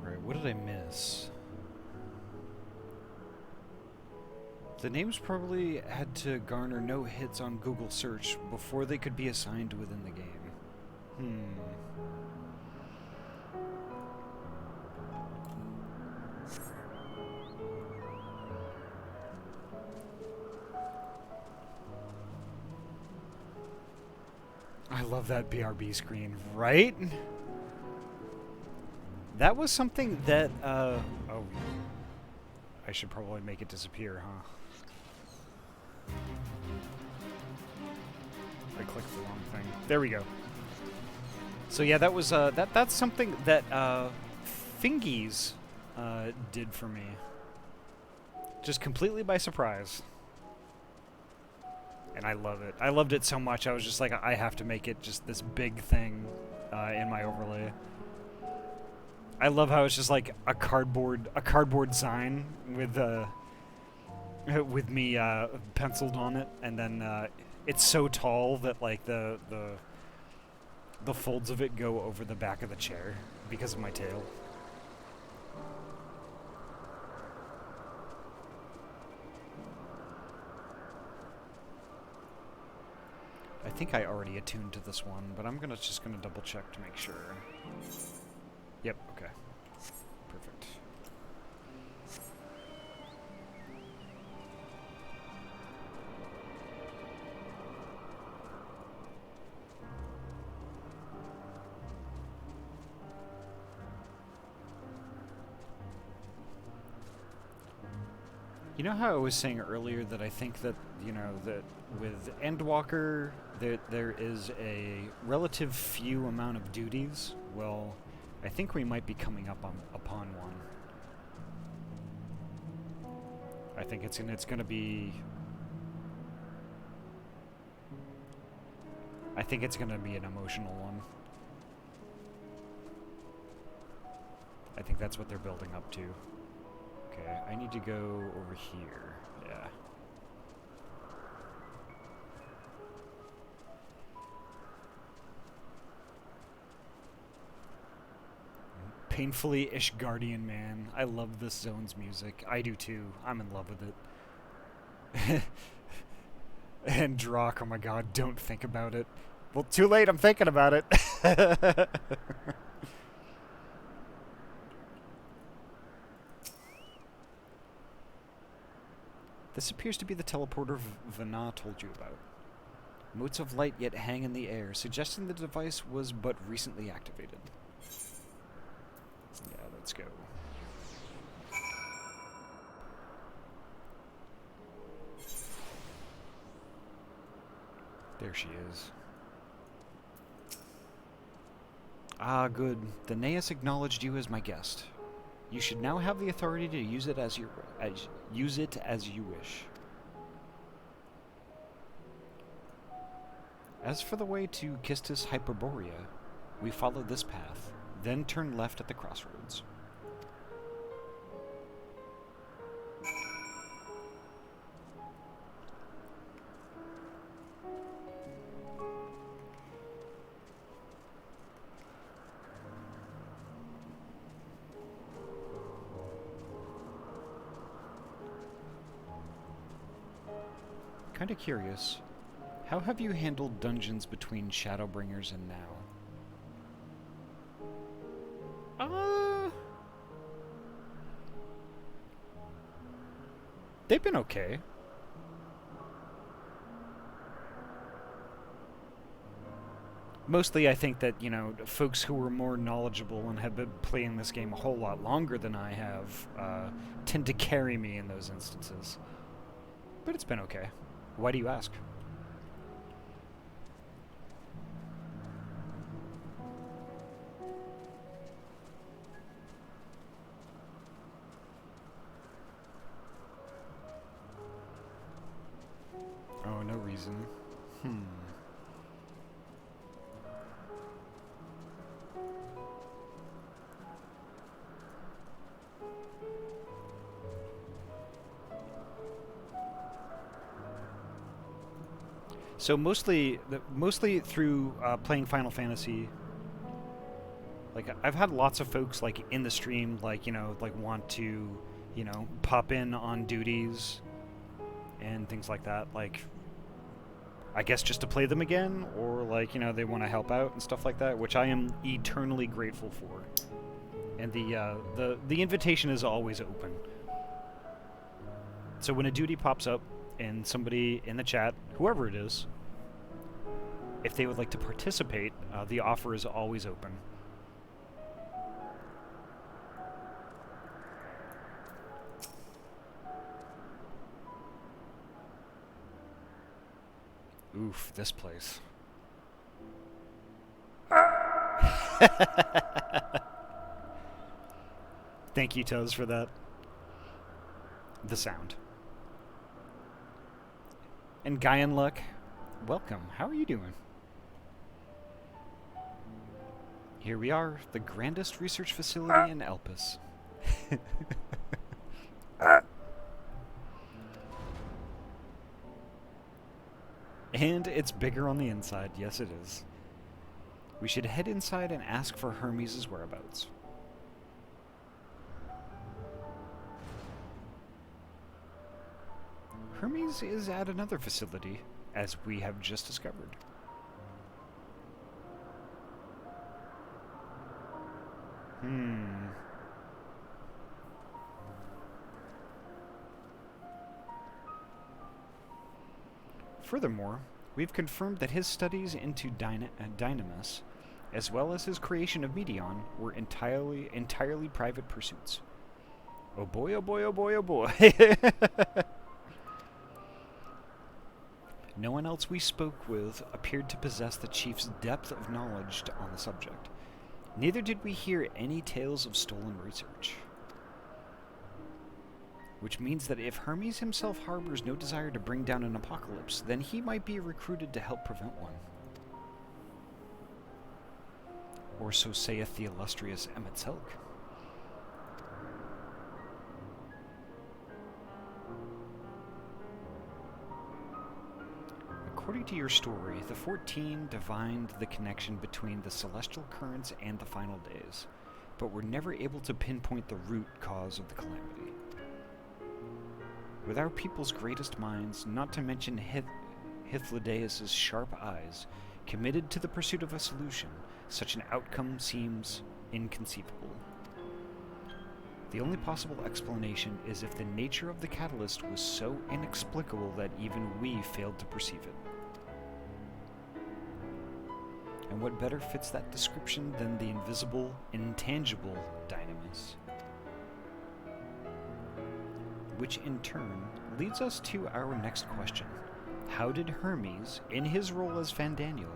S1: Alright, what did I miss? The names probably had to garner no hits on Google search before they could be assigned within the game. I love that BRB screen, right? That was something that, oh, I should probably make it disappear, huh? I clicked the wrong thing. There we go. So yeah, that was, that's something that, Fingies, did for me. Just completely by surprise. And I love it. I loved it so much, I was just like, I have to make it just this big thing in my overlay. I love how it's just like a cardboard sign with me penciled on it, and then it's so tall that like the folds of it go over the back of the chair because of my tail. I think I already attuned to this one, but I'm just gonna double check to make sure. Yep, okay. Perfect. You know how I was saying earlier that I think that, you know, that with Endwalker there is a relative few amount of duties? Well, I think we might be coming up upon one. I think it's gonna be... I think it's gonna be an emotional one. I think that's what they're building up to. Okay, I need to go over here. Yeah. Painfully Ishgardian, man. I love this zone's music. I do too. I'm in love with it. And Drock, oh my god, don't think about it. Well, too late, I'm thinking about it. This appears to be the teleporter Vana told you about. Motes of light yet hang in the air, suggesting the device was but recently activated. Yeah, let's go. There she is. Ah, good. The Naeus acknowledged you as my guest. You should now have the authority to use it as you wish. As for the way to Kistis Hyperborea, we follow this path, then turn left at the crossroads. Kinda curious, how have you handled dungeons between Shadowbringers and now? They've been okay. Mostly I think that, you know, folks who are more knowledgeable and have been playing this game a whole lot longer than I have tend to carry me in those instances. But it's been okay. Why do you ask? Oh, no reason. So mostly through playing Final Fantasy. Like, I've had lots of folks, like, in the stream, like, like, want to, pop in on duties and things like that. Like, I guess just to play them again, or, like, they want to help out and stuff like that, which I am eternally grateful for. And the invitation is always open. So when a duty pops up and somebody in the chat, whoever it is, if they would like to participate, the offer is always open. Oof, this place. Thank you, Toes, for that. The sound. And Gaian Luck, welcome. How are you doing? Here we are, the grandest research facility in Elpis. And it's bigger on the inside. Yes, it is. We should head inside and ask for Hermes' whereabouts. Hermes is at another facility, as we have just discovered. Furthermore, we've confirmed that his studies into Dynamis, as well as his creation of Medion, were entirely private pursuits. Oh boy, oh boy, oh boy, oh boy. No one else we spoke with appeared to possess the chief's depth of knowledge on the subject. Neither did we hear any tales of stolen research. Which means that if Hermes himself harbors no desire to bring down an apocalypse, then he might be recruited to help prevent one. Or so saith the illustrious Emetzelk. According to your story, the 14 divined the connection between the celestial currents and the final days, but were never able to pinpoint the root cause of the calamity. With our people's greatest minds, not to mention Hythlodaeus' sharp eyes, committed to the pursuit of a solution, such an outcome seems inconceivable. The only possible explanation is if the nature of the catalyst was so inexplicable that even we failed to perceive it. And what better fits that description than the invisible, intangible Dynamis? Which in turn leads us to our next question. How did Hermes, in his role as Fandaniel,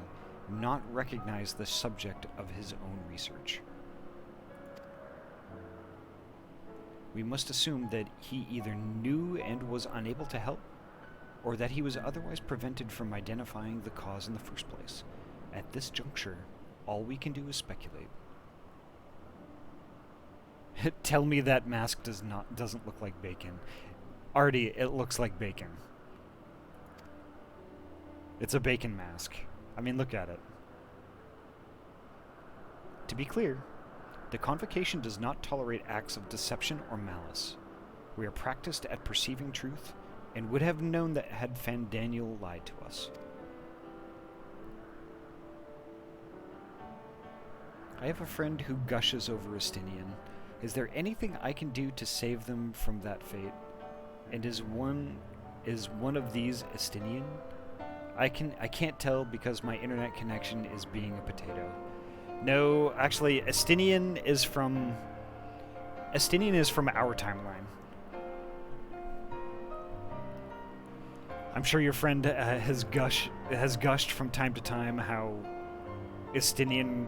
S1: not recognize the subject of his own research? We must assume that he either knew and was unable to help, or that he was otherwise prevented from identifying the cause in the first place. At this juncture, all we can do is speculate. Tell me that mask doesn't look like bacon. Ahty, it looks like bacon. It's a bacon mask. I mean, look at it. To be clear, the Convocation does not tolerate acts of deception or malice. We are practiced at perceiving truth, and would have known that had Fandaniel lied to us. I have a friend who gushes over Estinian. Is there anything I can do to save them from that fate? And is one of these Estinian? I can't tell because my internet connection is being a potato. No, actually, Estinian is from our timeline. I'm sure your friend has gushed from time to time how Estinian,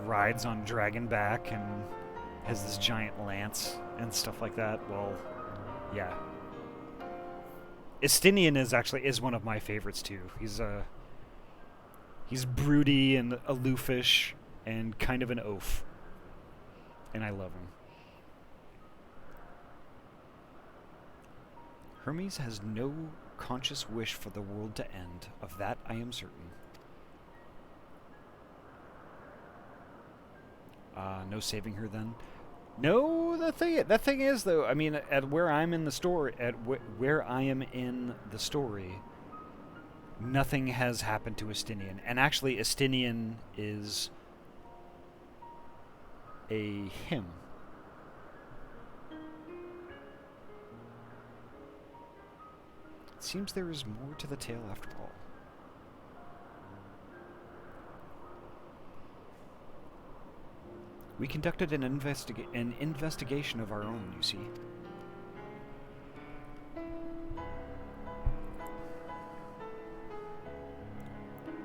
S1: rides on dragonback and has this giant lance and stuff like that. Well, yeah. Estinian is one of my favorites too. He's broody and aloofish and kind of an oaf. And I love him. Hermes has no conscious wish for the world to end. Of that I am certain. No saving her then. No, the thing is though, I mean, at where I'm in the story, where I am in the story, nothing has happened to Estinian, and actually, Estinian is a him. It seems there is more to the tale after all. We conducted an investigation of our own, you see.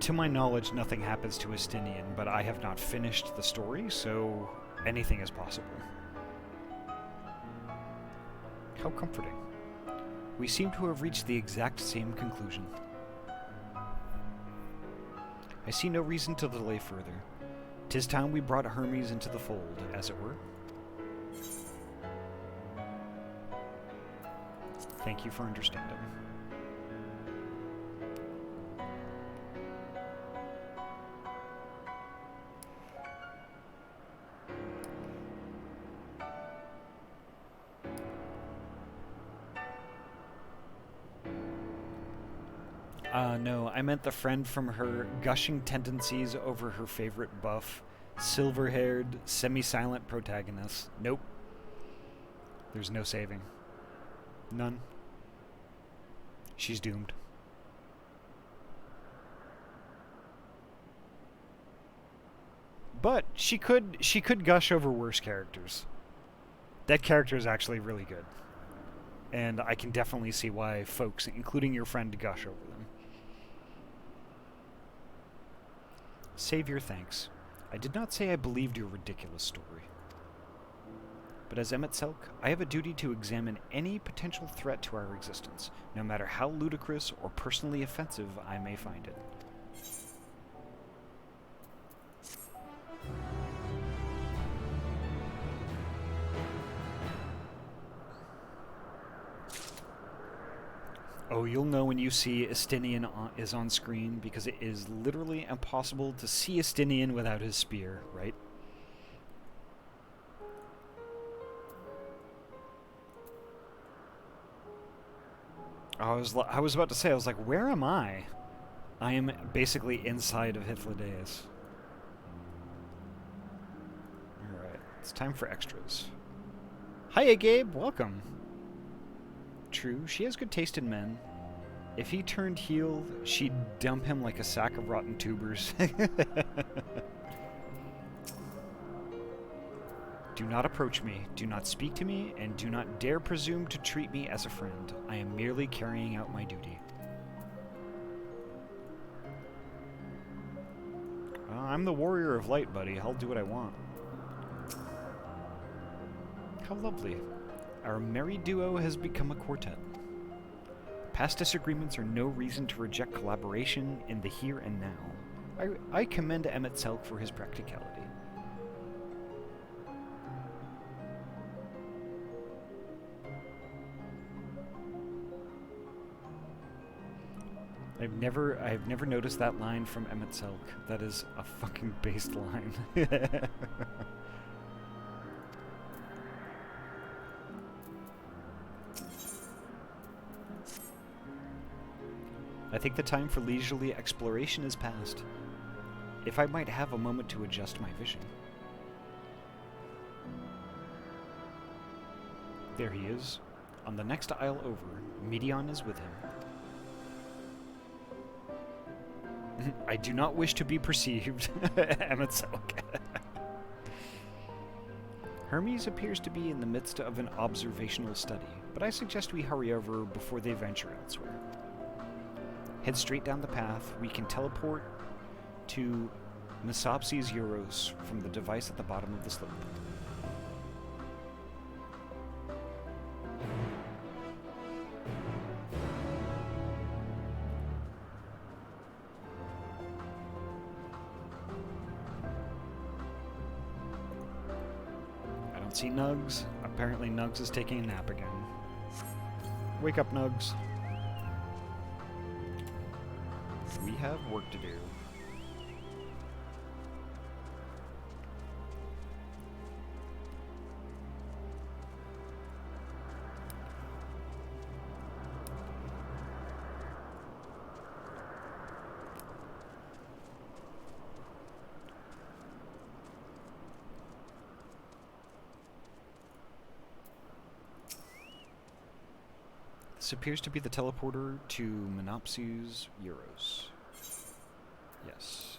S1: To my knowledge, nothing happens to Estinian, but I have not finished the story, so anything is possible. How comforting. We seem to have reached the exact same conclusion. I see no reason to delay further. 'Tis time we brought Hermes into the fold, as it were. Thank you for understanding. No, I meant the friend from her gushing tendencies over her favorite buff, silver-haired, semi-silent protagonist. Nope. There's no saving. None. She's doomed. But she could gush over worse characters. That character is actually really good. And I can definitely see why folks, including your friend, gush over them. Save your thanks. I did not say I believed your ridiculous story. But as Emmett Selk, I have a duty to examine any potential threat to our existence, no matter how ludicrous or personally offensive I may find it. Oh, you'll know when you see Estinian is on screen, because it is literally impossible to see Estinian without his spear, right? I was about to say, I was like, where am I? I am basically inside of Hythlodaeus. Alright, it's time for extras. Hiya, Gabe, welcome. True, she has good taste in men. If he turned heel, she'd dump him like a sack of rotten tubers. Do not approach me, do not speak to me, and do not dare presume to treat me as a friend. I am merely carrying out my duty. I'm the warrior of light, buddy. I'll do what I want. How lovely. Our merry duo has become a quartet. Past disagreements are no reason to reject collaboration in the here and now. I commend Emmett Selk for his practicality. I've never noticed that line from Emmett Selk. That is a fucking based line. I think the time for leisurely exploration is past. If I might have a moment to adjust my vision. There he is. On the next aisle over, Medion is with him. I do not wish to be perceived. Emmett Selk. Hermes appears to be in the midst of an observational study, but I suggest we hurry over before they venture elsewhere. Head straight down the path. We can teleport to Mesopsis Euros from the device at the bottom of the slope. I don't see Nugs. Apparently Nugs is taking a nap again. Wake up, Nugs. we have work to do. This appears to be the teleporter to Monopsius Euros. Yes.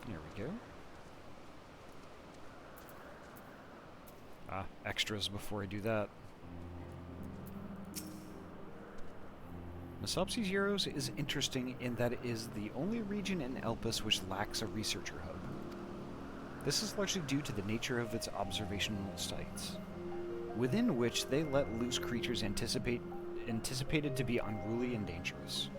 S1: There we go. Ah, extras before I do that. Monopsius Euros is interesting in that it is the only region in Elpis which lacks a researcher hub. This is largely due to the nature of its observational sites, within which they let loose creatures anticipated to be unruly and dangerous.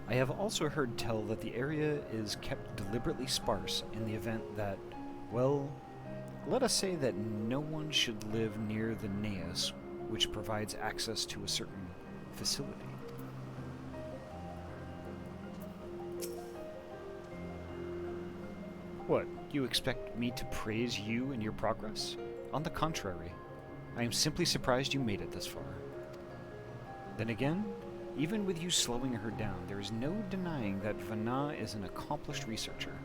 S1: I have also heard tell that the area is kept deliberately sparse in the event that, well, let us say that no one should live near the naos, which provides access to a certain facility. What, you expect me to praise you and your progress? On the contrary, I am simply surprised you made it this far. Then again, even with you slowing her down, there is no denying that Vana is an accomplished researcher.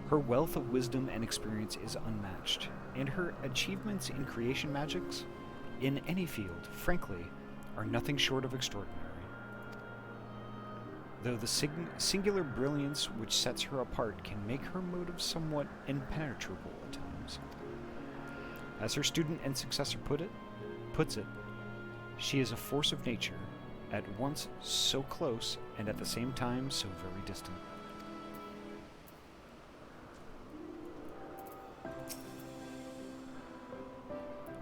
S1: Her wealth of wisdom and experience is unmatched, and her achievements in creation magics, in any field, frankly, are nothing short of extraordinary. Though the singular brilliance which sets her apart can make her motives somewhat impenetrable at times. As her student and successor puts it, she is a force of nature, at once so close and at the same time so very distant.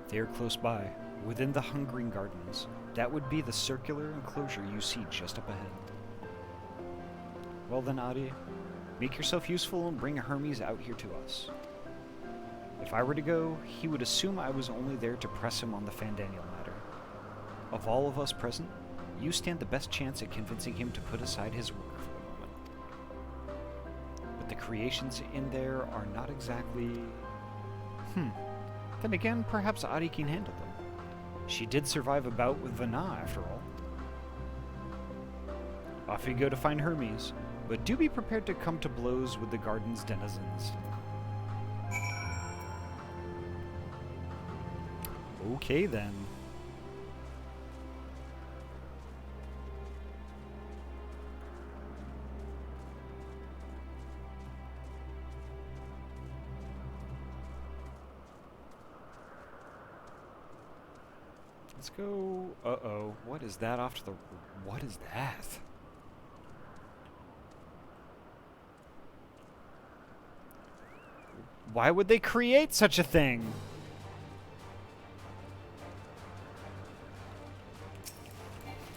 S1: They are close by, within the Hungering Gardens. That would be the circular enclosure you see just up ahead. Well then, Ahty, make yourself useful and bring Hermes out here to us. If I were to go, he would assume I was only there to press him on the Fandaniel matter. Of all of us present, you stand the best chance at convincing him to put aside his work for the moment. But the creations in there are not exactly... Then again, perhaps Ahty can handle them. She did survive a bout with Vana, after all. Off you go to find Hermes, but do be prepared to come to blows with the garden's denizens. Okay then. Let's go... Uh-oh. What is that off to the... What is that? Why would they create such a thing?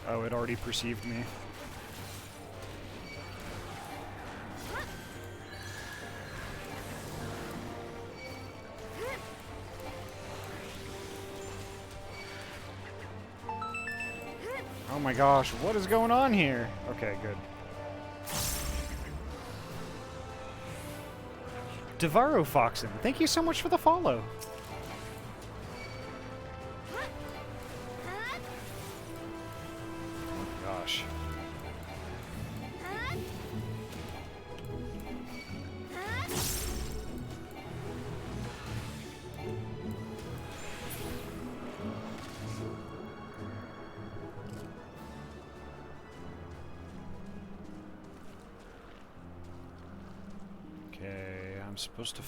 S1: Oh, it already perceived me. Oh my gosh, what is going on here? Okay, good. Devaro Foxen, thank you so much for the follow. Oh gosh. I'm supposed to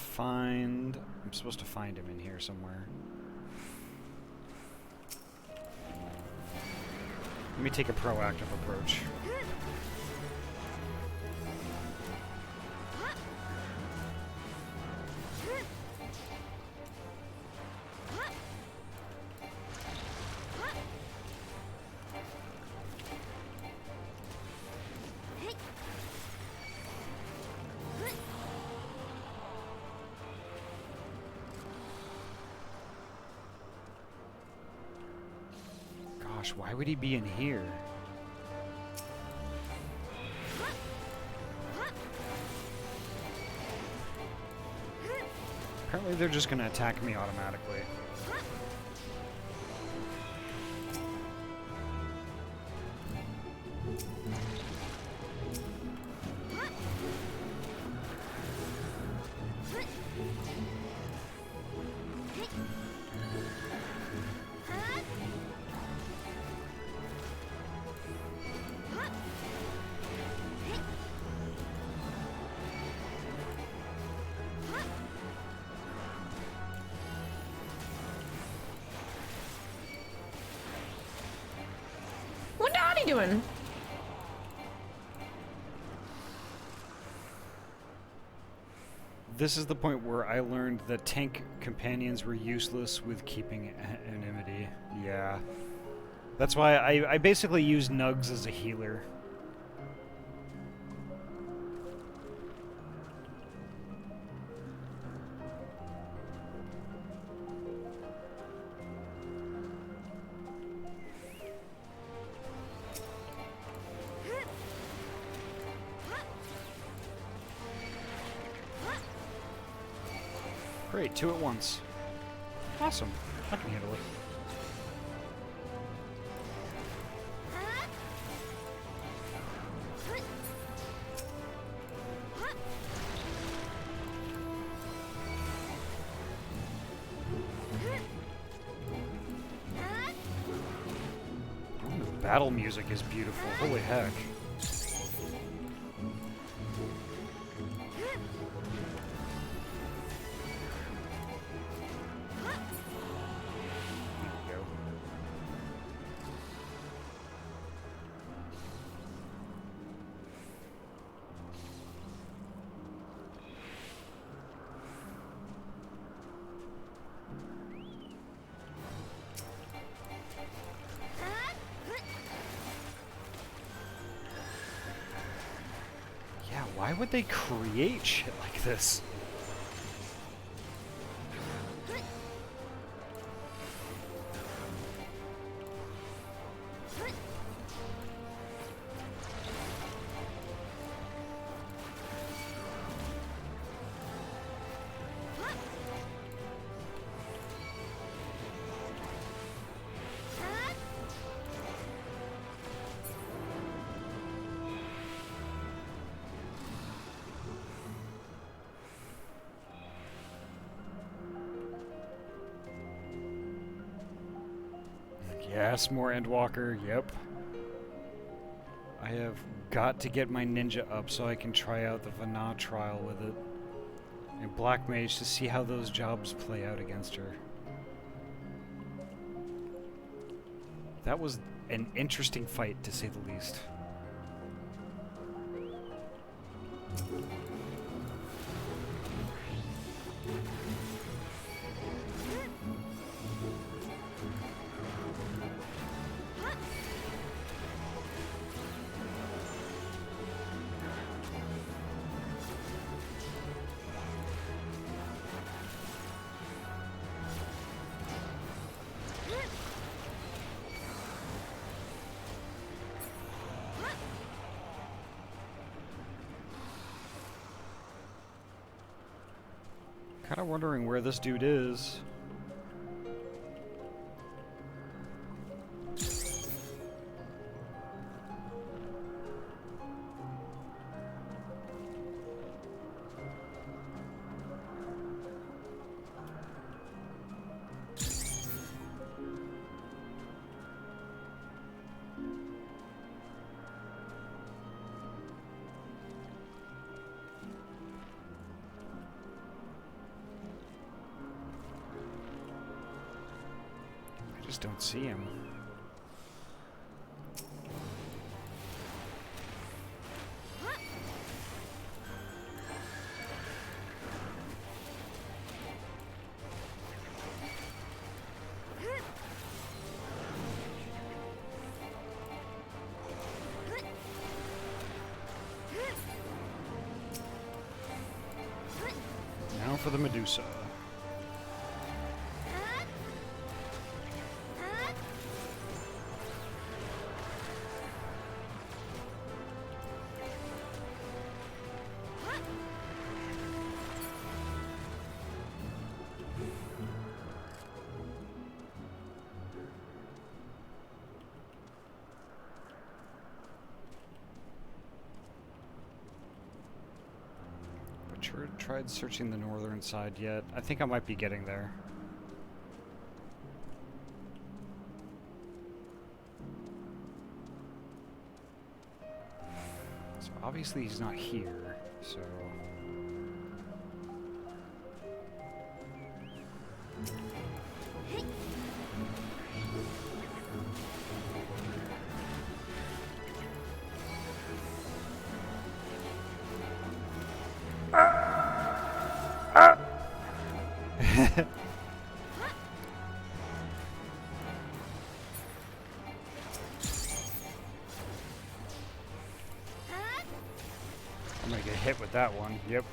S1: find him in here somewhere. Let me take a proactive approach. gosh, why would he be in here? Apparently they're just gonna attack me automatically.
S9: What the Ahty doing?
S1: This is the point where I learned that tank companions were useless with keeping anonymity. Yeah. That's why I basically use Nugs as a healer. Great, 2 at once. Awesome. I can handle it. Ooh, the battle music is beautiful. Holy heck. Why would they create shit like this? Yes, more Endwalker, yep. I have got to get my ninja up so I can try out the Vana trial with it. And Black Mage to see how those jobs play out against her. That was an interesting fight, to say the least. Kinda wondering where this dude is. Just don't see him. Now for the Medusa. tried searching the northern side yet. I think I might be getting there. So obviously he's not here, so... I'm gonna get hit with that one. Yep.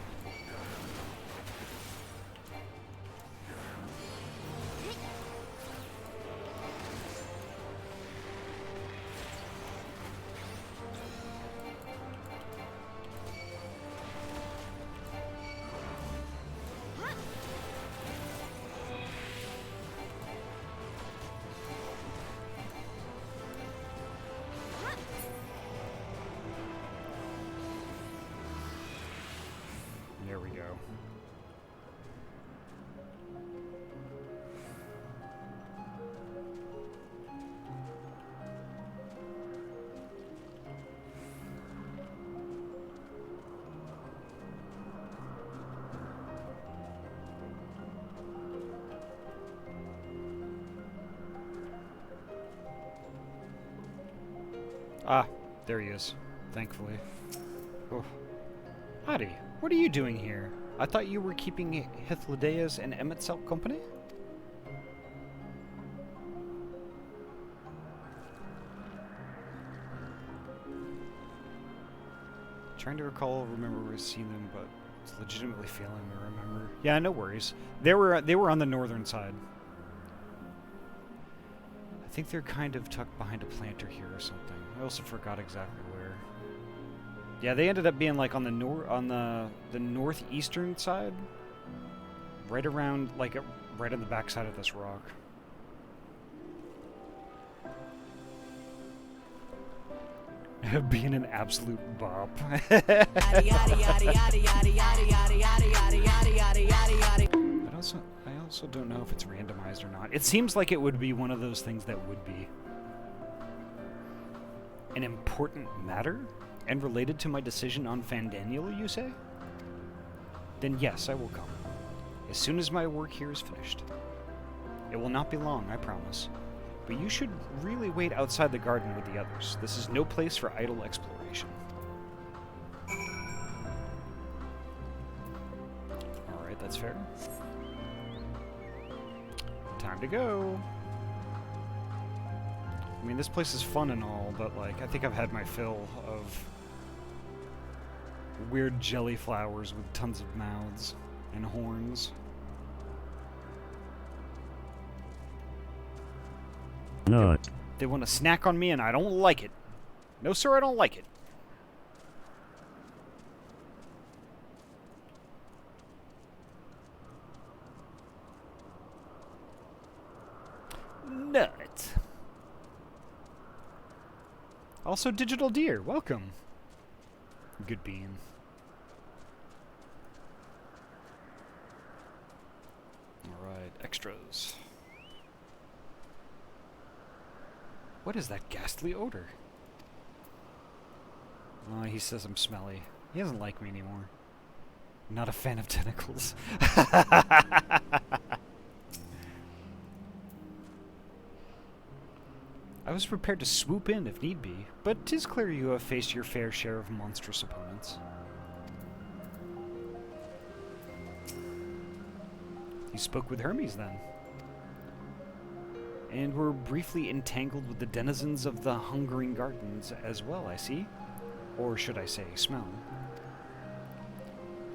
S1: There we go. Ah, there he is, thankfully. Oh. Ahty, what are you doing here? I thought you were keeping Hythlodaeus and Emet company? Trying to remember seeing them, but it's legitimately failing to remember. Yeah, no worries. They were on the northern side. I think they're kind of tucked behind a planter here or something. I also forgot exactly where. Yeah, they ended up being like on the northeastern side, right around right on the backside of this rock. Being an absolute bop. I also don't know if it's randomized or not. It seems like it would be one of those things that would be an important matter and related to my decision on Fandaniel, you say? Then yes, I will come. As soon as my work here is finished. It will not be long, I promise. But you should really wait outside the garden with the others. This is no place for idle exploration. Alright, that's fair. Time to go. I mean, this place is fun and all, but, like, I think I've had my fill of weird jelly flowers with tons of mouths and horns.
S10: No.
S1: They want to snack on me, and I don't like it. No, sir, I don't like it. Nut. Also, Digital Deer, welcome. Good bean. Alright, extras. What is that ghastly odor? Oh, he says I'm smelly. He doesn't like me anymore. Not a fan of tentacles. I was prepared to swoop in if need be, but 'tis clear you have faced your fair share of monstrous opponents. You spoke with Hermes, then? And were briefly entangled with the denizens of the Hungering Gardens as well, I see. Or should I say, smell.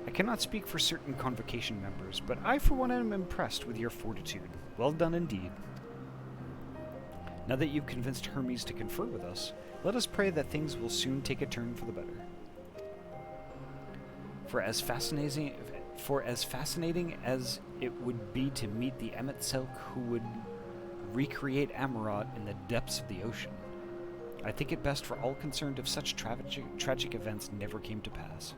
S1: I cannot speak for certain Convocation members, but I for one am impressed with your fortitude. Well done indeed. Now that you've convinced Hermes to confer with us, let us pray that things will soon take a turn for the better. For as fascinating as it would be to meet the Emet who would recreate Amarat in the depths of the ocean, I think it best for all concerned if such tragic events never came to pass.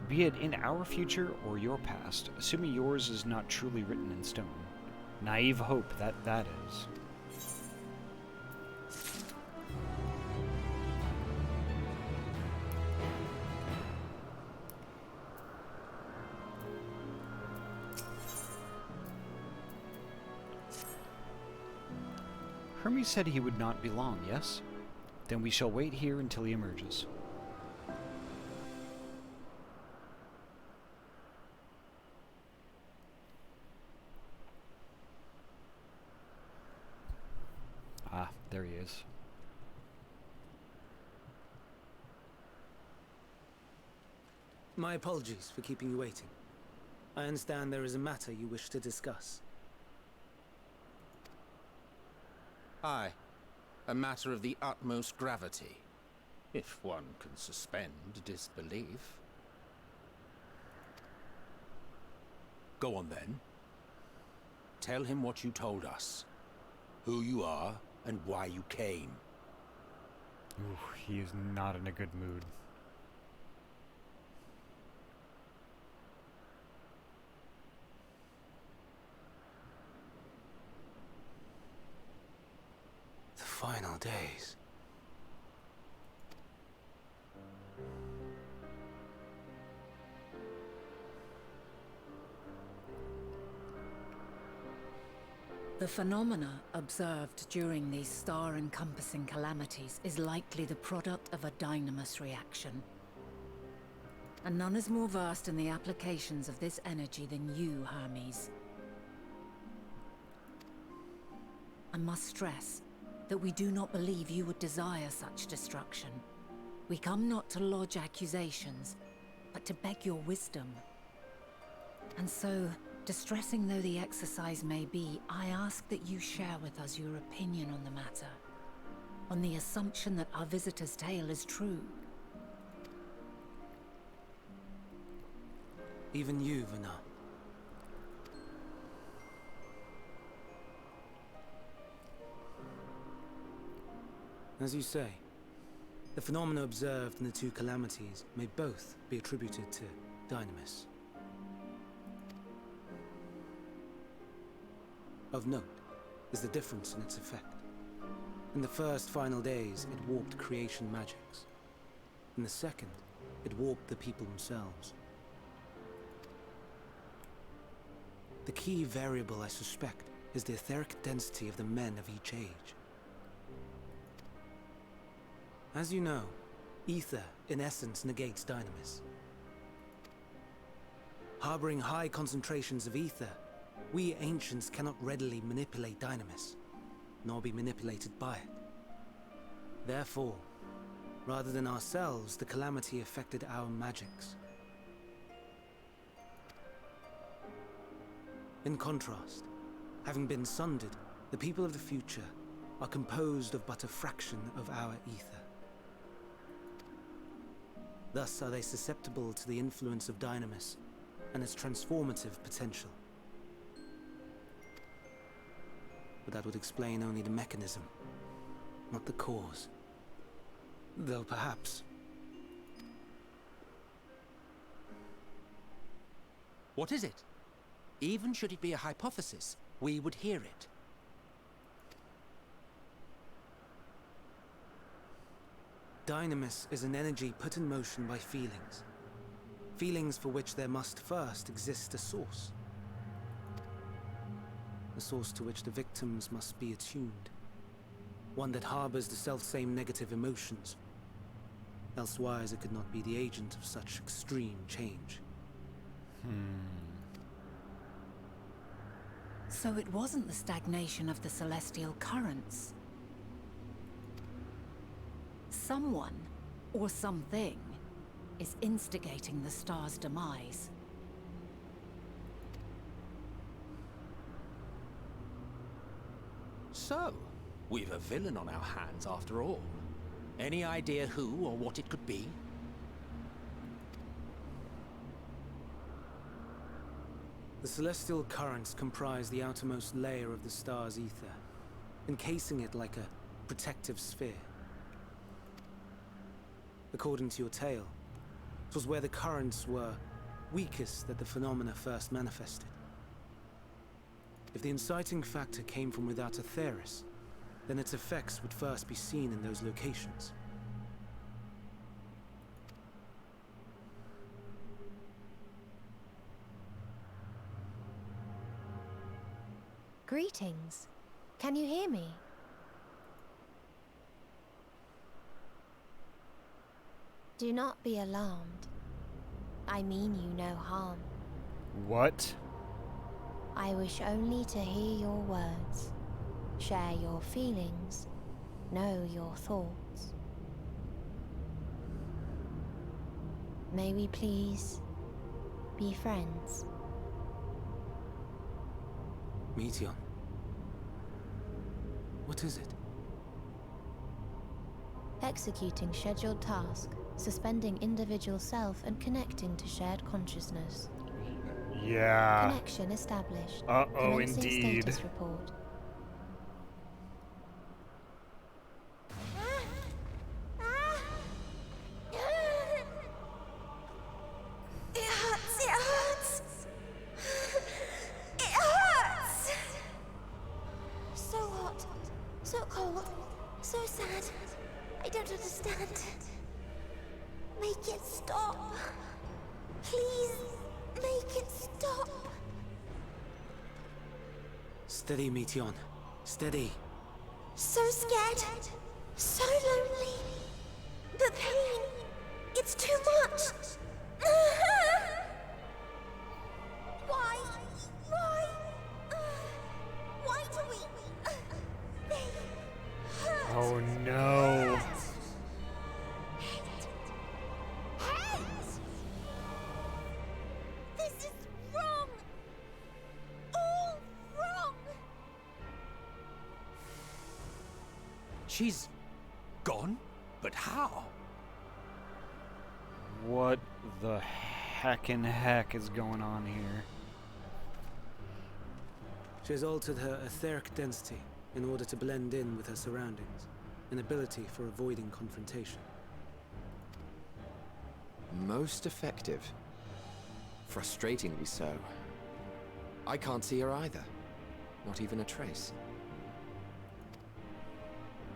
S1: Be it in our future or your past, assuming yours is not truly written in stone. Naive hope that is. Hermes said he would not be long, yes? Then we shall wait here until he emerges. Ah, there he is.
S8: My apologies for keeping you waiting. I understand there is a matter you wish to discuss.
S3: Aye. A matter of the utmost gravity. If one can suspend disbelief. Go on then. Tell him what you told us. Who you are and why you came.
S1: Ooh, he is not in a good mood.
S8: The final days.
S4: The phenomena observed during these star-encompassing calamities is likely the product of a dynamis reaction. And none is more versed in the applications of this energy than you, Hermes. I must stress that we do not believe you would desire such destruction. We come not to lodge accusations, but to beg your wisdom. And so, distressing though the exercise may be, I ask that you share with us your opinion on the matter, on the assumption that our visitor's tale is true.
S8: Even you, Vana. As you say, the phenomena observed in the two calamities may both be attributed to dynamis. Of note is the difference in its effect. In the first final days, it warped creation magics. In the second, it warped the people themselves. The key variable, I suspect, is the etheric density of the men of each age. As you know, ether, in essence, negates dynamis. Harboring high concentrations of ether, we ancients cannot readily manipulate dynamis, nor be manipulated by it. Therefore, rather than ourselves, the calamity affected our magics. In contrast, having been sundered, the people of the future are composed of but a fraction of our ether. Thus are they susceptible to the influence of dynamis and its transformative potential. But that would explain only the mechanism, not the cause. Though perhaps...
S3: What is it? Even should it be a hypothesis, we would hear it.
S8: Dynamis is an energy put in motion by feelings. Feelings for which there must first exist a source. A source to which the victims must be attuned. One that harbors the selfsame negative emotions. Elsewise it could not be the agent of such extreme change.
S4: So it wasn't the stagnation of the celestial currents. Someone, or something, is instigating the star's demise.
S3: So, we've a villain on our hands after all. Any idea who or what it could be?
S8: The celestial currents comprise the outermost layer of the star's ether, encasing it like a protective sphere. According to your tale, It was where the currents were weakest that the phenomena first manifested. If the inciting factor came from without Aetheris, then its effects would first be seen in those locations.
S7: Greetings. Can you hear me? Do not be alarmed. I mean you no harm.
S1: What?
S7: I wish only to hear your words, share your feelings, know your thoughts. May we please be friends?
S8: Meteion. What is it?
S7: Executing scheduled task, suspending individual self and connecting to shared consciousness.
S1: Yeah.
S7: Connection established.
S1: Uh-oh,
S7: Commencing
S1: indeed.
S7: Status report.
S6: It hurts, it hurts. It hurts. So hot, so cold, so sad. I don't understand. Make it stop. Please, make it stop.
S8: Steady, Meteion. Steady.
S6: So scared, so lonely. The pain, it's too much. Why? Why do we? They hurt.
S1: Oh no.
S6: Hate. This is wrong. All wrong.
S3: She's gone? But how?
S1: What the heckin' heck is going on here?
S8: She has altered her etheric density in order to blend in with her surroundings, an ability for avoiding confrontation.
S2: Most effective. Frustratingly so. I can't see her either. Not even a trace.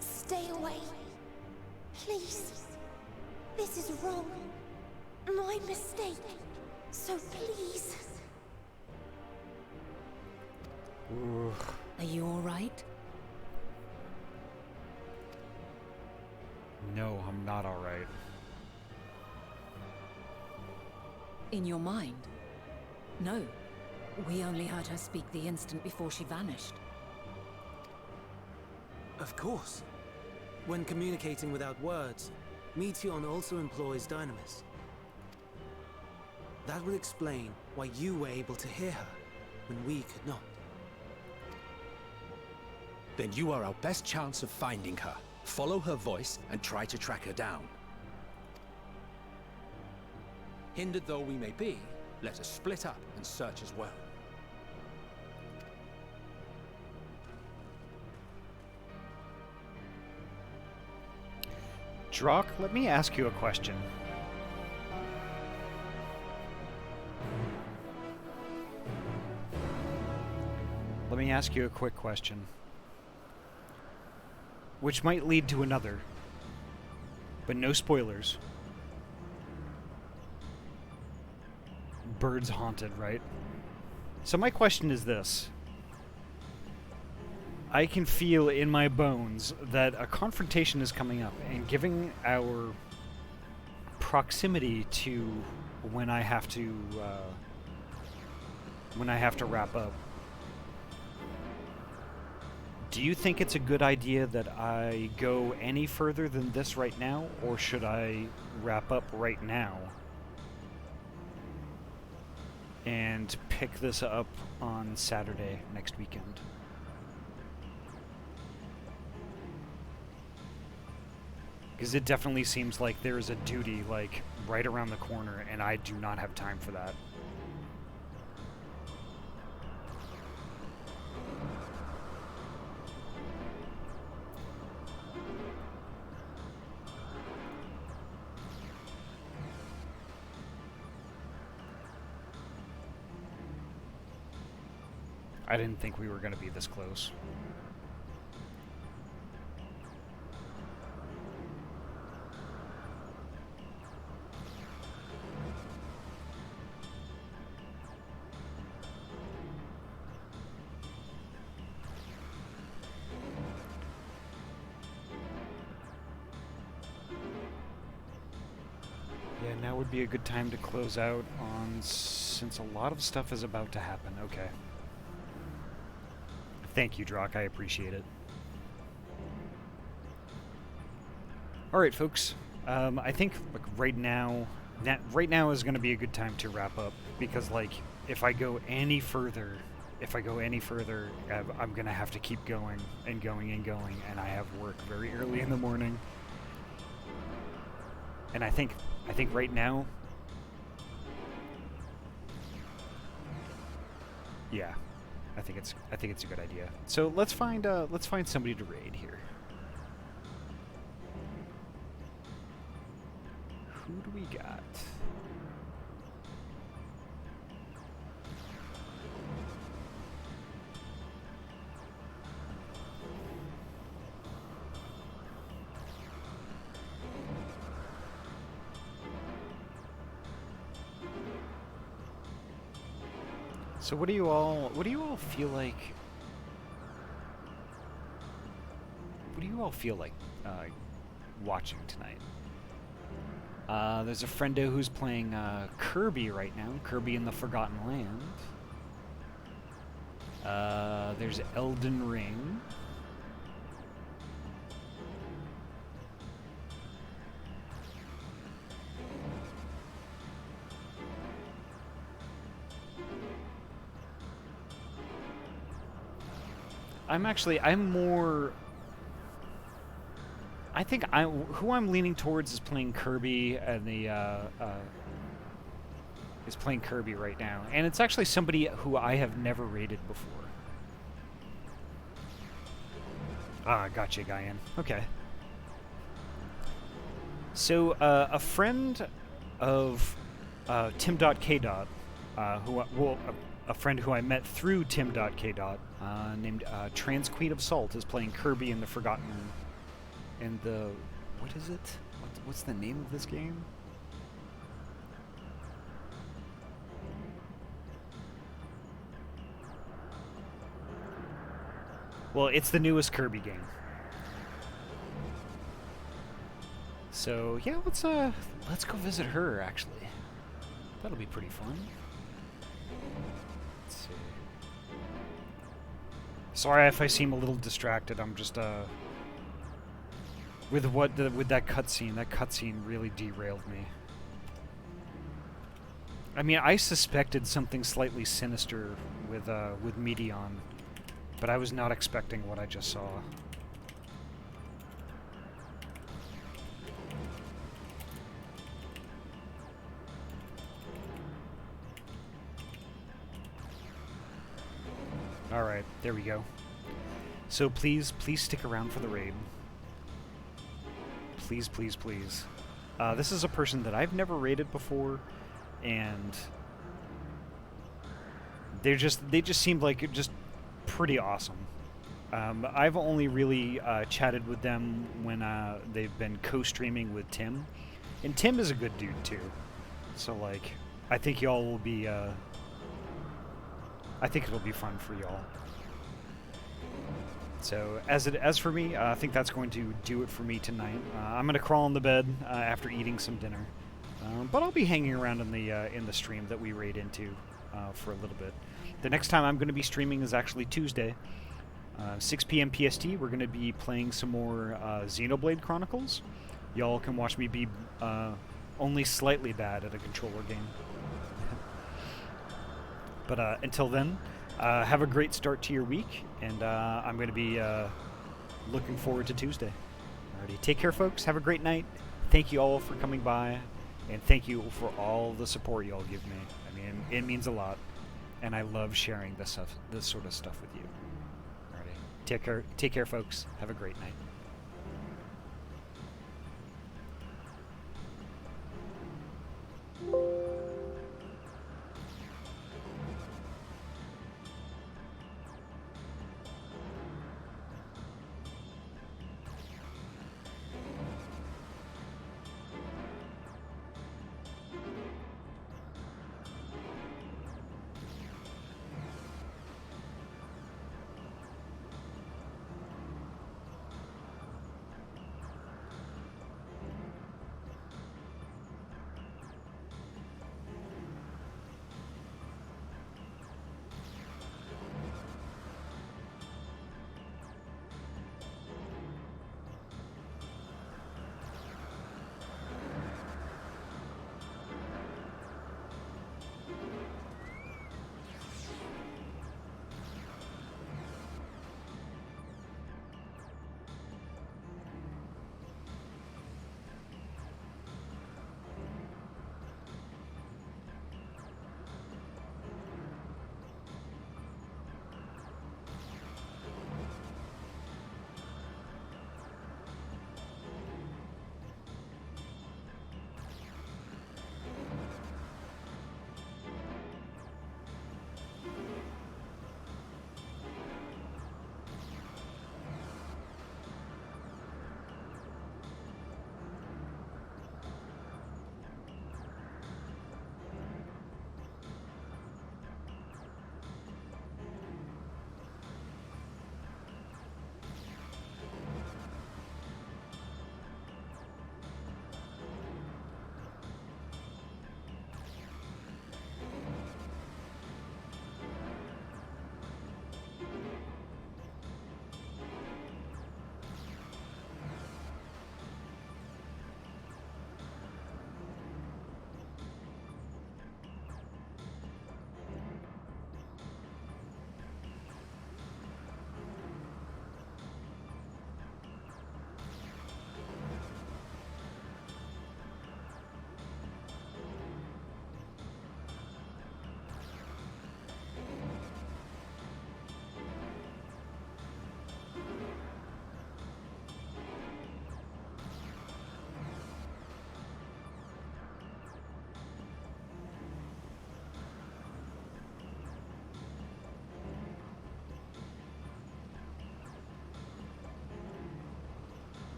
S6: Stay away. Please. This is wrong. My mistake. So please.
S4: Are you all right?
S1: No, I'm not alright.
S4: In your mind? No. We only heard her speak the instant before she vanished.
S8: Of course. When communicating without words, Meteion also employs dynamis. That would explain why you were able to hear her, when we could not.
S3: Then you are our best chance of finding her. Follow her voice and try to track her down. Hindered though we may be, let us split up and search as well.
S1: Drock, let me ask you a question. Let me ask you a quick question. Which might lead to another. But no spoilers. Birds haunted, right? So my question is this. I can feel in my bones that a confrontation is coming up, and given our proximity to when I have to wrap up, do you think it's a good idea that I go any further than this right now, or should I wrap up right now and pick this up on Saturday next weekend? Because it definitely seems like there is a duty, like, right around the corner, and I do not have time for that. I didn't think we were going to be this close. Yeah, now would be a good time to close out on, since a lot of stuff is about to happen. Okay. Thank you, Drock. I appreciate it. Alright, folks. I think like, right now is going to be a good time to wrap up, because like if I go any further, I'm going to have to keep going and going and going, and I have work very early in the morning. And I think right now, yeah, I think it's a good idea. So let's find somebody to raid here. Who do we got? So what do you all feel like? What do you all feel like watching tonight? There's a friendo who's playing Kirby right now, Kirby in the Forgotten Land. There's Elden Ring. I think who I'm leaning towards is playing Kirby, and is playing Kirby right now, and it's actually somebody who I have never raided before. Ah, gotcha, Guyan. Okay. So a friend of Tim.K. A friend who I met through Tim.K. Named Trans Queen of Salt is playing Kirby in the Forgotten. And what is it? What's the name of this game? Well, it's the newest Kirby game. So yeah, let's go visit her. Actually, that'll be pretty fun. Let's see. Sorry if I seem a little distracted. I'm just with that cutscene. That cutscene really derailed me. I mean, I suspected something slightly sinister with Meteon, but I was not expecting what I just saw. Alright, there we go. So please stick around for the raid. Please, please, please. This is a person that I've never raided before, and they just seemed like just pretty awesome. I've only really chatted with them when they've been co-streaming with Tim, and Tim is a good dude too. So like, I think y'all will be. I think it'll be fun for y'all. So as for me, I think that's going to do it for me tonight. I'm gonna crawl in the bed after eating some dinner, but I'll be hanging around in the stream that we raid into for a little bit. The next time I'm going to be streaming is actually Tuesday, 6 p.m. PST. We're going to be playing some more Xenoblade Chronicles. Y'all can watch me be only slightly bad at a controller game. But until then, have a great start to your week, and I'm going to be looking forward to Tuesday. Alrighty, take care, folks. Have a great night. Thank you all for coming by, and thank you for all the support y'all give me. I mean, it means a lot, and I love sharing this sort of stuff with you. Alrighty, take care, folks. Have a great night.